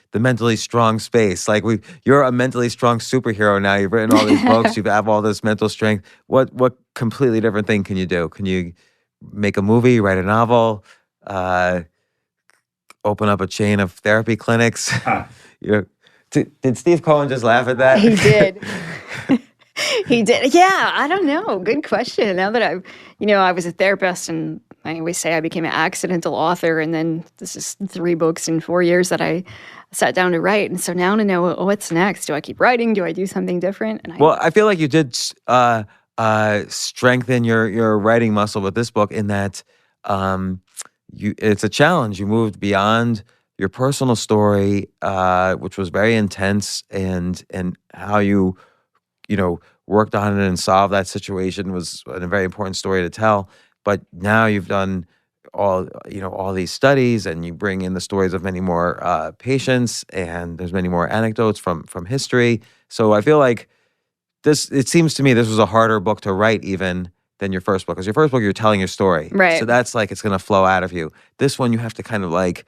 strong space? Like you're a mentally strong superhero now. You've written all these books. You have all this mental strength. What completely different thing can you do? Can you make a movie, write a novel, open up a chain of therapy clinics? Did Steve Cohen just laugh at that? He did. He did. Yeah, I don't know. Good question. Now that I was a therapist, and I always say I became an accidental author, and then this is 3 books in 4 years that I sat down to write. And so now to know what's next. Do I keep writing? Do I do something different? I feel like you did strengthen your writing muscle with this book in that it's a challenge. You moved beyond your personal story, which was very intense, and how you worked on it and solved that situation was a very important story to tell. But now you've done all these studies, and you bring in the stories of many more patients, and there's many more anecdotes from history. So I feel like it seems to me this was a harder book to write even than your first book. Because your first book, you're telling your story. Right. So that's like, it's going to flow out of you. This one, you have to kind of like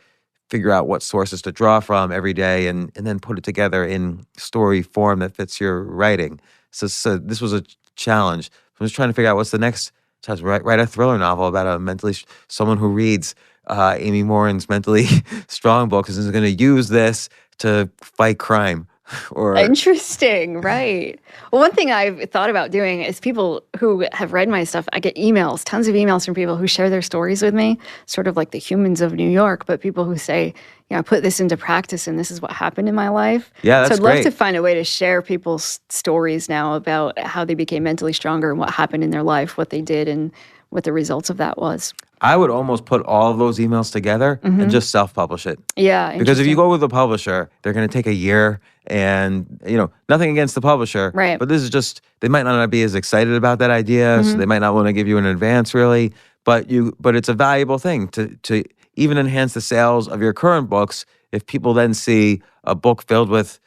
figure out what sources to draw from every day and then put it together in story form that fits your writing. So this was a challenge. I'm just trying to figure out what's the next challenge. Write a thriller novel about someone who reads Amy Morin's mentally strong book and is going to use this to fight crime. Interesting, right. Well, one thing I've thought about doing is people who have read my stuff, I get tons of emails from people who share their stories with me, sort of like the Humans of New York, but people who say, I put this into practice and this is what happened in my life. Yeah, that's So I'd love great. to find a way to share people's stories now about how they became mentally stronger and what happened in their life, what they did, and what the results of that was. I would almost put all of those emails together and just self-publish it. Yeah, Because if you go with a publisher, they're going to take a year and, nothing against the publisher. Right. But this is just, they might not be as excited about that idea, so they might not want to give you an advance really. But it's a valuable thing to even enhance the sales of your current books. If people then see a book filled with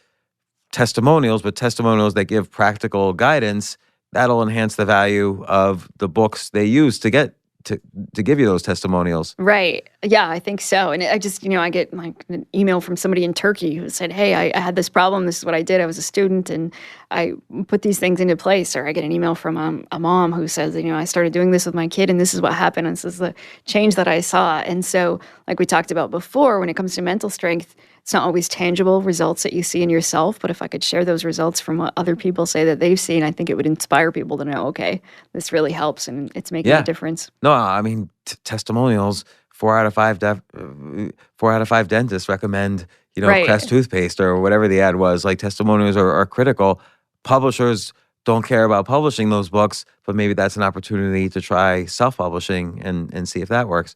testimonials, but testimonials that give practical guidance, that'll enhance the value of the books they use to get to give you those testimonials. Right. Yeah, I think so. And I just, I get like an email from somebody in Turkey who said, hey, I had this problem. This is what I did. I was a student and I put these things into place. Or I get an email from a mom who says, I started doing this with my kid and this is what happened. And this is the change that I saw. And so like we talked about before, when it comes to mental strength, it's not always tangible results that you see in yourself, but if I could share those results from what other people say that they've seen, I think it would inspire people to know, okay, this really helps and it's making a difference. No, I mean, testimonials, 4 out of 5 dentists recommend, Crest toothpaste or whatever the ad was. Like testimonials are critical. Publishers don't care about publishing those books, but maybe that's an opportunity to try self-publishing and see if that works.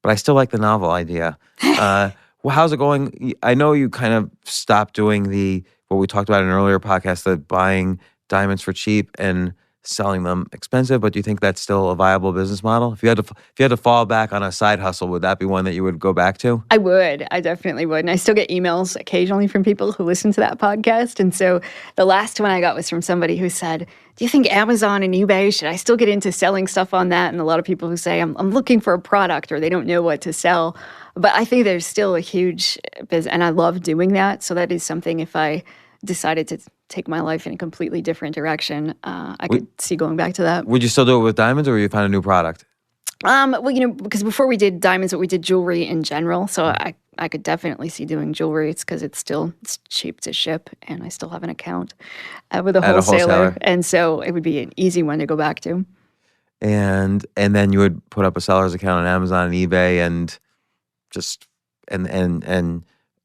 But I still like the novel idea. Well, how's it going? I know you kind of stopped doing what we talked about in an earlier podcast, the buying diamonds for cheap and selling them expensive. But do you think that's still a viable business model? If you had to fall back on a side hustle, would that be one that you would go back to? I would. I definitely would. And I still get emails occasionally from people who listen to that podcast. And so the last one I got was from somebody who said, do you think Amazon and eBay, should I still get into selling stuff on that? And a lot of people who say, I'm looking for a product or they don't know what to sell. But I think there's still a huge business, and I love doing that. So that is something, if I decided to take my life in a completely different direction, I could see going back to that. Would you still do it with diamonds, or would you find a new product? Well, because before we did diamonds, but we did jewelry in general. So I could definitely see doing jewelry. It's because it's cheap to ship, and I still have an account with a wholesaler, and so it would be an easy one to go back to. And then you would put up a seller's account on Amazon and eBay, and just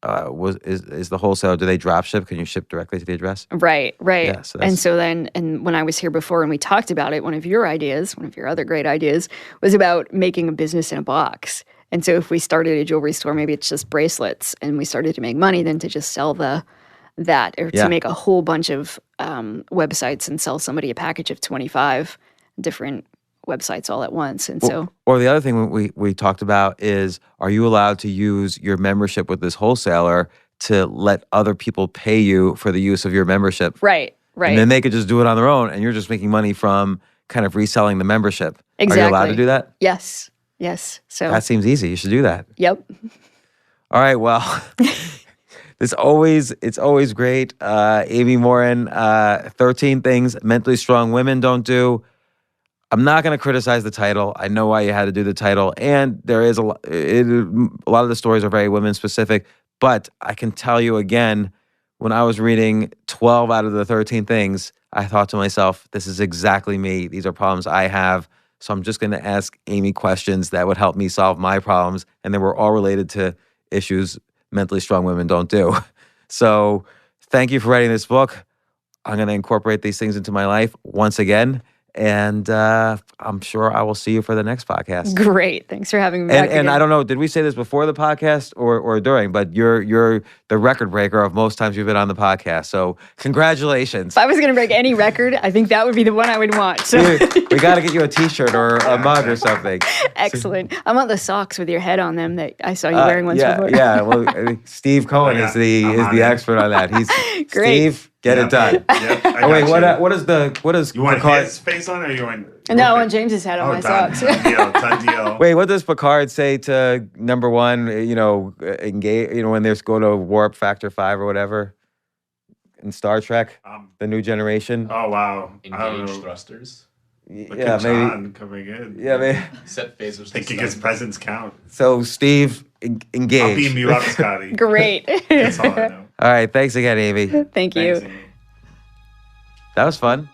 is the wholesaler, do they drop ship? Can you ship directly to the address? Right. Yeah, and when I was here before and we talked about it, one of your other great ideas was about making a business in a box. And so if we started a jewelry store, maybe it's just bracelets, and we started to make money, then to just sell that, or to make a whole bunch of websites and sell somebody a package of 25 different websites all at once. And or the other thing we talked about is, are you allowed to use your membership with this wholesaler to let other people pay you for the use of your membership? Right. And then they could just do it on their own, and you're just making money from kind of reselling the membership. Exactly. Are you allowed to do that? Yes. So that seems easy. You should do that. Yep. All right. Well, it's always great. Amy Morin, 13 Things Mentally Strong Women Don't Do. I'm not going to criticize the title. I know why you had to do the title. And there is a lot of the stories are very women specific. But I can tell you again, when I was reading 12 out of the 13 things, I thought to myself, this is exactly me. These are problems I have. So I'm just going to ask Amy questions that would help me solve my problems. And they were all related to issues mentally strong women don't do. So thank you for writing this book. I'm going to incorporate these things into my life once again. And I'm sure I will see you for the next podcast. Great. Thanks for having me back again. And I don't know, did we say this before the podcast or during? But you're the record breaker of most times you've been on the podcast. So congratulations. If I was going to break any record, I think that would be the one I would want. So. We got to get you a T-shirt or a mug or something. Excellent. I want the socks with your head on them that I saw you wearing once before. Yeah. Well, Steve Cohen is the expert on that. He's Great. Steve. Get it done. Yep, I Oh wait, got what is you want Picard? his face on it or you want... No, on James's head on my done. socks. Done deal. Wait, what does Picard say to number one? Engage. When they're going to warp factor 5 or whatever in Star Trek, the New Generation. Oh wow! Engage thrusters. Yeah, John coming in. Yeah, maybe. Set phasers. Thinking his presence count. So Steve, engage. I'll beam you up, Scotty. Great. That's all I know. All right, thanks again, Amy. Thank you. Thanks, Amy. That was fun.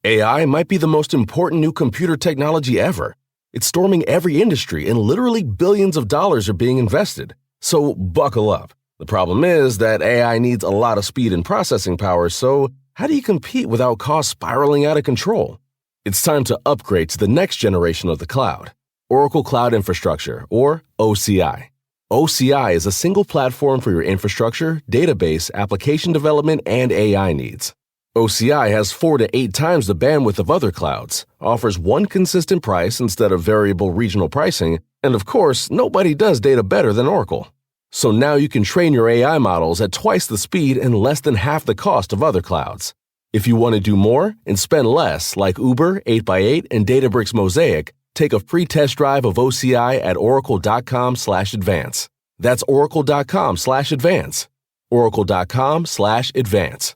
AI might be the most important new computer technology ever. It's storming every industry and literally billions of dollars are being invested. So buckle up. The problem is that AI needs a lot of speed and processing power, so how do you compete without costs spiraling out of control? It's time to upgrade to the next generation of the cloud, Oracle Cloud Infrastructure, or OCI. OCI is a single platform for your infrastructure, database, application development, and AI needs. OCI has 4 to 8 times the bandwidth of other clouds, offers one consistent price instead of variable regional pricing, and of course, nobody does data better than Oracle. So now you can train your AI models at twice the speed and less than half the cost of other clouds. If you want to do more and spend less, like Uber, 8x8, and Databricks Mosaic, take a free test drive of OCI at oracle.com/advance. That's oracle.com/advance. oracle.com/advance.